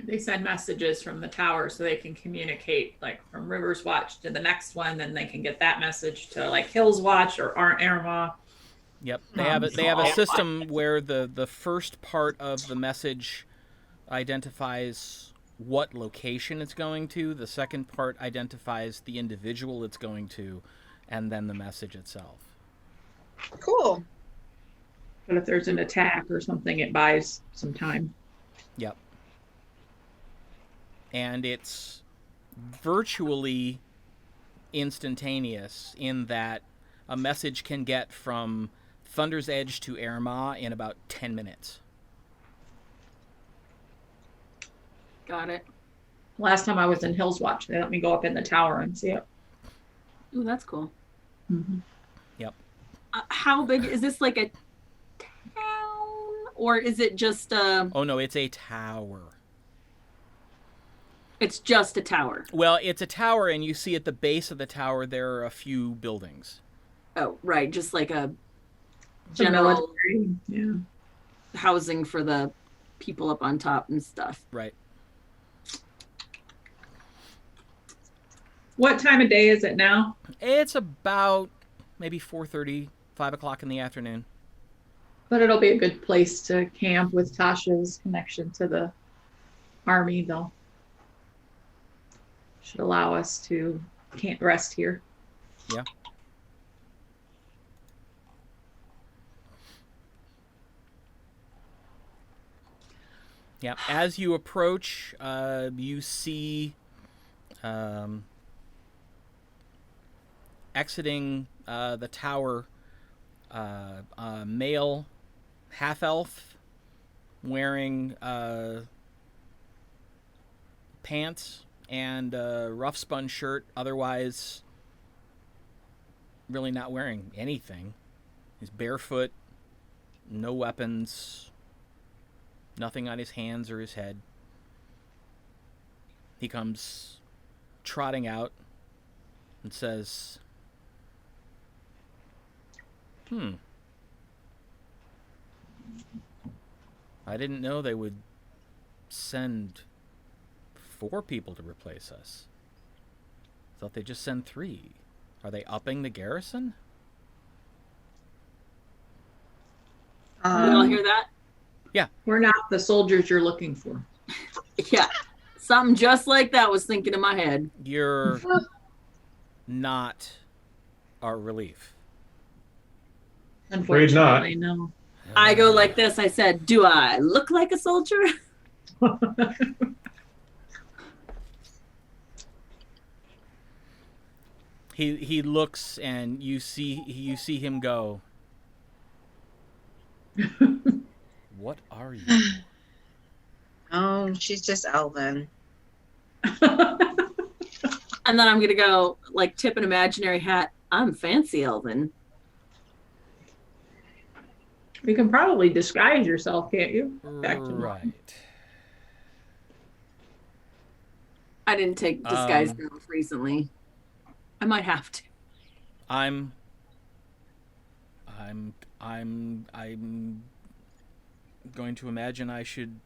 They send messages from the tower so they can communicate, like from Rivers Watch to the next one. Then they can get that message to like Hills Watch or Armagh. Yep, they have a system where the first part of the message identifies what location it's going to, the second part identifies the individual it's going to, and then the message itself. Cool. But if there's an attack or something, it buys some time. Yep. And it's virtually instantaneous in that a message can get from Thunder's Edge to Armagh in about 10 minutes. got it. Last time I was in Hills Watch, they let me go up in the tower and see it. Ooh, that's cool. Mm-hmm. Yep. How big is this? Like a town, or is it just a? Oh no, it's a tower. It's just a tower. Well, it's a tower, and you see at the base of the tower there are a few buildings. Oh, right, just like a It's a general military, yeah. housing for the people up on top and stuff. Right. What time of day is it now? It's about maybe 4:30, 5 o'clock in the afternoon. But it'll be a good place to camp with Tasha's connection to the army, though. Should allow us to can't rest here. Yeah. Yeah. As you approach, you see exiting the tower a male half-elf wearing pants and a rough spun shirt, otherwise really not wearing anything. He's barefoot, no weapons, nothing on his hands or his head. He comes trotting out and says, I didn't know they would send 4 people to replace us. Thought they'd just send 3. Are they upping the garrison? You all hear that? We're not the soldiers you're looking for. Yeah. Something just like that was thinking in my head. You're not our relief. Afraid not. Unfortunately, no. I go like this. I said, do I look like a soldier? He looks, and you see him go, what are you? Oh, she's just Elven. And then I'm going to go, like, tip an imaginary hat. I'm fancy elven. You can probably disguise yourself, can't you? Back to Right. I didn't take disguise off recently. I might have to. I'm going to imagine I should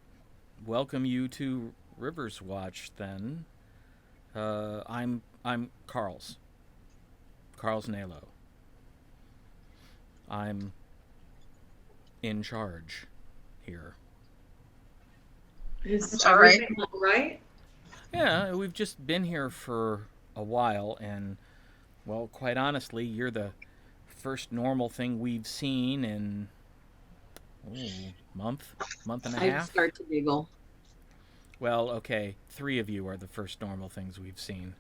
welcome you to Riverwatch then. I'm Carl's Nalo. I'm in charge here. Is All right. everything all right? Yeah, we've just been here for a while, and, well, quite honestly, you're the first normal thing we've seen in month and a I half. start to giggle. Well, okay, 3 of you are the first normal things we've seen.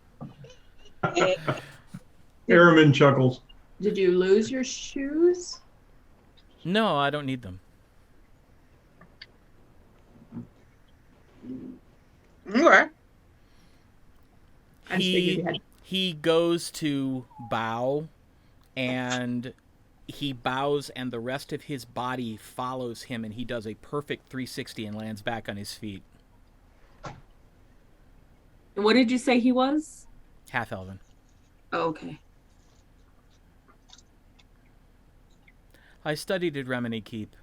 Airman chuckles. Did you lose your shoes? No, I don't need them. Okay. I just figured you had. He goes to bow, and he bows, and the rest of his body follows him, and he does a perfect 360 and lands back on his feet. And what did you say he was? Half elven. Oh, okay. I studied at Remini Keep.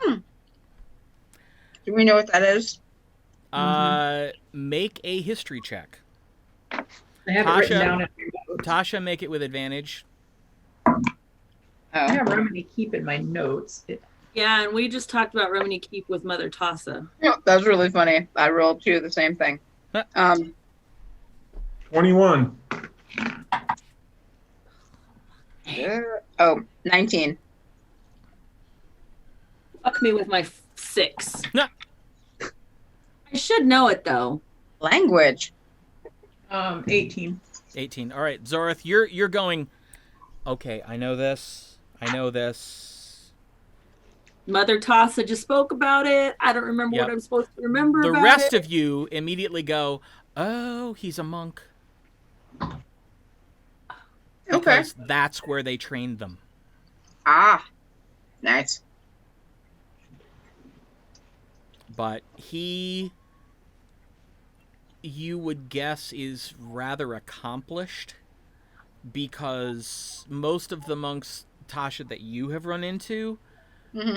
Do we know what that is? Make a history check. I have it written Tasha? down in my notes. Tasha, make it with advantage. I Oh. have Remini Keep in my notes. Yeah, and we just talked about Remini Keep with Mother Tassa. Yeah, that was really funny. I rolled 2 the same thing. 21. 19. Fuck me with my 6. No. I should know it, though. Language. 18. 18. All right, Zorith, you're going, okay, I know this. Mother Tassa just spoke about it. I don't remember Yep. what I'm supposed to remember The about rest it. of you immediately go, oh, he's a monk. Okay. Because that's where they trained them. Ah. Nice. But he, you would guess, is rather accomplished, because most of the monks, Tasha, that you have run into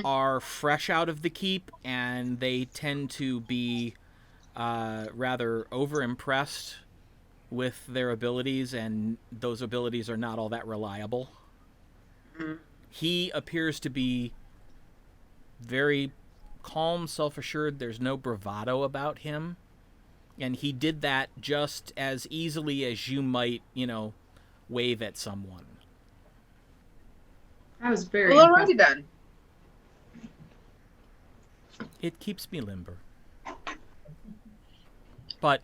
are fresh out of the keep, and they tend to be rather over-impressed with their abilities, and those abilities are not all that reliable. He appears to be very calm, self-assured. There's no bravado about him, and he did that just as easily as you might, wave at someone. I was very Well, impressed. alrighty then. It keeps me limber. But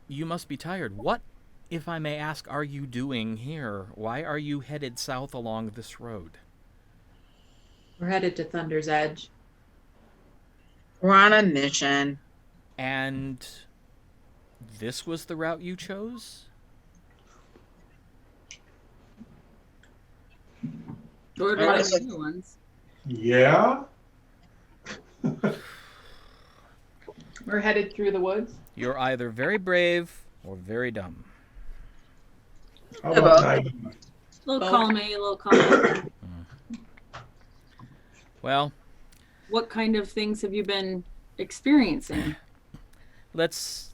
you must be tired. What, if I may ask, are you doing here? Why are you headed south along this road? We're headed to Thunder's Edge. We're on a mission. And this was the route you chose? Or Yeah, the it's like- other ones. Yeah? We're headed through the woods. You're either very brave or very dumb. How about Both. naive? Little column A, little column B. Well, What kind of things have you been experiencing? this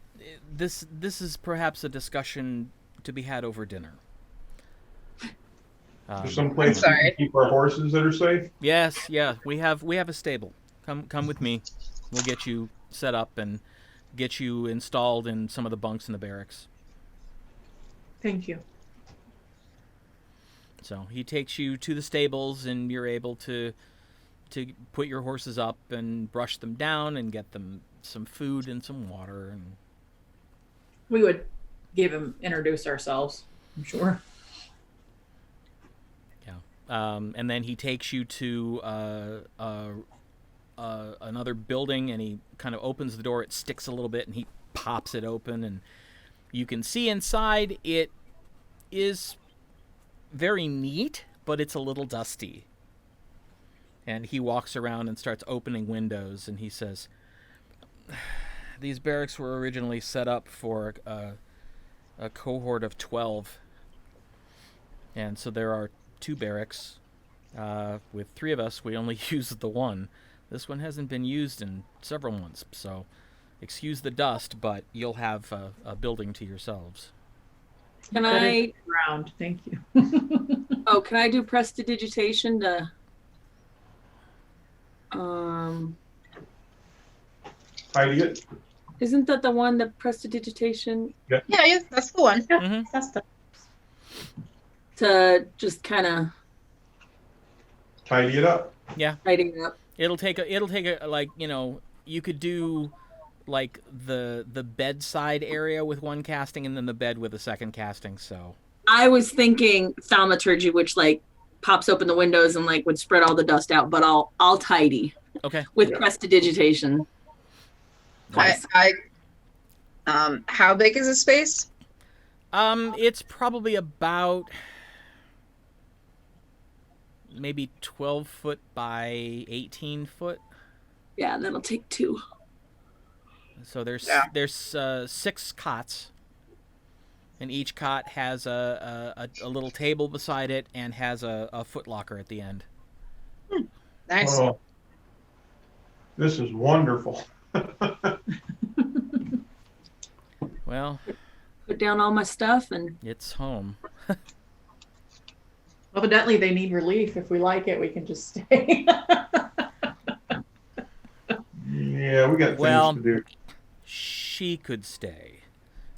is perhaps a discussion to be had over dinner. There's some place we sorry. can keep our horses that are safe. Yes, yeah, we have a stable. Come with me. We'll get you set up and get you installed in some of the bunks in the barracks. Thank you. So he takes you to the stables, and you're able to put your horses up and brush them down and get them some food and some water. And We would introduce ourselves, I'm sure. and then he takes you to another building, and he kind of opens the door. It sticks a little bit, and he pops it open, and you can see inside. It is very neat, but it's a little dusty. And he walks around and starts opening windows, and he says, these barracks were originally set up for a cohort of 12. And so there are 2 barracks. With 3 of us, we only used the one. This one hasn't been used in several months, so excuse the dust, but you'll have a building to yourselves. Can I? Round. Thank you. Oh, can I do prestidigitation to? Tidy it. Isn't that the one, the prestidigitation, Yeah, that's the one. Mm-hmm. That's the to just kind of Tidy it up. tidy it up? It'll take a like, you could do like the bedside area with one casting, and then the bed with a second casting. So I was thinking thaumaturgy, which like pops open the windows and like would spread all the dust out, but I'll tidy okay. with prestidigitation. Nice. How big is the space? It's probably about maybe 12 foot by 18 foot. Yeah, that'll take 2. So there's Yeah. 6 cots, and each cot has a little table beside it and has a foot locker at the end. Nice. Oh, this is wonderful. Well, Put down all my stuff and it's home. Evidently, they need relief. If we like it, we can just stay. Yeah, we got things Well, to do. she could stay.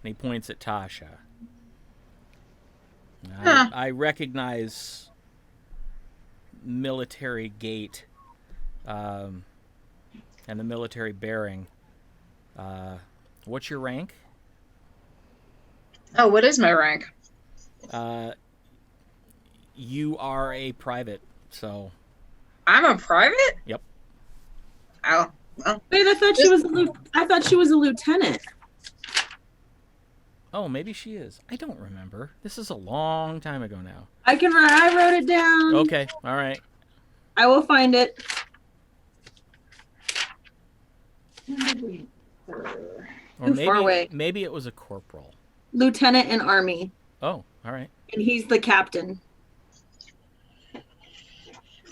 And he points at Tasha. Huh. I recognize military gait and the military bearing. What's your rank? Oh, what is my rank? You are a private, so I'm a private? Yep. Oh, well. wait, I thought she was a lieutenant. oh, maybe she is. I don't remember. This is a long time ago now. I wrote it down. Okay, all right. I will find it. Or Too far away. maybe it was a corporal. Lieutenant in Army, Oh, all right. and he's the captain.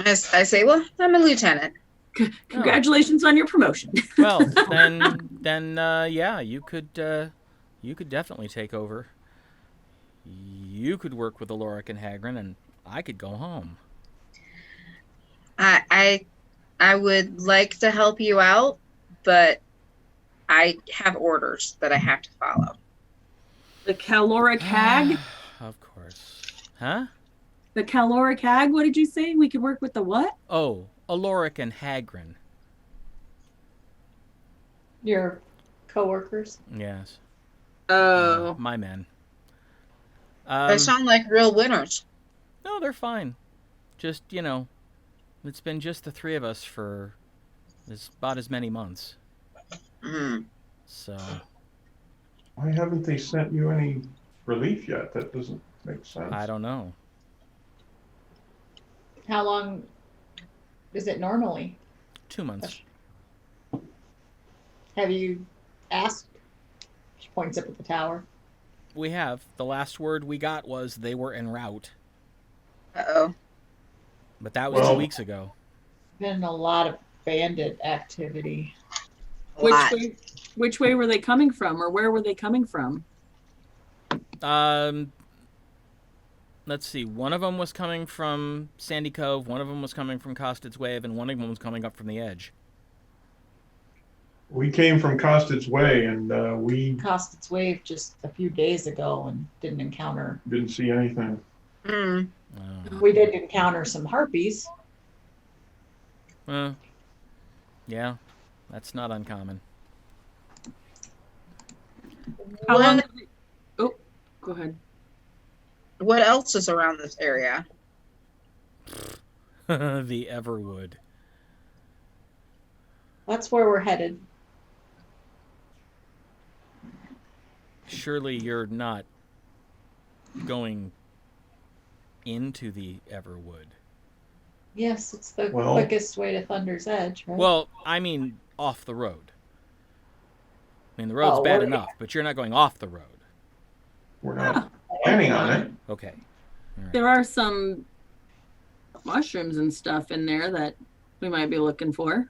I say, well, I'm a lieutenant. Congratulations on your promotion. Well, then, yeah, you could definitely take over. You could work with Aloric and Hagrin, and I could go home. I would like to help you out, but I have orders that I have to follow. The caloric hag? Of course. Huh? The caloric hag? What did you say? We could work with the what? Oh, Aloric and Hagrin. Your coworkers. Yes. Oh. My men. They sound like real winners. No, they're fine. Just, it's been just the 3 of us for about as many months. Mm. So, Why haven't they sent you any relief yet? That doesn't make sense. I don't know. How long is it normally? 2 months. Have you asked points up at the tower. We have. The last word we got was they were en route, Uh-oh. but that was Well- 2 weeks ago. Been a lot of bandit activity. A lot. Which way were they coming from, or where were they coming from? Let's see. One of them was coming from Sandy Cove, one of them was coming from Costed's Wave, and one of them was coming up from the edge. We came from Costed's Way, and we Crossed its wave just a few days ago and didn't encounter. didn't see anything. Hmm. We did encounter some harpies. Yeah, that's not uncommon. How long? What, Oh, go ahead. what else is around this area? The Everwood. That's where we're headed. Surely you're not going into the Everwood. Yes, it's the Well- quickest way to Thunder's Edge, right? Well, I mean off the road. I mean, the road's Oh, bad we're- enough, but you're not going off the road. We're not planning on it. Okay. All right. There are some mushrooms and stuff in there that we might be looking for,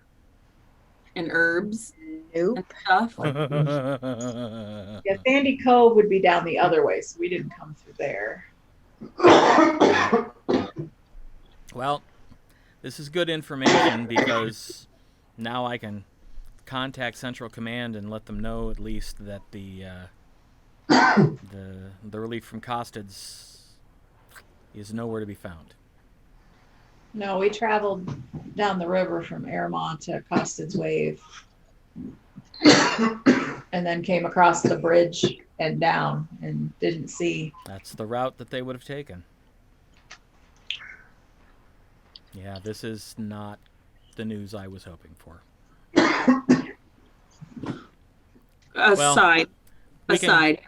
and herbs Nope. and stuff. Yeah, Sandy Cove would be down the other way, so we didn't come through there. Well, this is good information because now I can contact Central Command and let them know at least that the relief from Costed's is nowhere to be found. No, we traveled down the river from Airmont to Costed's Wave. And then came across the bridge and down and didn't see. That's the route that they would have taken. Yeah, this is not the news I was hoping for. Aside, we can- aside.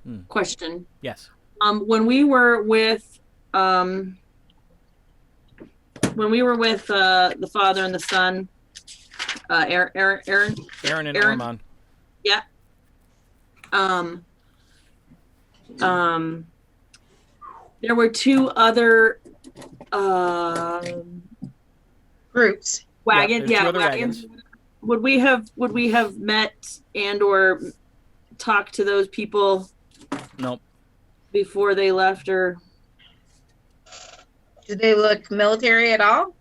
Hmm. Question. Yes. When we were with the father and the son, Aaron, Aaron and Aaron? Ormond. there were two other Groups. wagons. there's two Yeah, other wagons. Would we have met and or talked to those people Nope. before they left, or Do they look military at all?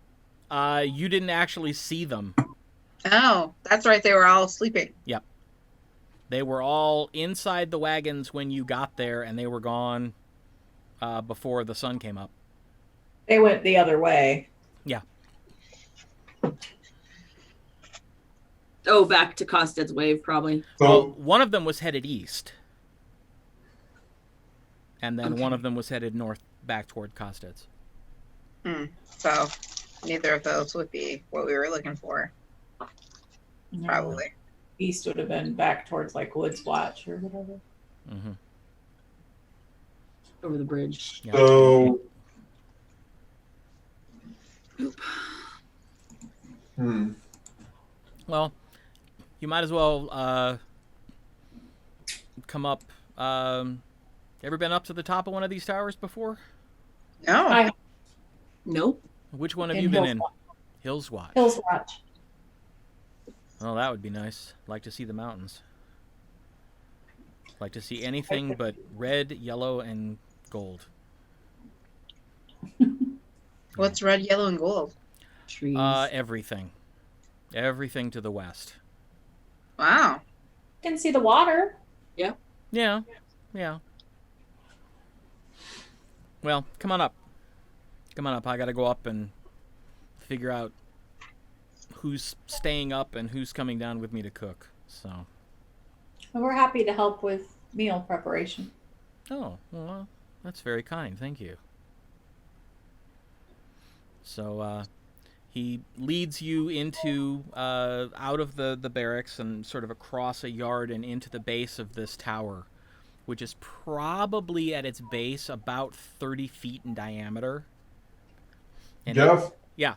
You didn't actually see them. Oh, that's right. They were all sleeping. They were all inside the wagons when you got there, and they were gone before the sun came up. They went the other way. back to Costed's Wave probably? Well, So one of them was headed east, and then Okay. one of them was headed north back toward Costed's. So neither of those would be what we were looking for, probably. East would have been back towards like Woods Watch or whatever. Mm-hmm. Over the bridge. Yeah. so Well, you might as well come up. Ever been up to the top of one of these towers before? No. I- Nope. Which one have In you been Hills in? Watch. Hills Watch. Hills Watch. Oh, that would be nice. Like to see the mountains. Like to see anything but red, yellow, and gold. What's red, yellow, and gold? Trees. Everything. Everything to the west. Wow. Can see the water. Yeah. Yeah. Well, come on up. Come on up. I gotta go up and figure out who's staying up and who's coming down with me to cook. So. And we're happy to help with meal preparation. Oh, well, that's very kind. Thank you. So, he leads you into, out of the barracks and sort of across a yard and into the base of this tower, which is probably at its base about 30 feet in diameter. And Jeff, yeah.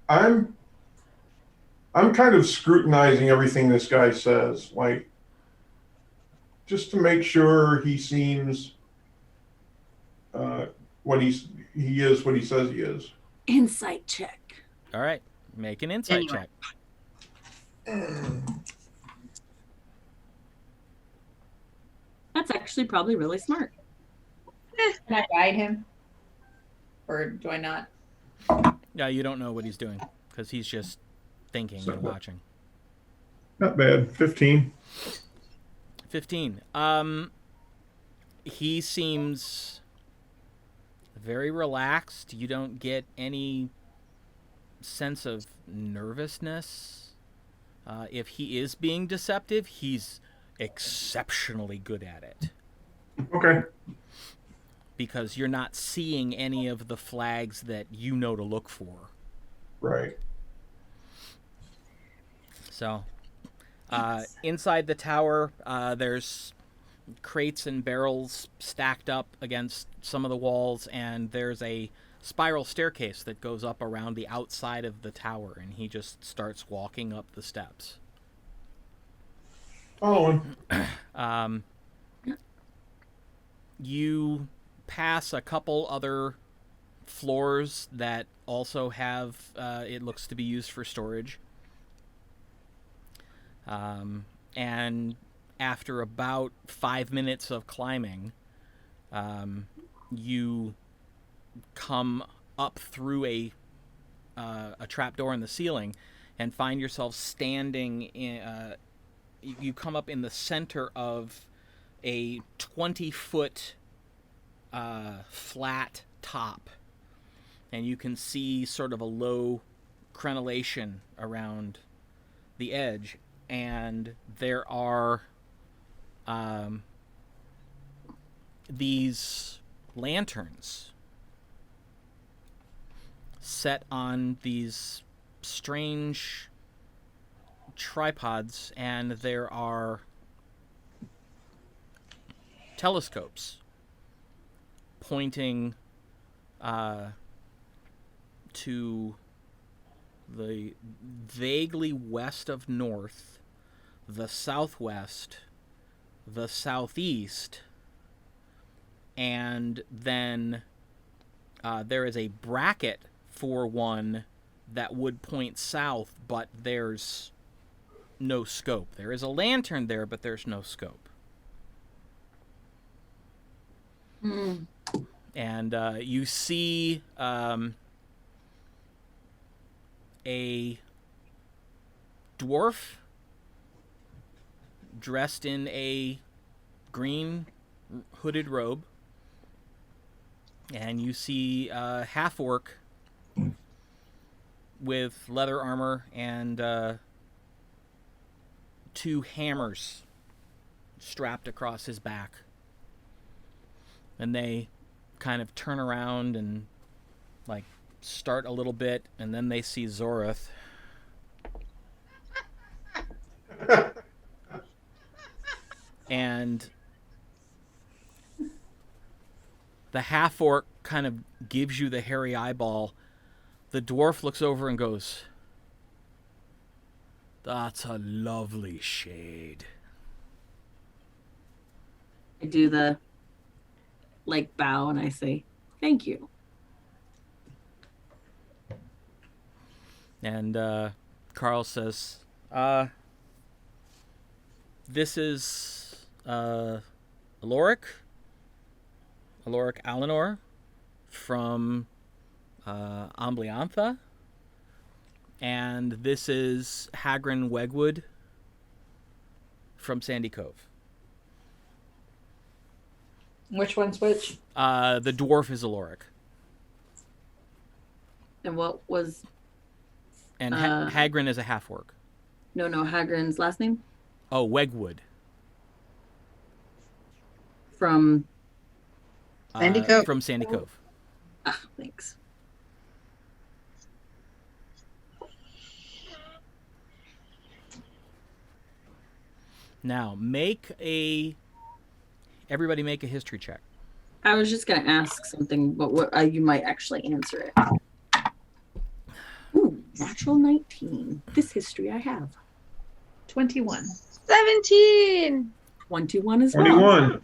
I'm kind of scrutinizing everything this guy says. Like, just to make sure he seems what he is what he says he is. Insight check. All right, make an insight Anyway. check. That's actually probably really smart. Can I guide him? Or do I not? Yeah, you don't know what he's doing because he's just thinking and watching. Not bad. 15. 15. He seems very relaxed. You don't get any sense of nervousness. If he is being deceptive, he's exceptionally good at it. Okay. Because you're not seeing any of the flags that you know to look for. Right. So, inside the tower, there's crates and barrels stacked up against some of the walls, and there's a spiral staircase that goes up around the outside of the tower, and he just starts walking up the steps. Following. You pass a couple other floors that also have, it looks to be used for storage. And after about 5 minutes of climbing, you come up through a trapdoor in the ceiling and find yourself standing in, you come up in the center of a 20-foot flat top, and you can see sort of a low crenellation around the edge, and there are these lanterns set on these strange tripods, and there are telescopes pointing to the vaguely west of north, the southwest, the southeast, and then there is a bracket for one that would point south, but there's no scope. There is a lantern there, but there's no scope. And you see a dwarf dressed in a green hooded robe, and you see a half-orc with leather armor and 2 hammers strapped across his back. And they kind of turn around and like start a little bit, and then they see Zorith. And the half-orc kind of gives you the hairy eyeball. The dwarf looks over and goes, "That's a lovely shade." I do the bow and I say, "Thank you." And Carl says, "This is Aloric Alinor from Ambliantha, and this is Hagrin Wegwood from Sandy Cove." Which one's which? The dwarf is Aloric. And what was... And Hagrin is a half-orc. No, Hagrin's last name? Oh, Wegwood. From... Sandy Cove. From Sandy Cove. Ah, thanks. Now, everybody make a history check. I was just going to ask something, but what you might actually answer it. Ooh, natural 19. This history I have. 21. 17. 21 as well. 21.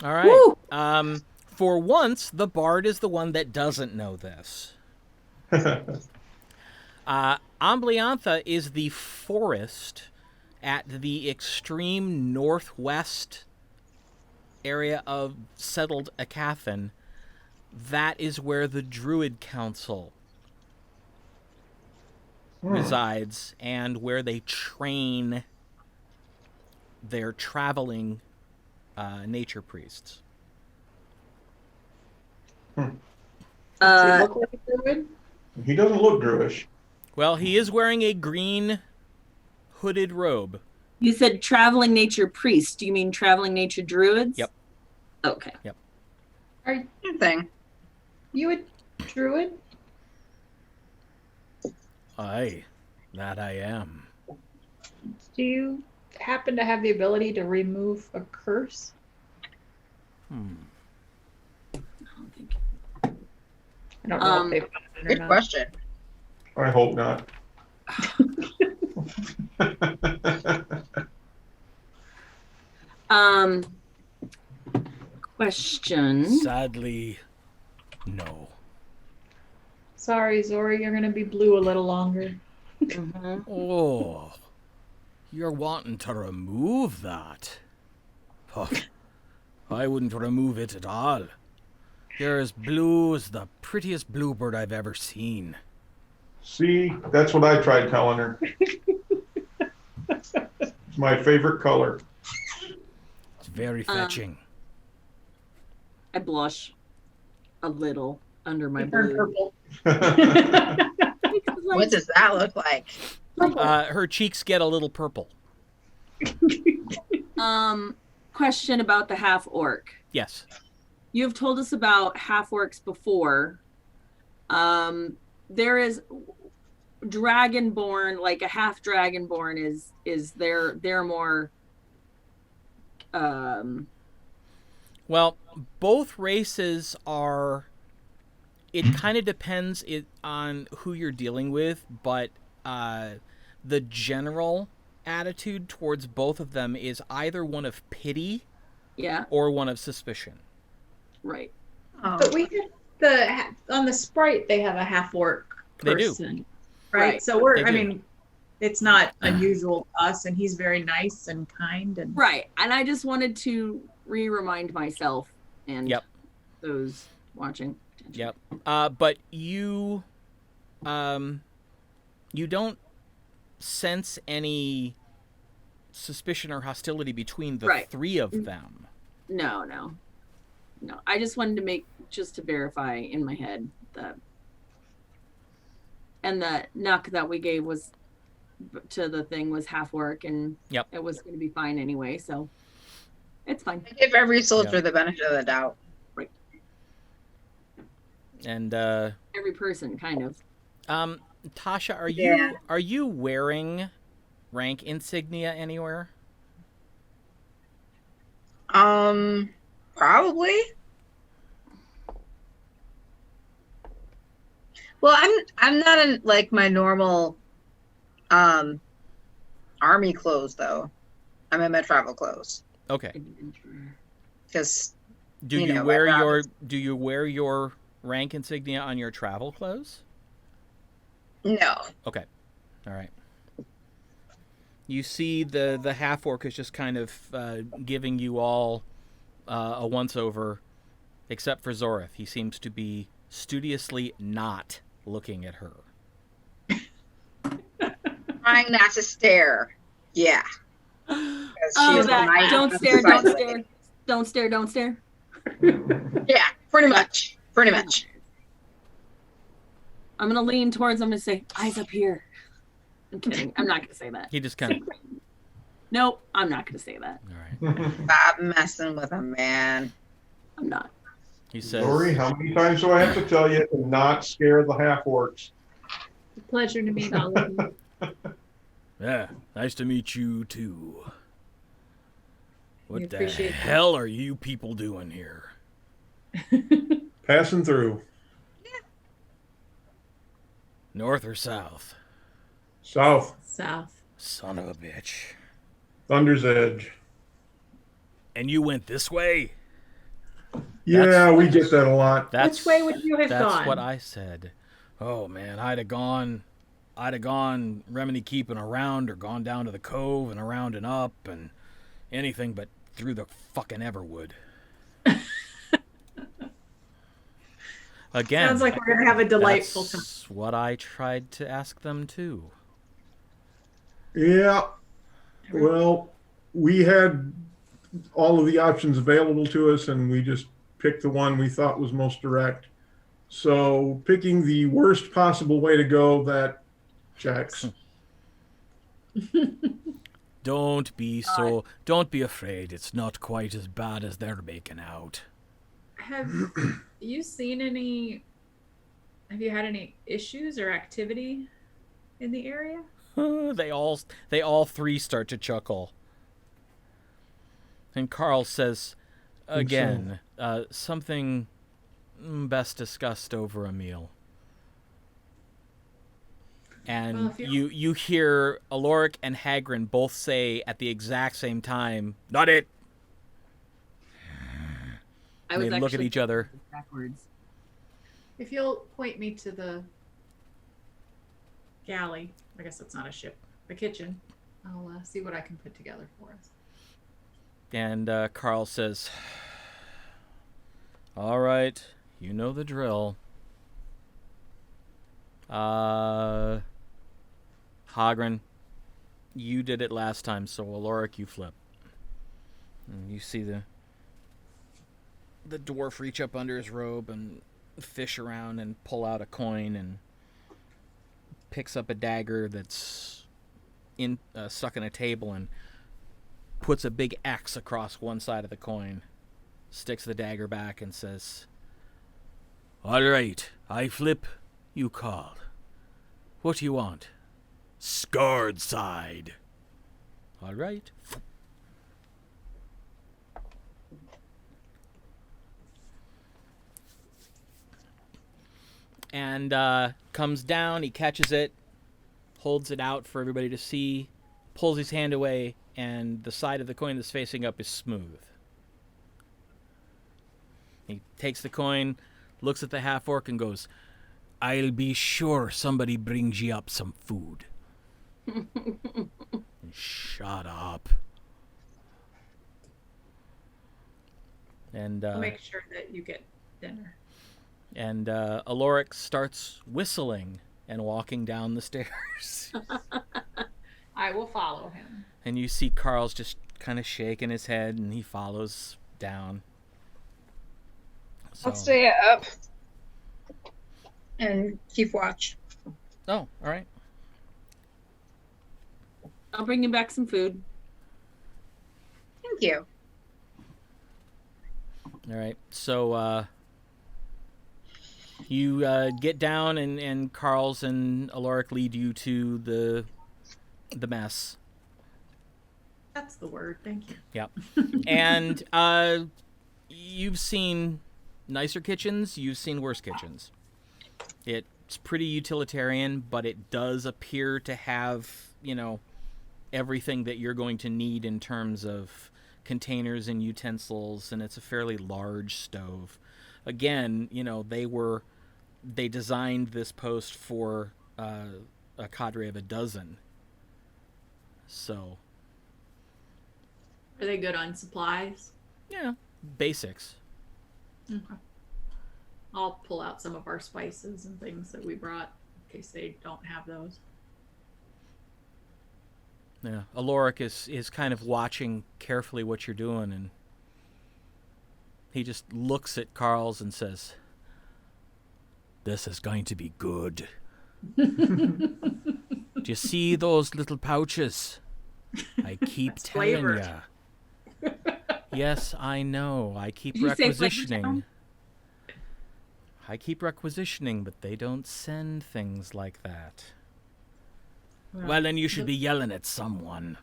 All right. Woo! For once, the bard is the one that doesn't know this. Ambliantha is the forest at the extreme northwest area of settled Aecathan. That is where the Druid Council resides and where they train their traveling nature priests. Does he look like a druid? He doesn't look Druish. Well, he is wearing a green hooded robe. You said traveling nature priests. Do you mean traveling nature druids? Yep. Okay. Are Same thing. you a druid? Aye, that I am. Do you happen to have the ability to remove a curse? I don't think. I don't know if they've done it or Good not. question. I hope not. Question. Sadly, no. Sorry, Zori, you're gonna be blue a little longer. Mhm. Oh, you're wanting to remove that? Oh, I wouldn't remove it at all. You're as blue as the prettiest bluebird I've ever seen. See, that's what I tried telling her. It's my favorite color. It's very fetching. I blush a little under my You turn blue. purple. Because, What does that look like? Her cheeks get a little purple. Question about the half orc. Yes. You have told us about half orcs before. There is dragonborn, like a half dragonborn is they're more Well, both races are. It kind of depends on who you're dealing with, but the general attitude towards both of them is either one of pity yeah, or one of suspicion. right. Oh. But we have on the sprite they have a half orc They do. person, right? Right. So we're They I do. mean, it's not unusual to us, and he's very nice and kind and Right. And I just wanted to remind myself and Yep. those watching. Yep. But you don't sense any suspicion or hostility between the Right. three of them. No. I just wanted to verify in my head that. And the knock that we gave was to the thing was half work, and Yep. it was going to be fine anyway, so it's fine. I give every soldier Yeah. the benefit of the doubt. And Every person, kind of. Tasha, Yeah. are you wearing rank insignia anywhere? Probably. Well, I'm not in like my normal army clothes though. I'm in my travel clothes Okay. because Do You you know, wear my your job do you wear your rank insignia on your travel clothes? no. Okay. All right. You see the half orc is just kind of giving you all a once over, except for Zorith. He seems to be studiously not looking at her. Trying not to stare. Yeah. 'Cause Oh, she's that my- don't stare, don't stare. Yeah, pretty much. Pretty much. I'm gonna lean towards him and say, "Eyes up here." I'm kidding. I'm not gonna say that. He just kind of. Nope, I'm not gonna say that. All right. Stop messing with him, man. I'm not. He says. Dory, how many times do I have to tell you to not scare the half orcs? it's a pleasure to meet all of you. Yeah, nice to meet you too. We What the appreciate that. hell are you people doing here? Passing through. North or south? South. South. Son of a bitch. Thunder's Edge. And you went this way? Yeah, we get that a lot. That's Which way would you have That's gone? what I said. Oh man, I'd have gone Remedy Keep and around, or gone down to the cove and around and up and anything but through the fucking Everwood. Again, Sounds like we're gonna have a delightful time. that's what I tried to ask them too. Yeah. Well, we had all of the options available to us, and we just picked the one we thought was most direct. So picking the worst possible way to go, that checks. Don't be afraid. It's not quite as bad as they're making out. Have you seen any? Have you had any issues or activity in the area? They all three start to chuckle. And Carl says, again, something best discussed over a meal. And Well, if you- you hear Aloric and Hagrid both say at the exact same time, "Not it." I And was they look at actually each other. backwards. If you'll point me to the galley, I guess it's not a ship, the kitchen, I'll see what I can put together for us. And Carl says, "All right, you know the drill. Hagrid, you did it last time, so Aloric, you flip." And you see the dwarf reach up under his robe and fish around and pull out a coin and picks up a dagger that's stuck in a table and puts a big X across one side of the coin, sticks the dagger back and says, "All right, I flip, you call. What do you want?" "Scarred side." "All right." And comes down, he catches it, holds it out for everybody to see, pulls his hand away, and the side of the coin that's facing up is smooth. He takes the coin, looks at the half-orc, and goes, "I'll be sure somebody brings you up some food." Shut up. And I'll make sure that you get dinner. and Aloric starts whistling and walking down the stairs. I will follow him. And you see Carl's just kind of shaking his head, and he follows down. So, I'll stay up and keep watch. oh, all right. I'll bring you back some food. Thank you. All right. So you get down, and Carl's and Aloric lead you to the mess. That's the word. Thank you. Yep. And you've seen nicer kitchens. You've seen worse kitchens. It's pretty utilitarian, but it does appear to have, everything that you're going to need in terms of containers and utensils, and it's a fairly large stove. Again, they designed this post for a cadre of a dozen. So, Are they good on supplies? yeah, basics. Okay. I'll pull out some of our spices and things that we brought in case they don't have those. Yeah, Aloric is kind of watching carefully what you're doing, and he just looks at Carl's and says, "This is going to be good." Do you see those little pouches? I keep That's telling flavored. you. Yes, I know. I keep Did you say requisitioning. Flavortown? I keep requisitioning, but they don't send things like that. Well, then you should be yelling at someone.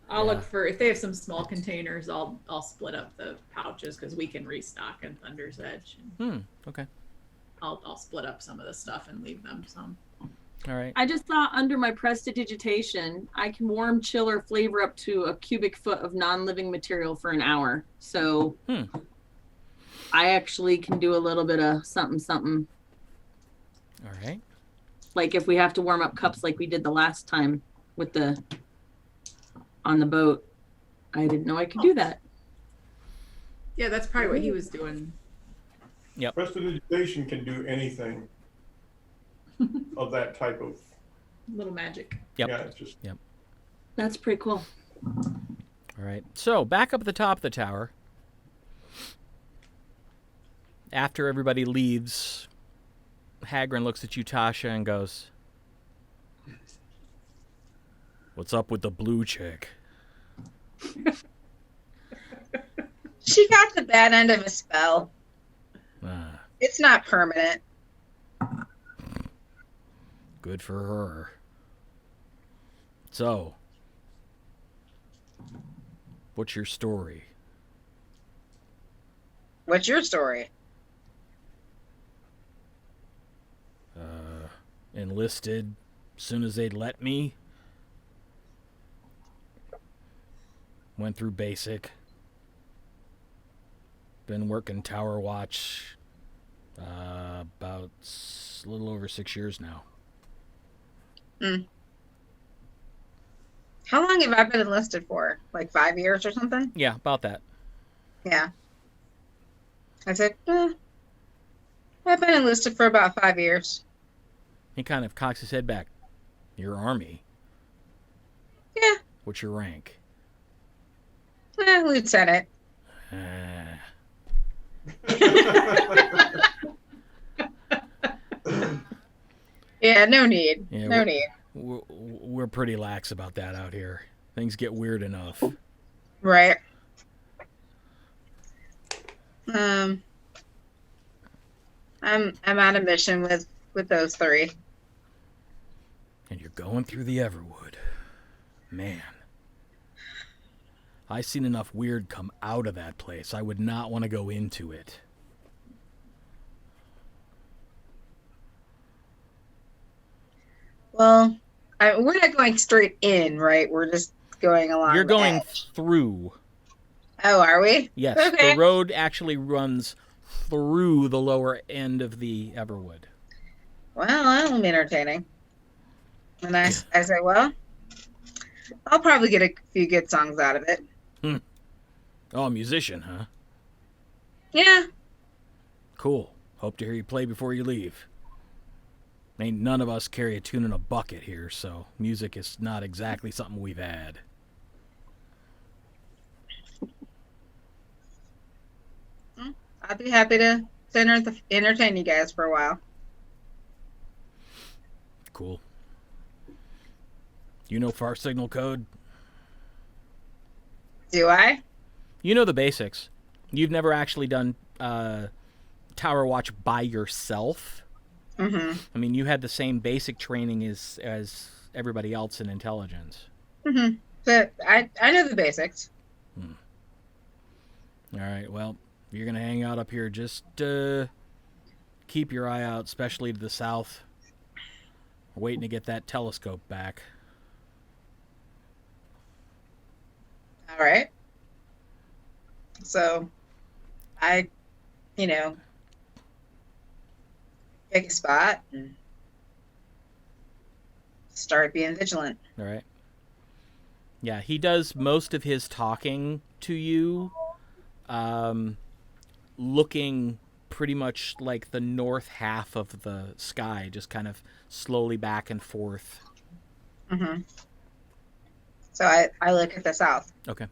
I'll look for if they have some small containers. I'll split up the pouches because we can restock in Thunder's Edge. And Okay. I'll split up some of the stuff and leave them some. All right. I just thought under my prestidigitation, I can warm, chill, or flavor up to a cubic foot of non-living material for an hour. So I actually can do a little bit of something, something. All right. Like if we have to warm up cups like we did the last time with on the boat. I didn't know I could do that. Yeah, that's probably what he was doing. Prestidigitation can do anything of that type of. Little magic. Yep. Yeah, it's just. Yep. That's pretty cool. All right. So back up at the top of the tower. After everybody leaves, Hagrid looks at you, Tasha, and goes, "What's up with the blue chick?" She got the bad end of a spell. Ah, It's not permanent. good for her. So, what's your story? What's your story? Enlisted soon as they'd let me. Went through basic. Been working tower watch about a little over 6 years now. How long have I been enlisted for? Like 5 years or something? Yeah, about that. Yeah. I said, I've been enlisted for about 5 years. He kind of cocks his head back. Your army? Yeah. What's your rank? Lieutenant. Yeah, no need. Yeah, No need. We're pretty lax about that out here. Things get weird enough. Right. I'm on a mission with those three. And you're going through the Everwood. Man. I've seen enough weird come out of that place. I would not want to go into it. Well, we're not going straight in, right? We're just going along. You're the going edge. through. Oh, are we? Yes, Okay. the road actually runs through the lower end of the Everwood. Well, that'll be entertaining. And I say, well, I'll probably get a few good songs out of it. Oh, a musician, huh? Yeah. Cool. Hope to hear you play before you leave. Ain't none of us carry a tune in a bucket here, so music is not exactly something we've had. I'd be happy to entertain you guys for a while. Cool. You know far signal code? Do I? You know the basics. You've never actually done Tower Watch by yourself. Mm-hmm. I mean, you had the same basic training as everybody else in intelligence. Mm-hmm. But I know the basics. All right, well, you're going to hang out up here. Just keep your eye out, especially to the south. We're waiting to get that telescope back. All right. So, I, pick a spot and start being vigilant. All right. Yeah, he does most of his talking to you, looking pretty much like the north half of the sky, just kind of slowly back and forth. Mm-hmm. So I look at the south. Okay.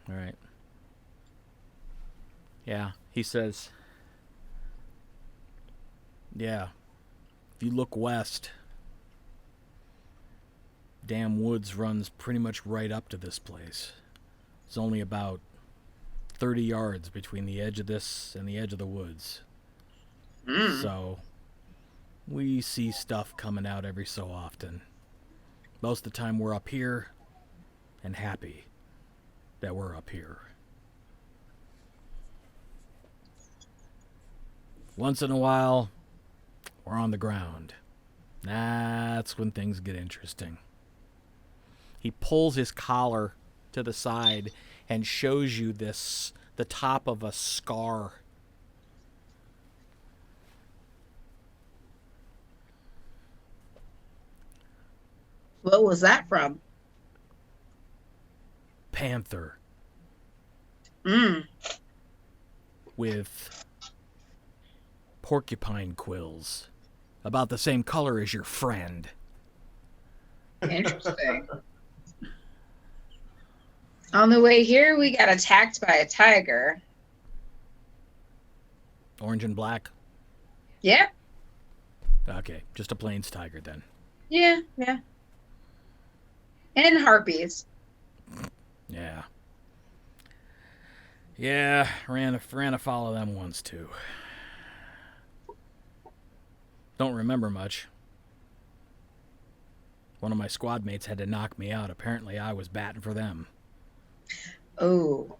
All right. Yeah, he says, yeah, if you look west, damn woods runs pretty much right up to this place. It's only about 30 yards between the edge of this and the edge of the woods. So we see stuff coming out every so often. Most of the time we're up here and happy that we're up here. Once in a while, or on the ground. That's when things get interesting. He pulls his collar to the side and shows you the top of a scar. What was that from? Panther with porcupine quills, about the same color as your friend. Interesting. On the way here, we got attacked by a tiger. Orange and black? Yep. Okay, just a plains tiger then. Yeah. And harpies. Yeah. Yeah, ran afoul of them once too. Don't remember much. One of my squad mates had to knock me out. Apparently I was batting for them. Oh.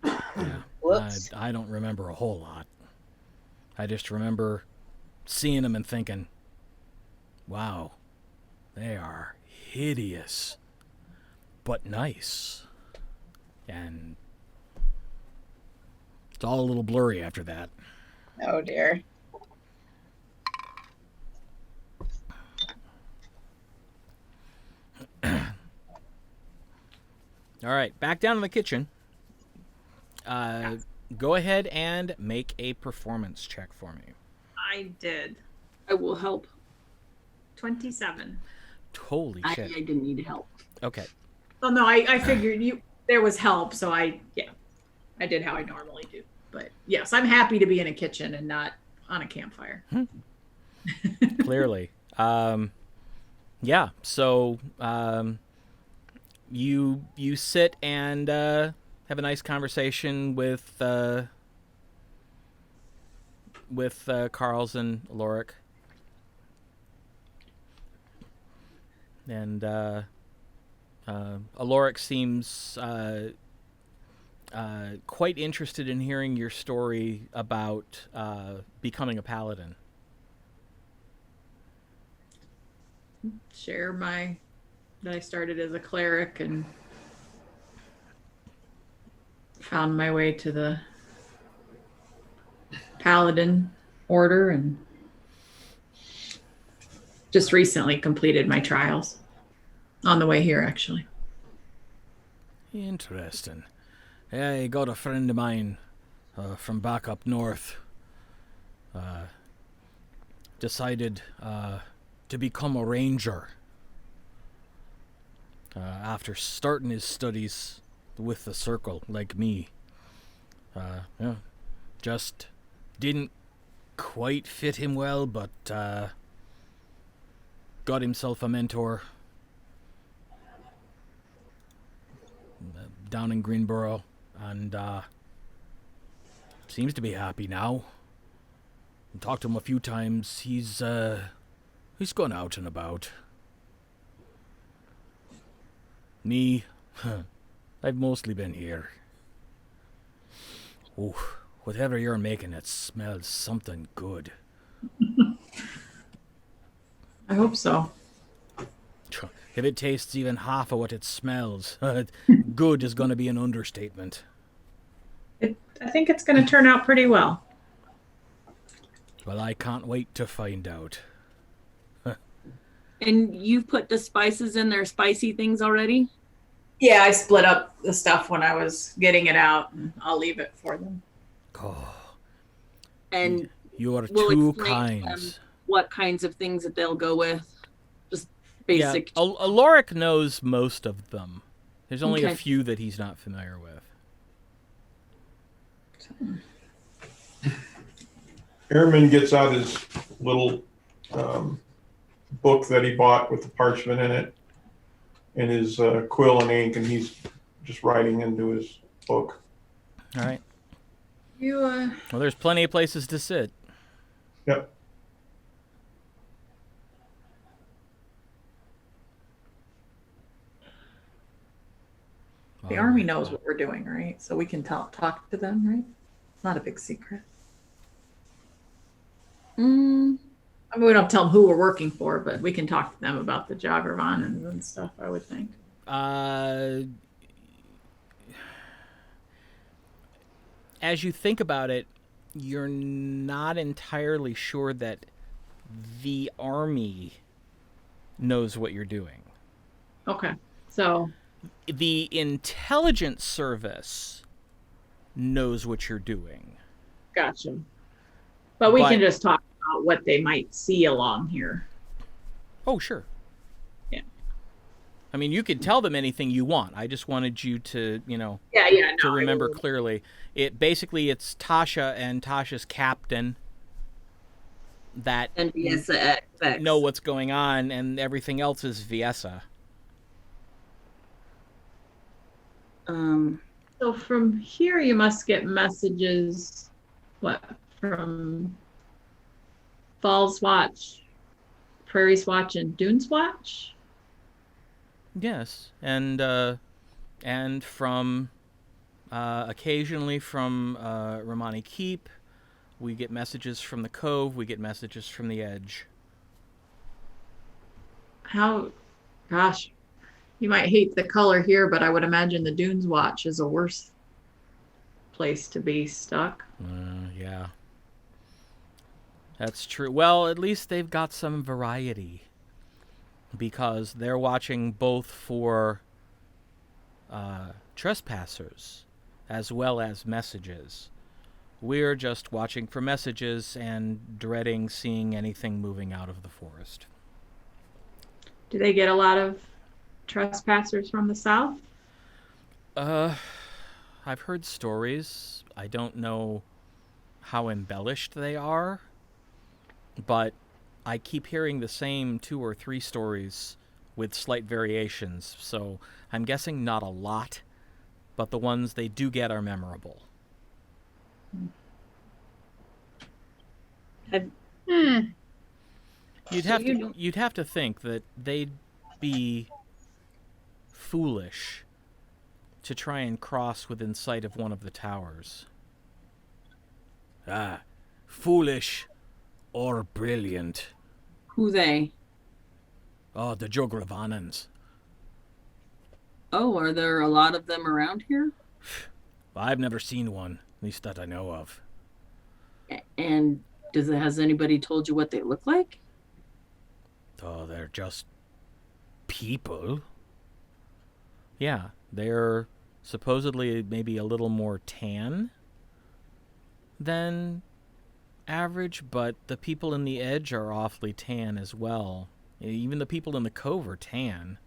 Yeah. Whoops. I don't remember a whole lot. I just remember seeing them and thinking, wow, they are hideous, but nice. And it's all a little blurry after that. Oh dear. All right, back down in the kitchen. Go ahead and make a performance check for me. I did. I will help. 27. Holy I shit. didn't need help. Okay. Oh no, I figured there was help, so I did how I normally do. But yes, I'm happy to be in a kitchen and not on a campfire. Clearly. Yeah, so you sit and have a nice conversation with Carls and Aloric. And Aloric seems quite interested in hearing your story about becoming a paladin. Share that I started as a cleric and found my way to the paladin order and just recently completed my trials on the way here, actually. Interesting. Yeah, I got a friend of mine from back up north. Decided to become a ranger after starting his studies with the circle, like me. Yeah, just didn't quite fit him well, but got himself a mentor down in Greenboro, and seems to be happy now. Talked to him a few times. He's gone out and about. Me, I've mostly been here. Ooh, whatever you're making, it smells something good. I hope so. If it tastes even half of what it smells, good is going to be an understatement. I think it's going to turn out pretty well. Well, I can't wait to find out. And you've put the spices in their spicy things already? Yeah, I split up the stuff when I was getting it out, and I'll leave it for them. Oh, And you are we'll too explain to kind. them what kinds of things that they'll go with. Just basic. Yeah, Aloric knows most of them. There's only a Okay. few that he's not familiar with. Airman gets out his little book that he bought with the parchment in it and his quill and ink, and he's just writing into his book. All right. You, Well, there's plenty of places to sit. Yep. the army knows what we're doing, right? So we can talk to them, right? It's not a big secret. Mm, I mean, we don't tell them who we're working for, but we can talk to them about the Joggervanans and stuff, I would think. As you think about it, you're not entirely sure that the army knows what you're doing. Okay. So, The intelligence service knows what you're doing. gotcha. But we But- can just talk about what they might see along here. Oh, sure. Yeah. I mean, you could tell them anything you want. I just wanted you to, Yeah. to No, remember clearly. It's Tasha and Tasha's captain that and Viessa X. know what's going on, and everything else is Viessa. So from here, you must get messages. What from Falls Watch, Prairies Watch, and Dunes Watch? Yes, and from occasionally from Romani Keep, we get messages from the Cove. We get messages from the Edge. Gosh, you might hate the color here, but I would imagine the Dunes Watch is a worse place to be stuck. Yeah, that's true. Well, at least they've got some variety, because they're watching both for trespassers as well as messages. We're just watching for messages and dreading seeing anything moving out of the forest. Do they get a lot of trespassers from the south? I've heard stories. I don't know how embellished they are, but I keep hearing the same 2 or 3 stories with slight variations, so I'm guessing not a lot, but the ones they do get are memorable. You'd have to think that they'd be foolish to try and cross within sight of one of the towers. Foolish or brilliant. Who they? Oh, the Joggervanans. Oh, are there a lot of them around here? I've never seen one, at least that I know of. And has anybody told you what they look like? Oh, they're just people. Yeah, they're supposedly maybe a little more tan than average, but the people in the Edge are awfully tan as well. Even the people in the Cove are tan.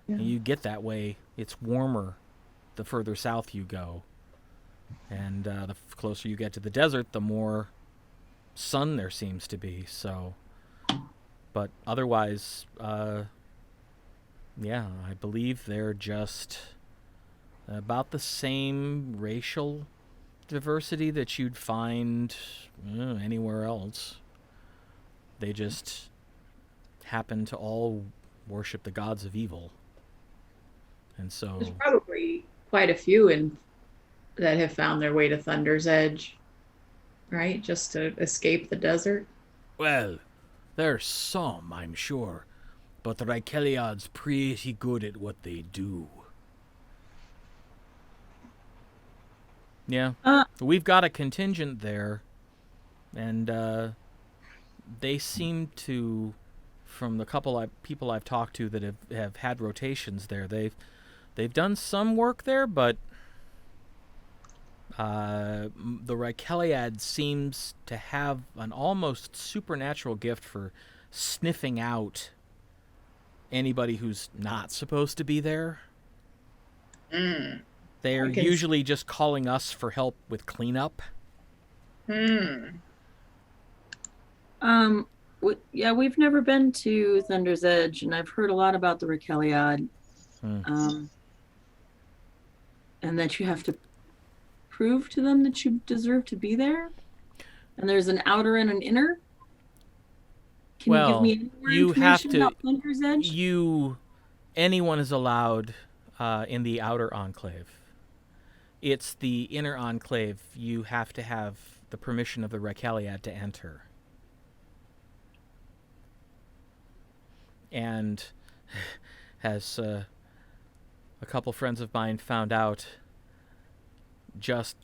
Yeah. And you get that way. It's warmer the further south you go. And the closer you get to the desert, the more sun there seems to be. So, but otherwise, yeah, I believe they're just about the same racial diversity that you'd find anywhere else. They just happen to all worship the gods of evil. And so There's probably quite a few that have found their way to Thunder's Edge, right? Just to escape the desert. well, there's some, I'm sure, but the Raikeliad's pretty good at what they do. Yeah. We've got a contingent there, and they seem to, from the couple people I've talked to that have had rotations there, they've done some work there, but the Raikeliad seems to have an almost supernatural gift for sniffing out anybody who's not supposed to be there. They're usually just calling us for help with cleanup. Yeah, we've never been to Thunder's Edge, and I've heard a lot about the Raikeliad. And that you have to prove to them that you deserve to be there. And there's an outer and an inner. Can you give me any more information about Thunder's Edge? Anyone is allowed in the outer enclave. It's the inner enclave. You have to have the permission of the Recaliad to enter. And as a couple friends of mine found out, just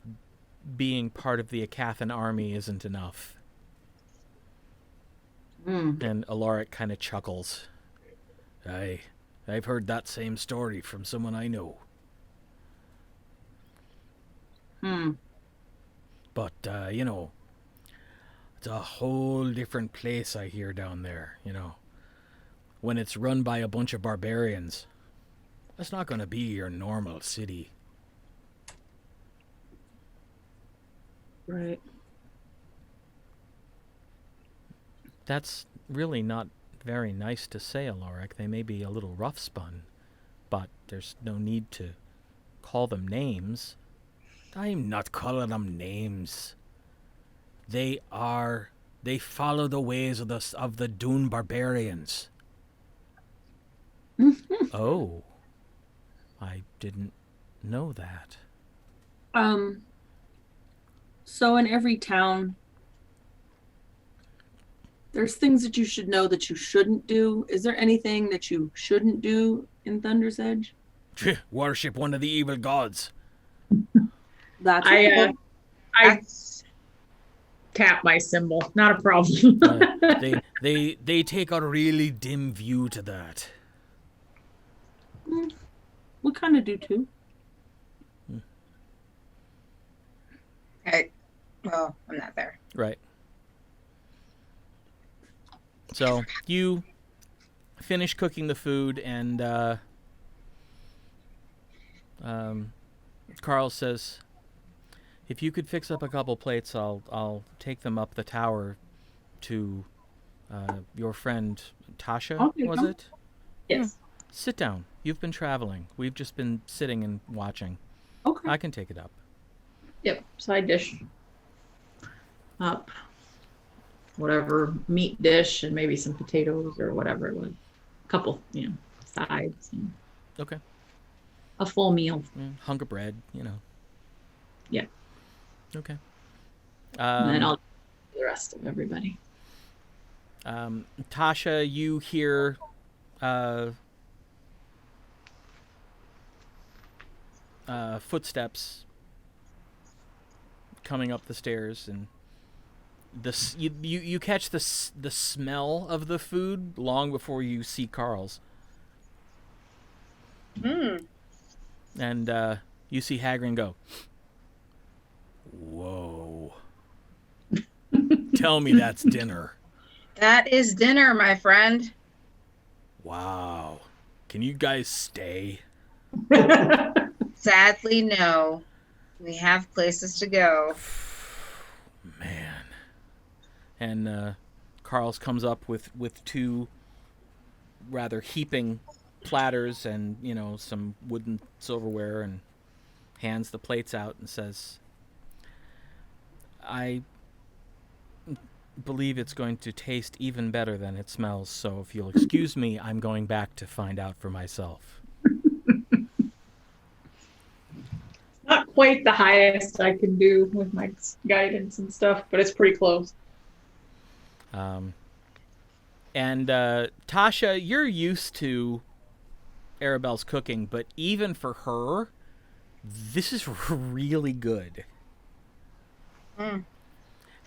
being part of the Aecathan army isn't enough. And Alaric kind of chuckles. I've heard that same story from someone I know. But, you know, it's a whole different place I hear down there, you know. When it's run by a bunch of barbarians. That's not going to be your normal city. Right. That's really not very nice to say, Alaric. They may be a little rough-spun, but there's no need to call them names. I'm not calling them names. They follow the ways of the Dune barbarians. Oh, I didn't know that. So in every town, there's things that you should know that you shouldn't do. Is there anything that you shouldn't do in Thunder's Edge? Worship one of the evil gods. That's I tap my symbol. Not a problem. They take a really dim view to that. we kind of do too. Well, I'm not there. Right. So you finish cooking the food, and Carl says, "If you could fix up a couple plates, I'll take them up the tower to your friend Tasha." Okay, Was no. it? Yes. Sit down. You've been traveling. We've just been sitting and watching. Okay. I can take it up. Yep. Side dish. Up. Whatever meat dish and maybe some potatoes or whatever it was. A couple, sides. And Okay. a full meal. Hunk of bread, you know. Yeah. Okay. And then I'll do the rest of everybody. Tasha, you hear footsteps coming up the stairs, and you catch the smell of the food long before you see Carl's. And you see Hagrid go, "Whoa." Tell me that's dinner. That is dinner, my friend. Wow. Can you guys stay? Sadly, no. We have places to go. Man. And Carl's comes up with two rather heaping platters and, some wooden silverware, and hands the plates out and says, "I believe it's going to taste even better than it smells, so if you'll excuse me, I'm going back to find out for myself." Not quite the highest I can do with my guidance and stuff, but it's pretty close. And Tasha, you're used to Arabelle's cooking, but even for her, this is really good.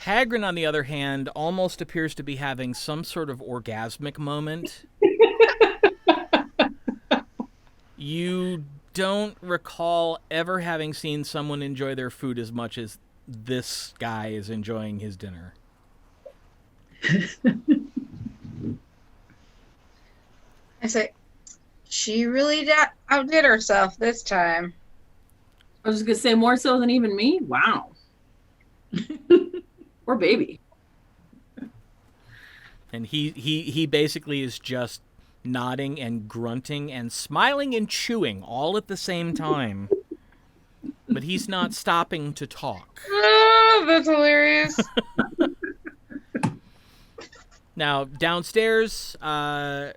Hagrid, on the other hand, almost appears to be having some sort of orgasmic moment. You don't recall ever having seen someone enjoy their food as much as this guy is enjoying his dinner. I say, she really outdid herself this time. I was just gonna say more so than even me. Wow. Poor baby. And he basically is just nodding and grunting and smiling and chewing all at the same time. But he's not stopping to talk. Oh, that's hilarious. Now, downstairs, Aloric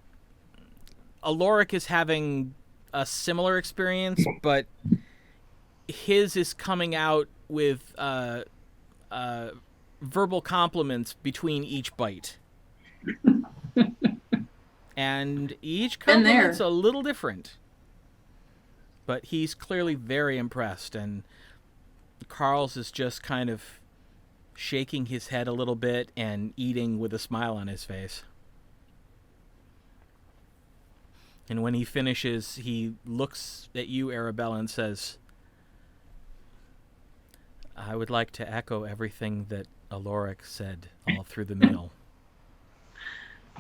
is having a similar experience, but his is coming out with verbal compliments between each bite. And each Been there. compliment's a little different. But he's clearly very impressed, and Carl's is just kind of shaking his head a little bit and eating with a smile on his face. And when he finishes, he looks at you, Arabella, and says, I would like to echo everything that Aloric said all through the meal.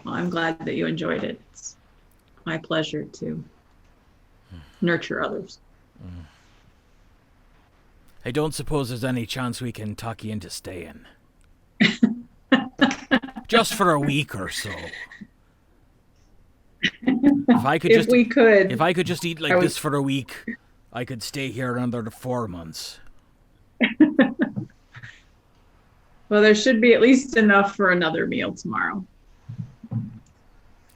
Well, I'm glad that you enjoyed it. It's my pleasure to nurture others. I don't suppose there's any chance we can talk you into staying. Just for a week or so. If I could If we could. If I could just eat like this for a week, I could stay here another 4 months. Well, there should be at least enough for another meal tomorrow.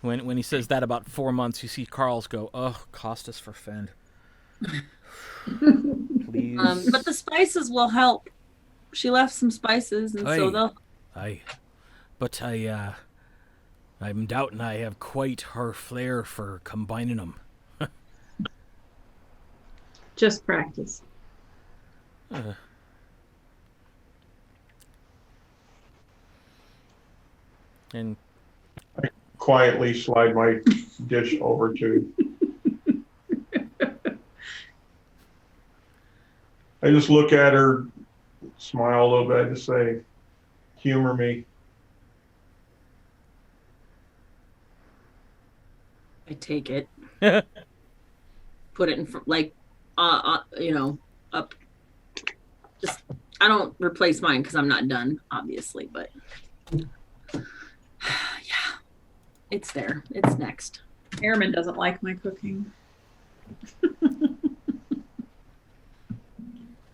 When he says that about 4 months, you see Carl's go, "Oh, cost us for Fend." Please. But the spices will help. She left some spices, and so they'll. I'm doubting I have quite her flair for combining them. Just practice. And Quietly slide my dish over to. I just look at her, smile a little bit, I just say, humor me. I take it. Put it in front, like, up. Just, I don't replace mine because I'm not done, obviously, but yeah, it's there. It's next. Airman doesn't like my cooking.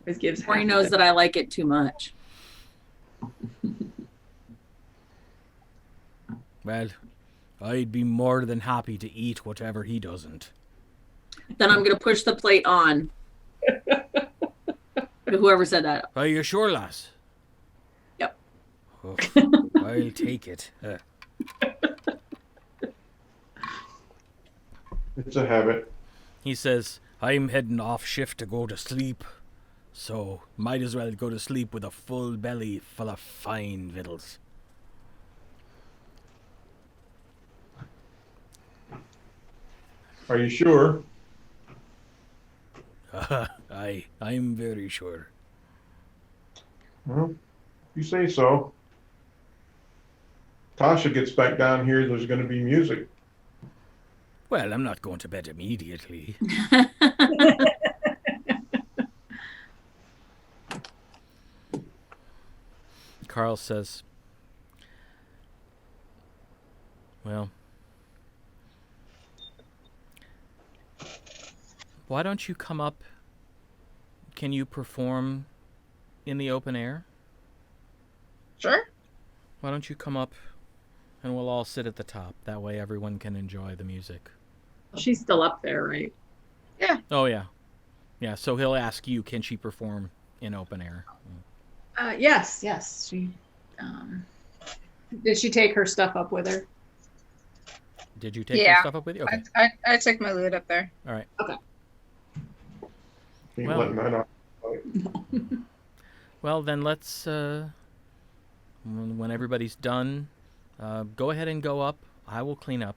Always gives Or he half knows of it. that I like it too much. Well, I'd be more than happy to eat whatever he doesn't. Then I'm gonna push the plate on. Whoever said that. Are you sure, lass? Yep. Oh, I'll take it. It's a habit. He says, I'm heading off shift to go to sleep, so might as well go to sleep with a full belly full of fine victuals. Are you sure? I'm very sure. Well, you say so. Tasha gets back down here, there's going to be music. Well, I'm not going to bed immediately. Carl says, well, why don't you come up? Can you perform in the open air? Sure. Why don't you come up and we'll all sit at the top. That way everyone can enjoy the music. She's still up there, right? Oh, yeah. Yeah, so he'll ask you, can she perform in open air? Yes. She did she take her stuff up with her? Did you take your Yeah. stuff up with you? Okay. I took my loot up there. All right. Ain't Well- letting that out. Well, then let's, when everybody's done, go ahead and go up. I will clean up.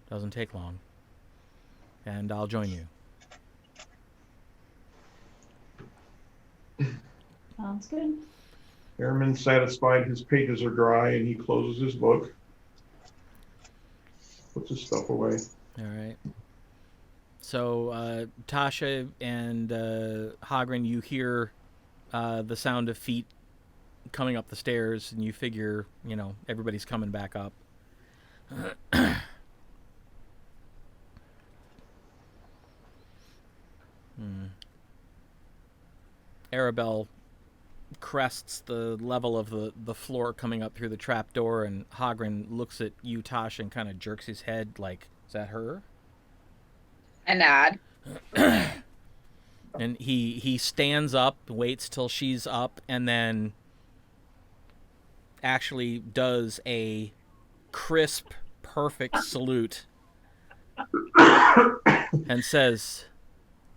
Doesn't take long. And I'll join you. Sounds good. Airman's satisfied his pages are dry and he closes his book. Puts his stuff away. All right. So, Tasha and Hagrin, you hear the sound of feet coming up the stairs, and you figure, everybody's coming back up. Arabelle crests the level of the floor coming up through the trap door, and Hagrin looks at you, Tasha, and kind of jerks his head like, is that her? I nod. And he stands up, waits till she's up, and then actually does a crisp, perfect salute and says,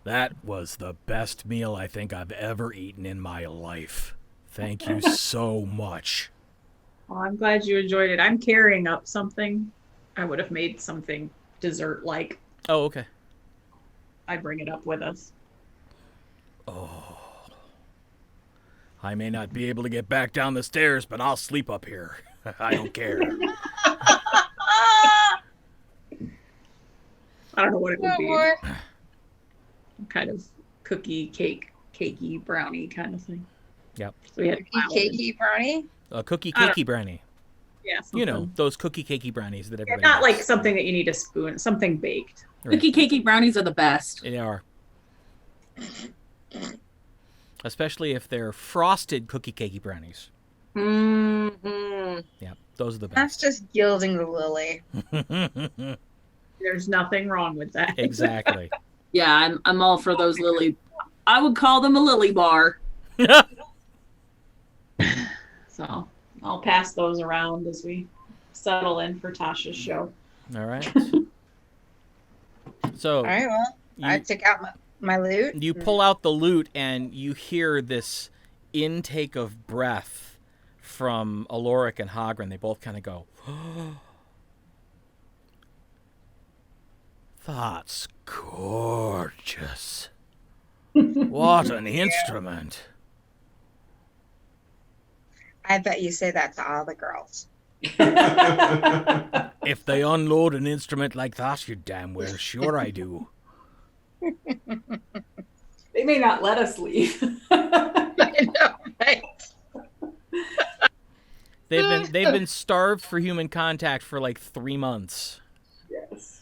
"That was the best meal I think I've ever eaten in my life. Thank you so much." Well, I'm glad you enjoyed it. I'm carrying up something. I would have made something dessert-like. Oh, okay. I'd bring it up with us. Oh. I may not be able to get back down the stairs, but I'll sleep up here. I don't care. I don't know what it would be. Lord. Kind of cakey, brownie kind of thing. Yep. So we had Cakey brownie. A cookie I don't- cakey brownie. Yeah, You know, something. those cookie cakey brownies that Yeah, everybody not like likes. something that you need a spoon. Something baked. Right. Cookie cakey brownies are the best. They are. Especially if they're frosted cookie cakey brownies. Mm-hmm. Yeah, those are the That's best. just gilding the lily. There's nothing wrong with that. Exactly. Yeah, I'm all for those lily. I would call them a lily bar. So I'll pass those around as we settle in for Tasha's show. All right. So All right, well, I you, took out my loot. you pull out the loot and you hear this intake of breath from Aloric and Hagren. They both kind of go, "That's gorgeous. What an instrument." I bet you say that to all the girls. If they unload an instrument like that, you damn well sure I do. They may not let us leave. I know, right? They've been starved for human contact for like 3 months. Yes.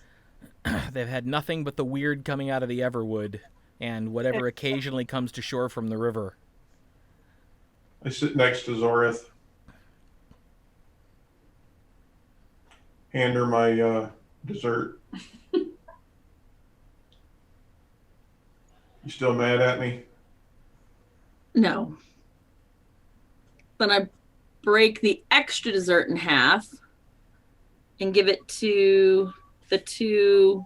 They've had nothing but the weird coming out of the Everwood and whatever occasionally comes to shore from the river. I sit next to Zorith. Hand her my dessert. You still mad at me? No. Then I break the extra dessert in half and give it to the 2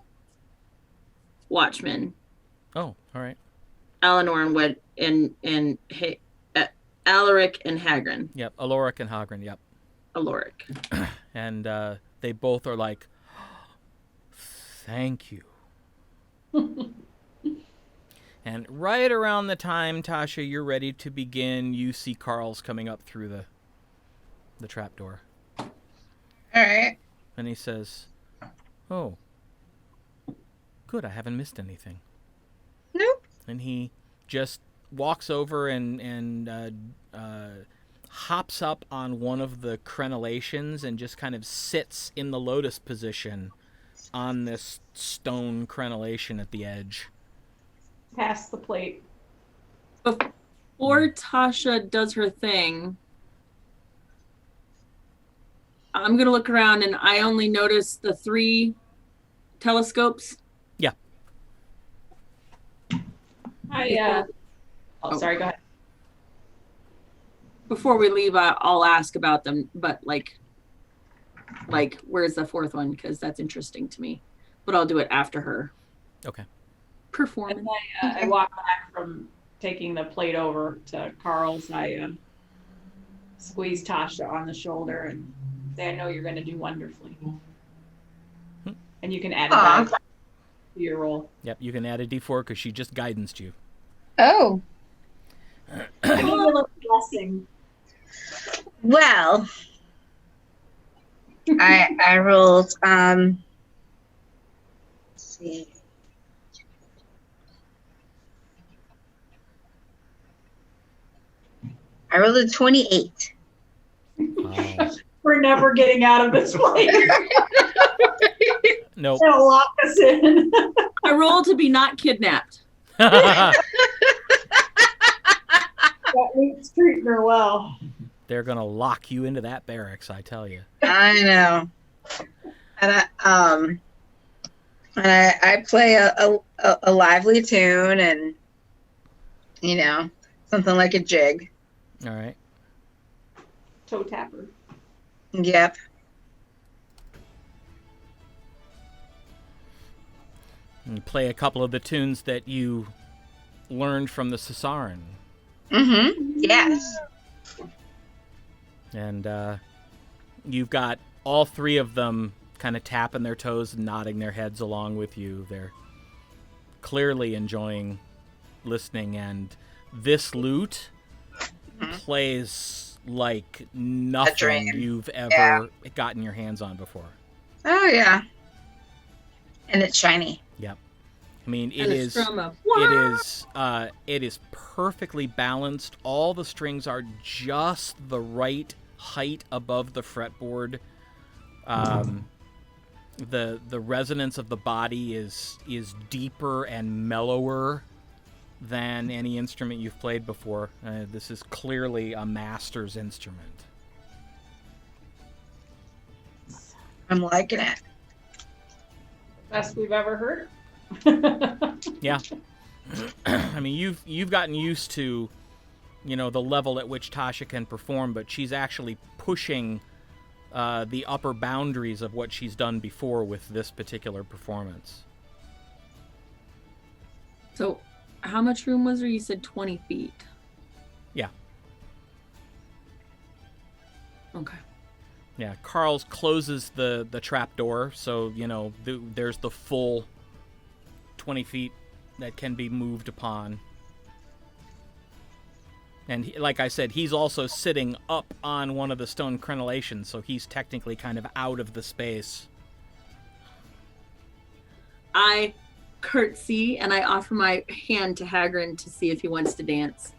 watchmen, Oh, all right. Eleanor and Alaric and Hagren. Yep, Aloric and Hagren, yep. Aloric. And they both are like, "Thank you." And right around the time, Tasha, you're ready to begin, you see Carl's coming up through the trapdoor. All right. And he says, "Oh, good, I haven't missed anything." Nope. And he just walks over and hops up on one of the crenellations and just kind of sits in the lotus position on this stone crenellation at the edge. Pass the plate. Before Tasha does her thing, I'm going to look around and I only notice the 3 telescopes. Yeah. Sorry, go ahead. Before we leave, I'll ask about them, but like where's the 4th one? Because that's interesting to me. But I'll do it after her. Okay. Performance. I walk back from taking the plate over to Carl's. I squeeze Tasha on the shoulder and say, "I know you're going to do wonderfully." And you can add it back to your roll. Yep, you can add a d4 because she just guidanced you. Oh, I need a little blessing. well, I rolled, let's see. I rolled a 28. Wow. We're never getting out of this place. Nope. They'll lock us in. I roll to be not kidnapped. That means treating her well. They're going to lock you into that barracks, I tell you. I know. And I play a lively tune and You know, something like a jig. All right. Toe tapper. Yep. And play a couple of the tunes that you learned from the Sasaran. Mm-hmm. Yes. And you've got all three of them kind of tapping their toes and nodding their heads along with you. They're clearly enjoying listening, and this lute plays like nothing you've ever gotten your hands on before. Oh yeah. And it's shiny. Yep. I mean, And it a is. strum of, It is perfectly balanced. All the strings are just the right height above the fretboard. The resonance of the body is deeper and mellower than any instrument you've played before. This is clearly a master's instrument. I'm liking it. Best we've ever heard. Yeah. I mean, you've gotten used to, the level at which Tasha can perform, but she's actually pushing the upper boundaries of what she's done before with this particular performance. so how much room was there? You said 20 feet. Yeah. Okay. Yeah, Carl's closes the trap door, so, there's the full 20 feet that can be moved upon. And like I said, he's also sitting up on one of the stone crenellations, so he's technically kind of out of the space. I curtsy and I offer my hand to Hagrid to see if he wants to dance.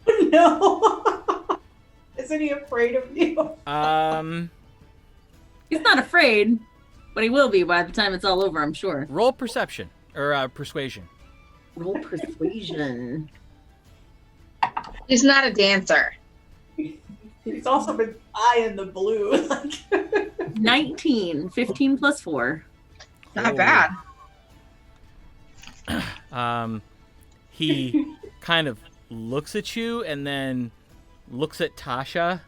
No. Isn't he afraid of you? He's not afraid, but he will be by the time it's all over, I'm sure. Roll perception, or persuasion. Roll persuasion. He's not a dancer. He's also been eyeing the blue. 19. 15 plus 4. Not Oh. bad. He kind of looks at you and then looks at Tasha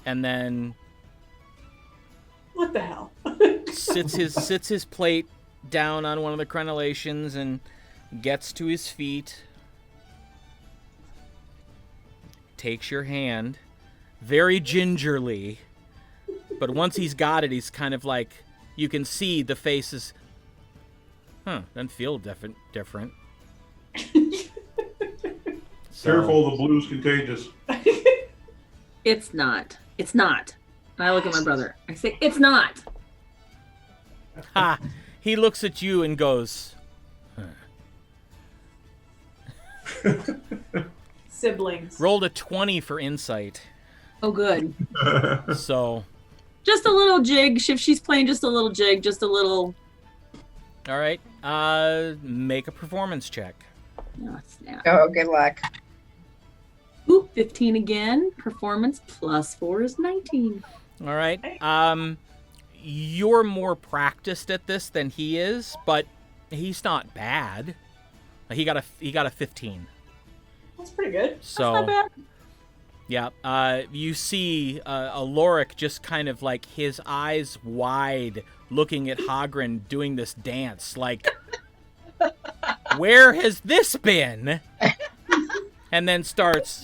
and then What the hell? sits his plate down on one of the crenellations and gets to his feet, takes your hand very gingerly, but once he's got it, he's kind of like, you can see the faces, doesn't feel different. So, Careful, the blue's contagious. It's not. It's not. And I look at my brother. I say, it's not. ha, he looks at you and goes, Siblings. rolled a 20 for insight. Oh, good. So, Just a little jig. If she's playing just a little jig, just a little. all right, make a performance check. Oh, snap. Oh, good luck. Ooh, 15 again. Performance plus 4 is 19. All right. You're more practiced at this than he is, but he's not bad. He got a 15. That's pretty good. So That's not bad. yeah, you see Aloric just kind of like his eyes wide, looking at Hagrid doing this dance, like, where has this been? And then starts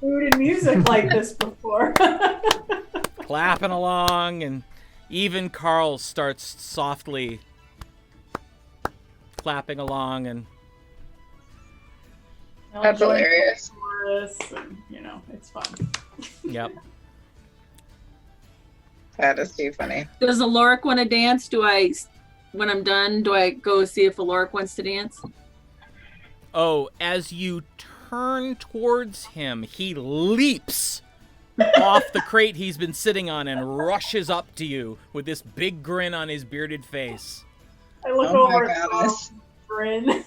Food and music like this before. clapping along, and even Carl starts softly clapping along, and That's hilarious. And, it's fun. yep. That is too funny. Does Aloric want to dance? When I'm done, do I go see if Aloric wants to dance? Oh, as you turn towards him, he leaps off the crate he's been sitting on and rushes up to you with this big grin on his bearded face. I look Oh my over at goodness. Bryn.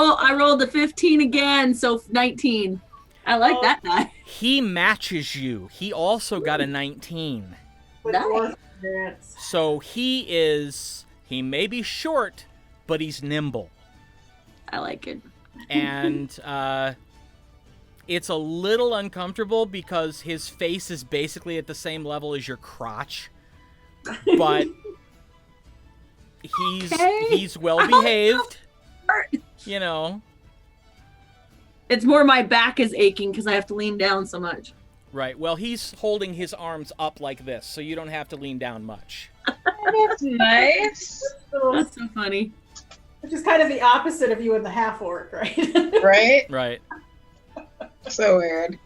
Oh, I rolled a 15 again, so 19. I like Oh. that die. He matches you. He also got a 19. With Nice. dwarf dance. So he may be short, but he's nimble. I like it. And it's a little uncomfortable because his face is basically at the same level as your crotch. But he's well behaved. You know. It's more my back is aching because I have to lean down so much. Right. Well, he's holding his arms up like this, so you don't have to lean down much. That's nice. That's so funny. Which is kind of the opposite of you and the half orc, right? Right? Right. So weird.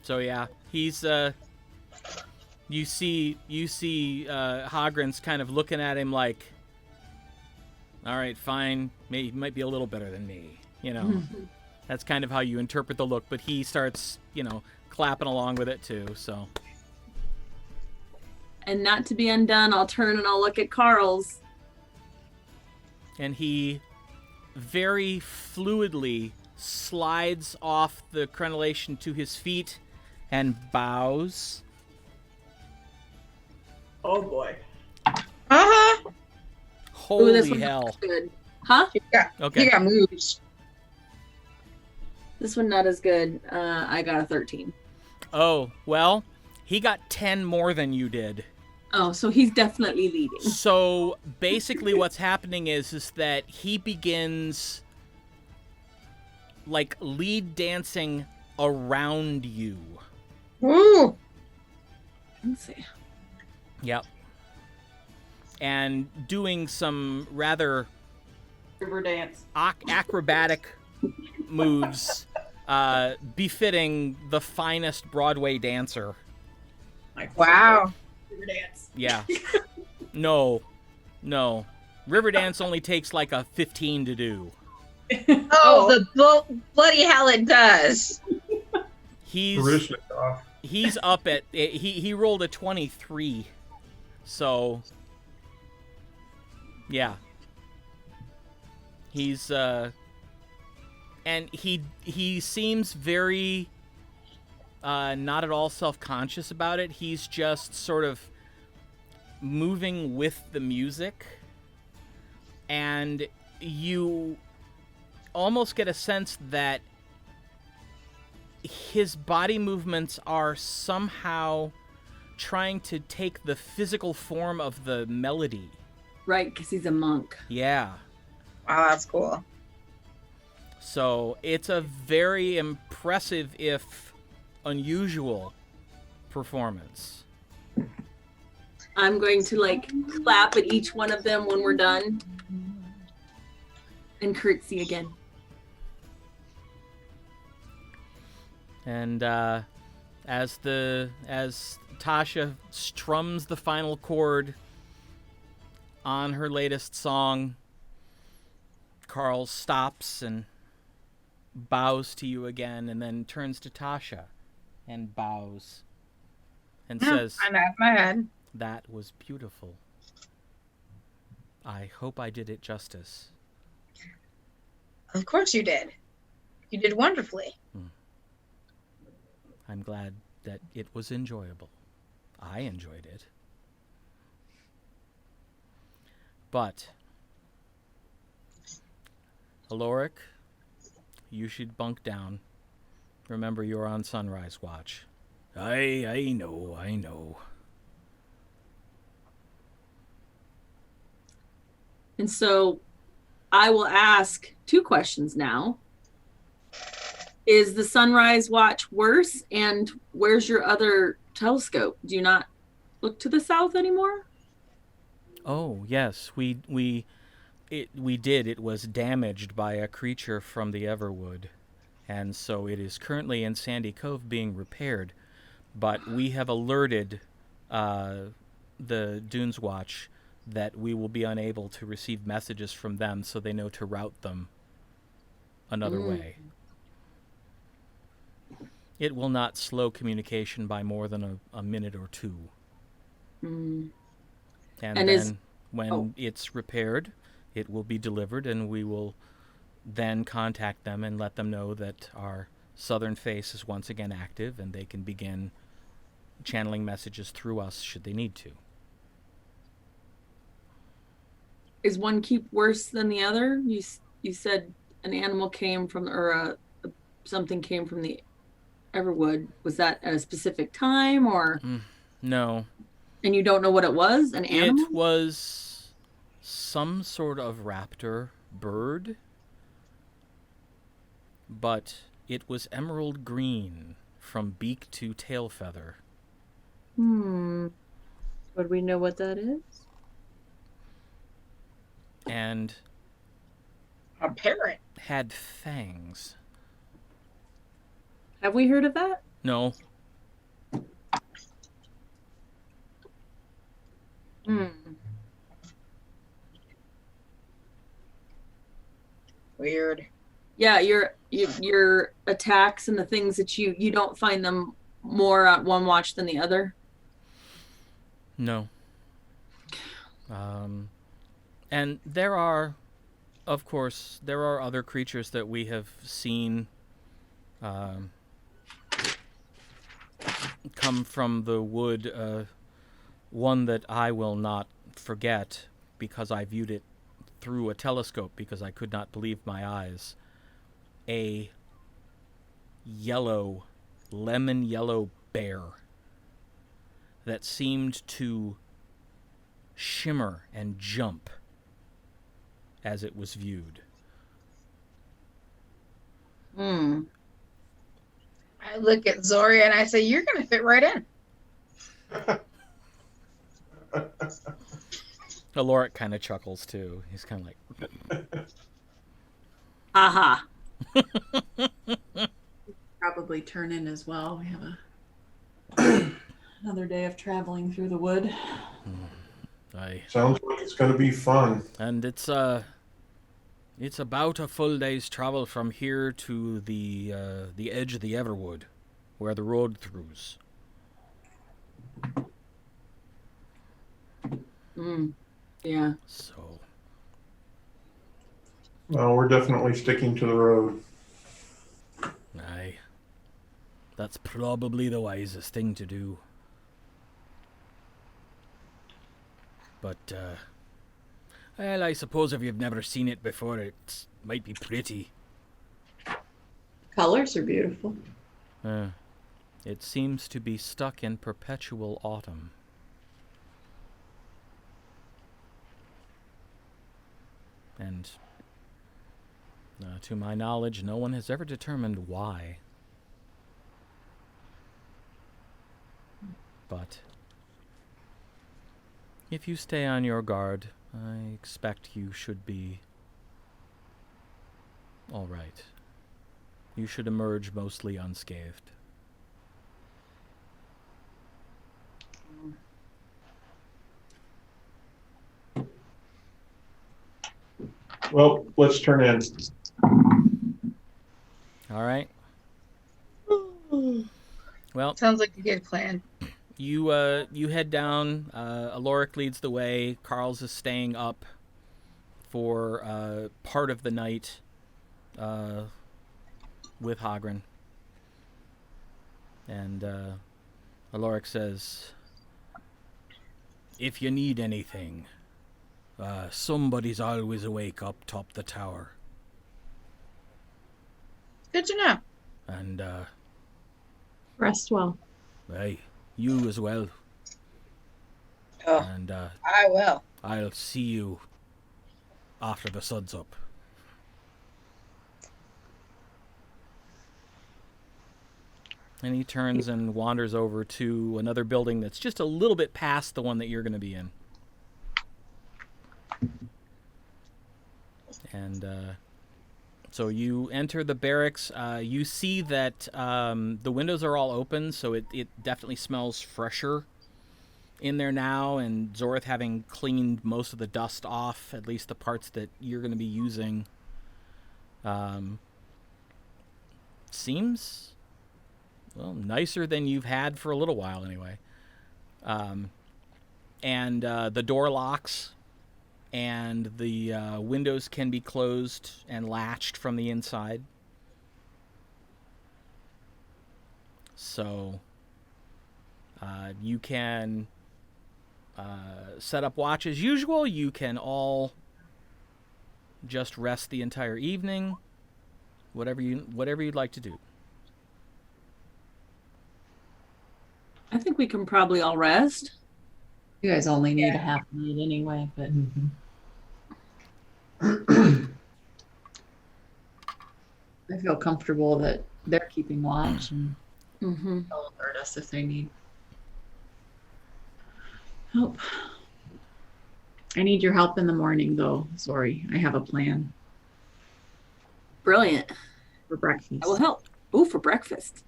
So yeah, he's you see Hagrin's kind of looking at him like, all right, fine, maybe might be a little better than me, you know. That's kind of how you interpret the look, but he starts, you know, clapping along with it too, so. And not to be undone, I'll turn and I'll look at Carl's. And he very fluidly slides off the crenellation to his feet and bows. Oh boy. Uh-huh. Holy Ooh, this one's hell. good. Huh? Okay. He got moves. This one not as good. I got a 13. Oh, well, he got 10 more than you did. Oh, so he's definitely leading. So basically what's happening is that he begins like lead dancing around you. Woo! Let's see. Yep. And doing some rather River dance. acrobatic moves befitting the finest Broadway dancer. Wow. River dance. Yeah. No. Riverdance only takes like a 15 to do. Oh, bloody hell it does. He's Parishnikov. he's up at he rolled a 23. So yeah. He's and he seems very not at all self-conscious about it. He's just sort of moving with the music, and you almost get a sense that his body movements are somehow trying to take the physical form of the melody. Right, because he's a monk. Yeah. Wow, that's cool. So it's a very impressive, if unusual, performance. I'm going to like clap at each one of them when we're done. And curtsy again. And as Tasha strums the final chord on her latest song, Carl stops and bows to you again, and then turns to Tasha and bows and says, I nod my head. "That was beautiful. I hope I did it justice." Of course you did. You did wonderfully. I'm glad that it was enjoyable. I enjoyed it. But, Aloric, you should bunk down. Remember, you're on sunrise watch. I know. And so I will ask 2 questions now. Is the sunrise watch worse? And where's your other telescope? Do you not look to the south anymore? Oh, yes, we did. It was damaged by a creature from the Everwood, and so it is currently in Sandy Cove being repaired. But we have alerted the Dunes Watch that we will be unable to receive messages from them, so they know to route them another way. It will not slow communication by more than a minute or 2. Mm. And And then when it's repaired, it will be delivered, and we will then contact them and let them know that our southern face is once again active, and they can begin channeling messages through us should they need to. is one keep worse than the other? You said an animal came from, or something came from the Everwood. Was that at a specific time, or? No. And you don't know what it was? An animal? It was some sort of raptor bird, but it was emerald green from beak to tail feather. Would we know what that is? And A parrot. had fangs. Have we heard of that? No. Weird. Yeah, your attacks and the things that you don't find them more at one watch than the other. No. And there are, of course, there are other creatures that we have seen come from the wood. One that I will not forget because I viewed it through a telescope because I could not believe my eyes. A yellow, lemon yellow bear that seemed to shimmer and jump as it was viewed. I look at Zoria and I say, "You're going to fit right in." Aloric kind of chuckles too. He's kind of like, Aha. Probably turn in as well. We have another day of traveling through the wood. Sounds like it's going to be fun. And it's about a full day's travel from here to the edge of the Everwood, where the road throughs. Yeah. So. Well, we're definitely sticking to the road. Aye. That's probably the wisest thing to do. But, well, I suppose if you've never seen it before, it might be pretty. Colors are beautiful. It seems to be stuck in perpetual autumn. And, to my knowledge, no one has ever determined why. But if you stay on your guard, I expect you should be all right. You should emerge mostly unscathed. Well, let's turn in. All right. Well, Sounds like a good plan. you head down. Aloric leads the way. Carl's is staying up for part of the night with Hagren. And Aloric says, "If you need anything, somebody's always awake up top the tower. Good to know. And, Rest well. hey, you as well. Oh, And, I will. I'll see you after the sun's up." And he turns and wanders over to another building that's just a little bit past the one that you're going to be in. And so you enter the barracks. You see that the windows are all open, so it definitely smells fresher in there now. And Zorith, having cleaned most of the dust off, at least the parts that you're going to be using, seems, well, nicer than you've had for a little while anyway. And the door locks, and the windows can be closed and latched from the inside. So you can set up watch as usual. You can all just rest the entire evening? Whatever you'd like to do. I think we can probably all rest. You guys only need a half night anyway, but I feel comfortable that they're keeping watch and they'll alert us if they need help. I need your help in the morning, though. Sorry, I have a plan Brilliant. for breakfast. I will help. Ooh, for breakfast.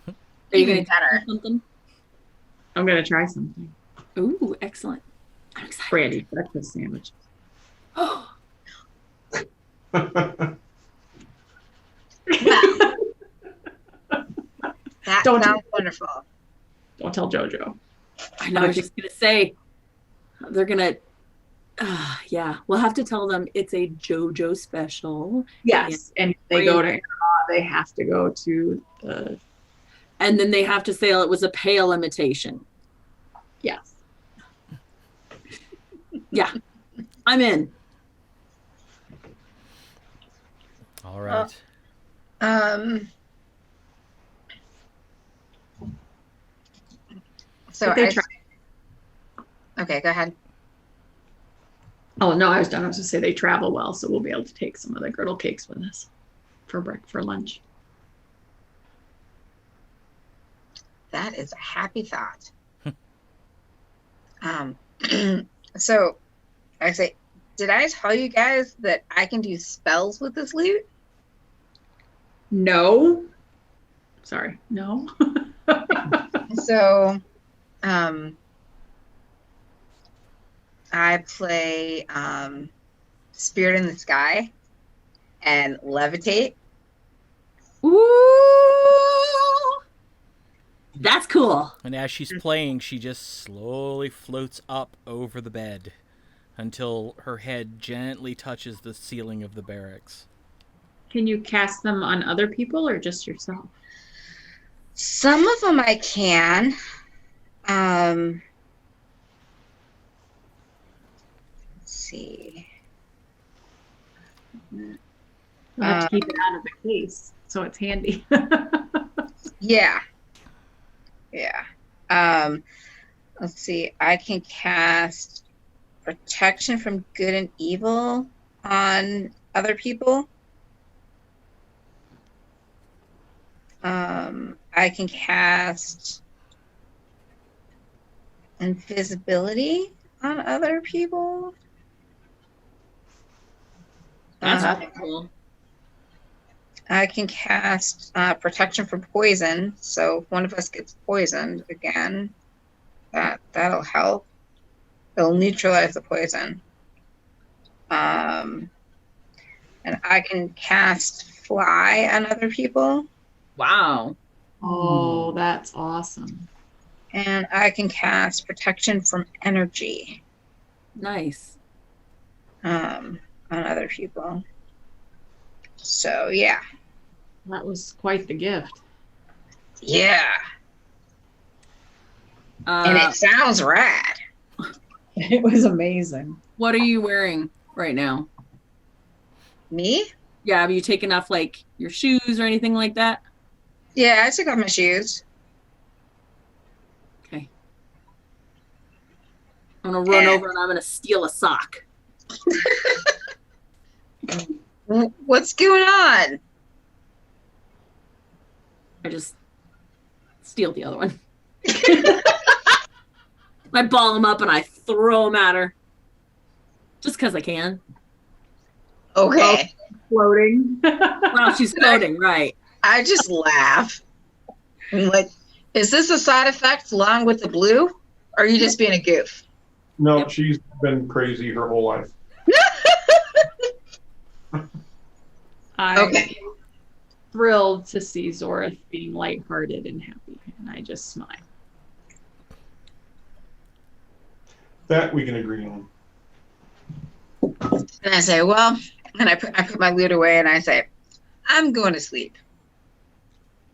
Are you Even going to better. do something? I'm gonna try something. Ooh, excellent. I'm excited. Brandy breakfast sandwich. Oh, That Don't sounds wonderful. Don't tell JoJo. I know. I was just going to say, they're going to, yeah, we'll have to tell them it's a JoJo special. Yes, and if they go to Air, they have to go to the. And then they have to say it was a pale imitation. Yes. Yeah, I'm in. All right. So But they I. try. Okay, go ahead. Oh no, I was done. I was going to say they travel well, so we'll be able to take some of the girdle cakes with us for lunch. That is a happy thought. So I say, did I tell you guys that I can do spells with this loot? No. Sorry. No. So, I play Spirit in the Sky and Levitate. Ooh, that's cool. And as she's playing, she just slowly floats up over the bed until her head gently touches the ceiling of the barracks. Can you cast them on other people or just yourself? Some of them I can. Let's see. You have to keep it out of the case, so it's handy. Yeah. Yeah. Let's see. I can cast protection from good and evil on other people. I can cast invisibility on other people. That's Uh, really cool. I can cast protection from poison. So if one of us gets poisoned again, that'll help. It'll neutralize the poison. And I can cast fly on other people. Wow. Oh, that's awesome. And I can cast protection from energy Nice. on other people. So yeah. That was quite the gift. Yeah. And it sounds rad. It was amazing. What are you wearing right now? Me? Yeah, have you taken off like your shoes or anything like that? Yeah, I took off my shoes. Okay. I'm gonna run over and I'm gonna steal a sock. What's going on? I just steal the other one. I ball them up and I throw them at her. Just because I can. Okay. Floating. Well, she's floating, right. I just laugh. I'm like, is this a side effect along with the blue? Or are you just being a goof? No, Yep. she's been crazy her whole life. I'm Okay. thrilled to see Zorith being lighthearted and happy, and I just smile. That we can agree on. And I say, well, and I put my loot away and I say, I'm going to sleep.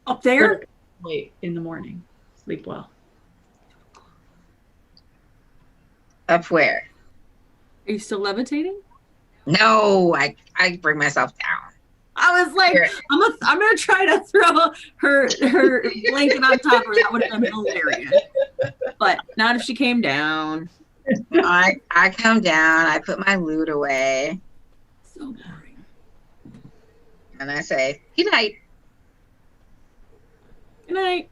Up there? Late in the morning. Sleep well. Up where? Are you still levitating? No, I bring myself down. I was like, Here. I'm gonna try to throw her blanket on top of her. That would have been hilarious. But not if she came down. I come down, I put my loot away, So boring. and I say, good night. Good night.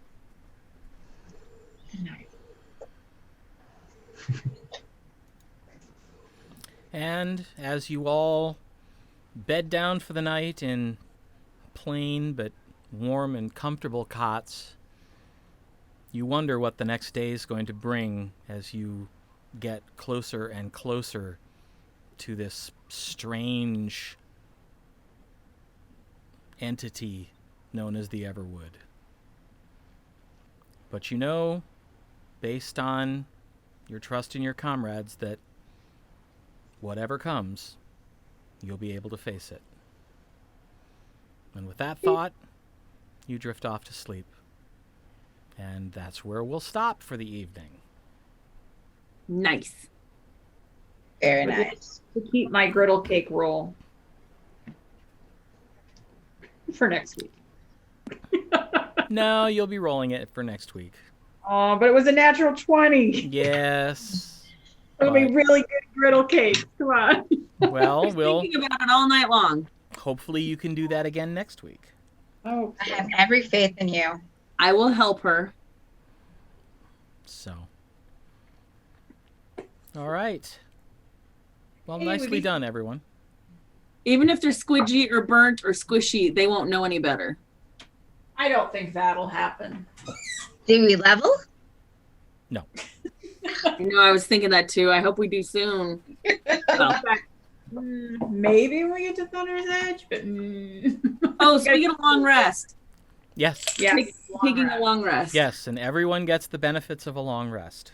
And as you all bed down for the night in plain but warm and comfortable cots, you wonder what the next day is going to bring as you get closer and closer to this strange entity known as the Everwood. But you know, based on your trust in your comrades, that whatever comes, you'll be able to face it. And with that thought, you drift off to sleep. And that's where we'll stop for the evening. Nice. Very nice. To keep my griddle cake roll for next week. No, you'll be rolling it for next week. Oh, but it was a natural 20. Yes. It'll be but- really good griddle cake. Come on. Well, we'll Thinking about it all night long. hopefully you can do that again next week. Oh, I have every faith in you. I will help her. So. All right. Well, Hey, nicely Woody. done, everyone. Even if they're squidgy or burnt or squishy, they won't know any better. I don't think that'll happen. Do we level? I was thinking that too. I hope we do soon. Well, Maybe when we get to Thunder's Edge, but oh, so we get a long rest. Yes. yeah, Taking a long rest. Yes, and everyone gets the benefits of a long rest.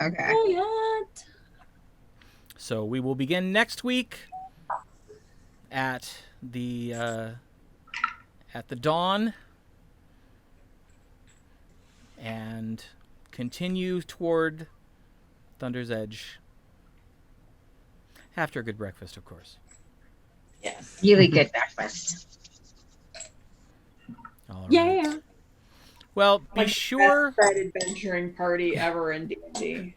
Okay. Oh, yeah. So we will begin next week at the dawn and continue toward Thunder's Edge after a good breakfast, of course. yes. Really good breakfast. All right. Yeah. Well, be Like sure best adventuring party ever in D&D.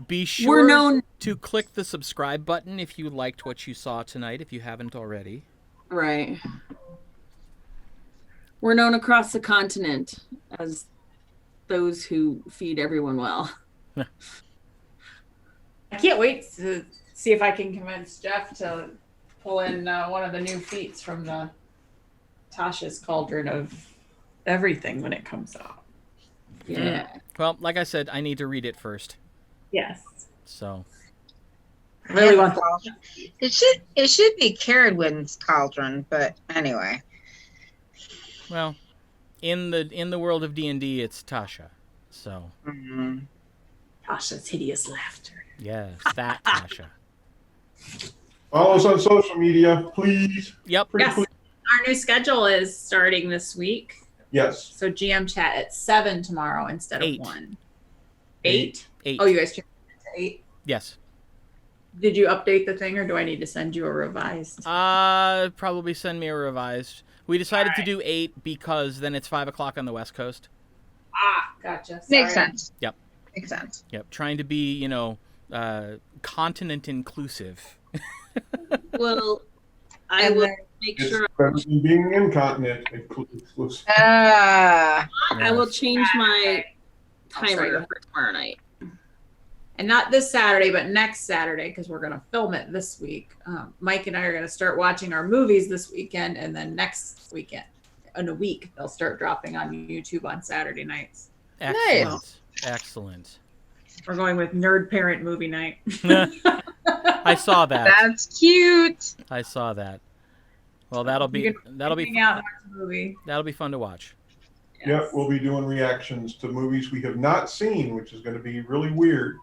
be sure We're known. to click the subscribe button if you liked what you saw tonight, if you haven't already. Right. We're known across the continent as those who feed everyone well. I can't wait to see if I can convince Jeff to pull in one of the new feats from the Tasha's Cauldron of everything when it comes out. Yeah. Well, like I said, I need to read it first. Yes. So, Really want It should be Carradwin's cauldron, but anyway. well, in the world of D&D, it's Tasha. So, Mhm. Tasha's hideous laughter. yes, that Tasha. Follow us on social media, please. Yep. Pretty Yes. please. Our new schedule is starting this week. Yes. So GM chat at 7 tomorrow instead of 8. 1. 8? 8. Oh, you guys changed it to 8? Yes. Did you update the thing or do I need to send you a revised? Probably send me a revised. We decided to do 8 because then it's 5 o'clock on the West Coast. Gotcha. Makes Sorry. sense. Yep. Makes sense. Yep. Trying to be, continent inclusive. Well, I And will then- make It's sure better than being incontinent. Exclusive. I will Yes. change my I'll start timer you. for tomorrow night. And not this Saturday, but next Saturday, because we're going to film it this week. Mike and I are going to start watching our movies this weekend, and then next weekend, in a week, they'll start dropping on YouTube on Saturday nights. Excellent. Excellent. We're going with Nerd Parent Movie Night. I saw that. That's cute. I saw that. Well, that'll be Hang out and watch a movie. that'll be fun to watch. Yep, we'll be doing reactions to movies we have not seen, which is going to be really weird.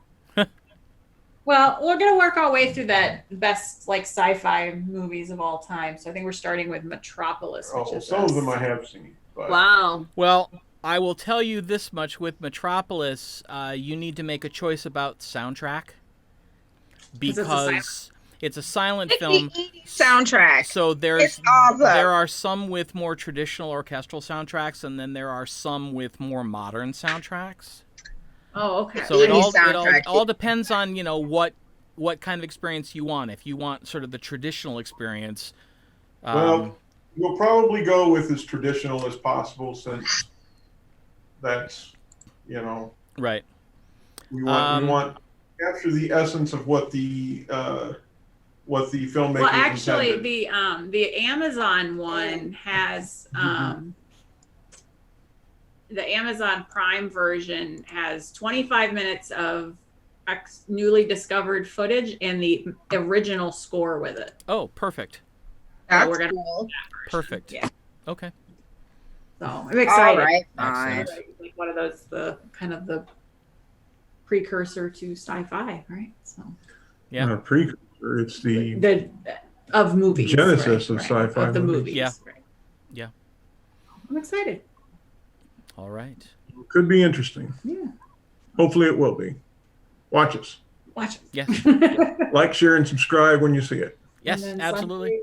Well, we're gonna work our way through that best sci-fi movies of all time. So I think we're starting with Metropolis, which Oh, is some of them I have seen. But Wow. Well, I will tell you this much: with Metropolis, you need to make a choice about soundtrack it's a because It's a silent Like film. the 80s soundtrack. So It's awesome. there are some with more traditional orchestral soundtracks, and then there are some with more modern soundtracks. Oh, okay. So it 80s all soundtrack. depends on what kind of experience you want. If you want sort of the traditional experience, Well, we'll probably go with as traditional as possible since that's, right. we want to capture the essence of what the filmmakers Well, actually, intended. the Amazon one has the Amazon Prime version has 25 minutes of newly discovered footage and the original score with it. Oh, perfect. That's we're gonna- cool. Perfect. Yeah. Okay. So I'm excited. All right, Excellent. fine. Like one of those, the kind of the precursor to sci-fi, right? So Yeah. Not a precursor, it's the of movies, genesis right, of right, sci-fi of the movies. movies. Yeah. Right. Yeah. I'm excited. All right. Could be interesting. Yeah. Hopefully it will be. Watch us. Watch it. Yes. Like, share, and subscribe when you see it. Yes, And then absolutely.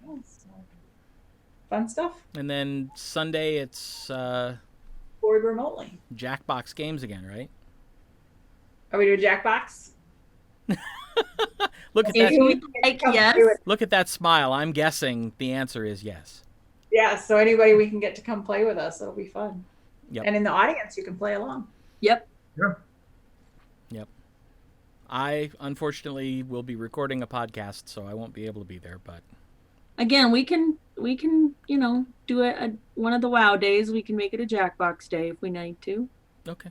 Sunday, so fun stuff. And then Sunday it's Board remotely. Jackbox Games again, right? Are we doing Jackbox? Look at If that. you like, yes. Look at that smile. I'm guessing the answer is yes. Yeah, so anybody we can get to come play with us, it'll be fun. Yep. And in the audience, you can play along. Yep. Yep. I unfortunately will be recording a podcast, so I won't be able to be there, but Again, we can do a one of the WoW days. We can make it a Jackbox day if we need to. okay.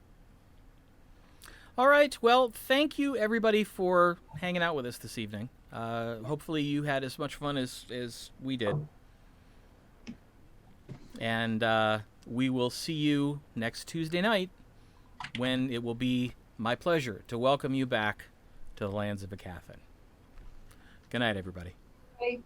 All right. Well, thank you everybody for hanging out with us this evening. Hopefully you had as much fun as we did. And we will see you next Tuesday night when it will be my pleasure to welcome you back to the lands of Aecathan. Good night, everybody. Bye.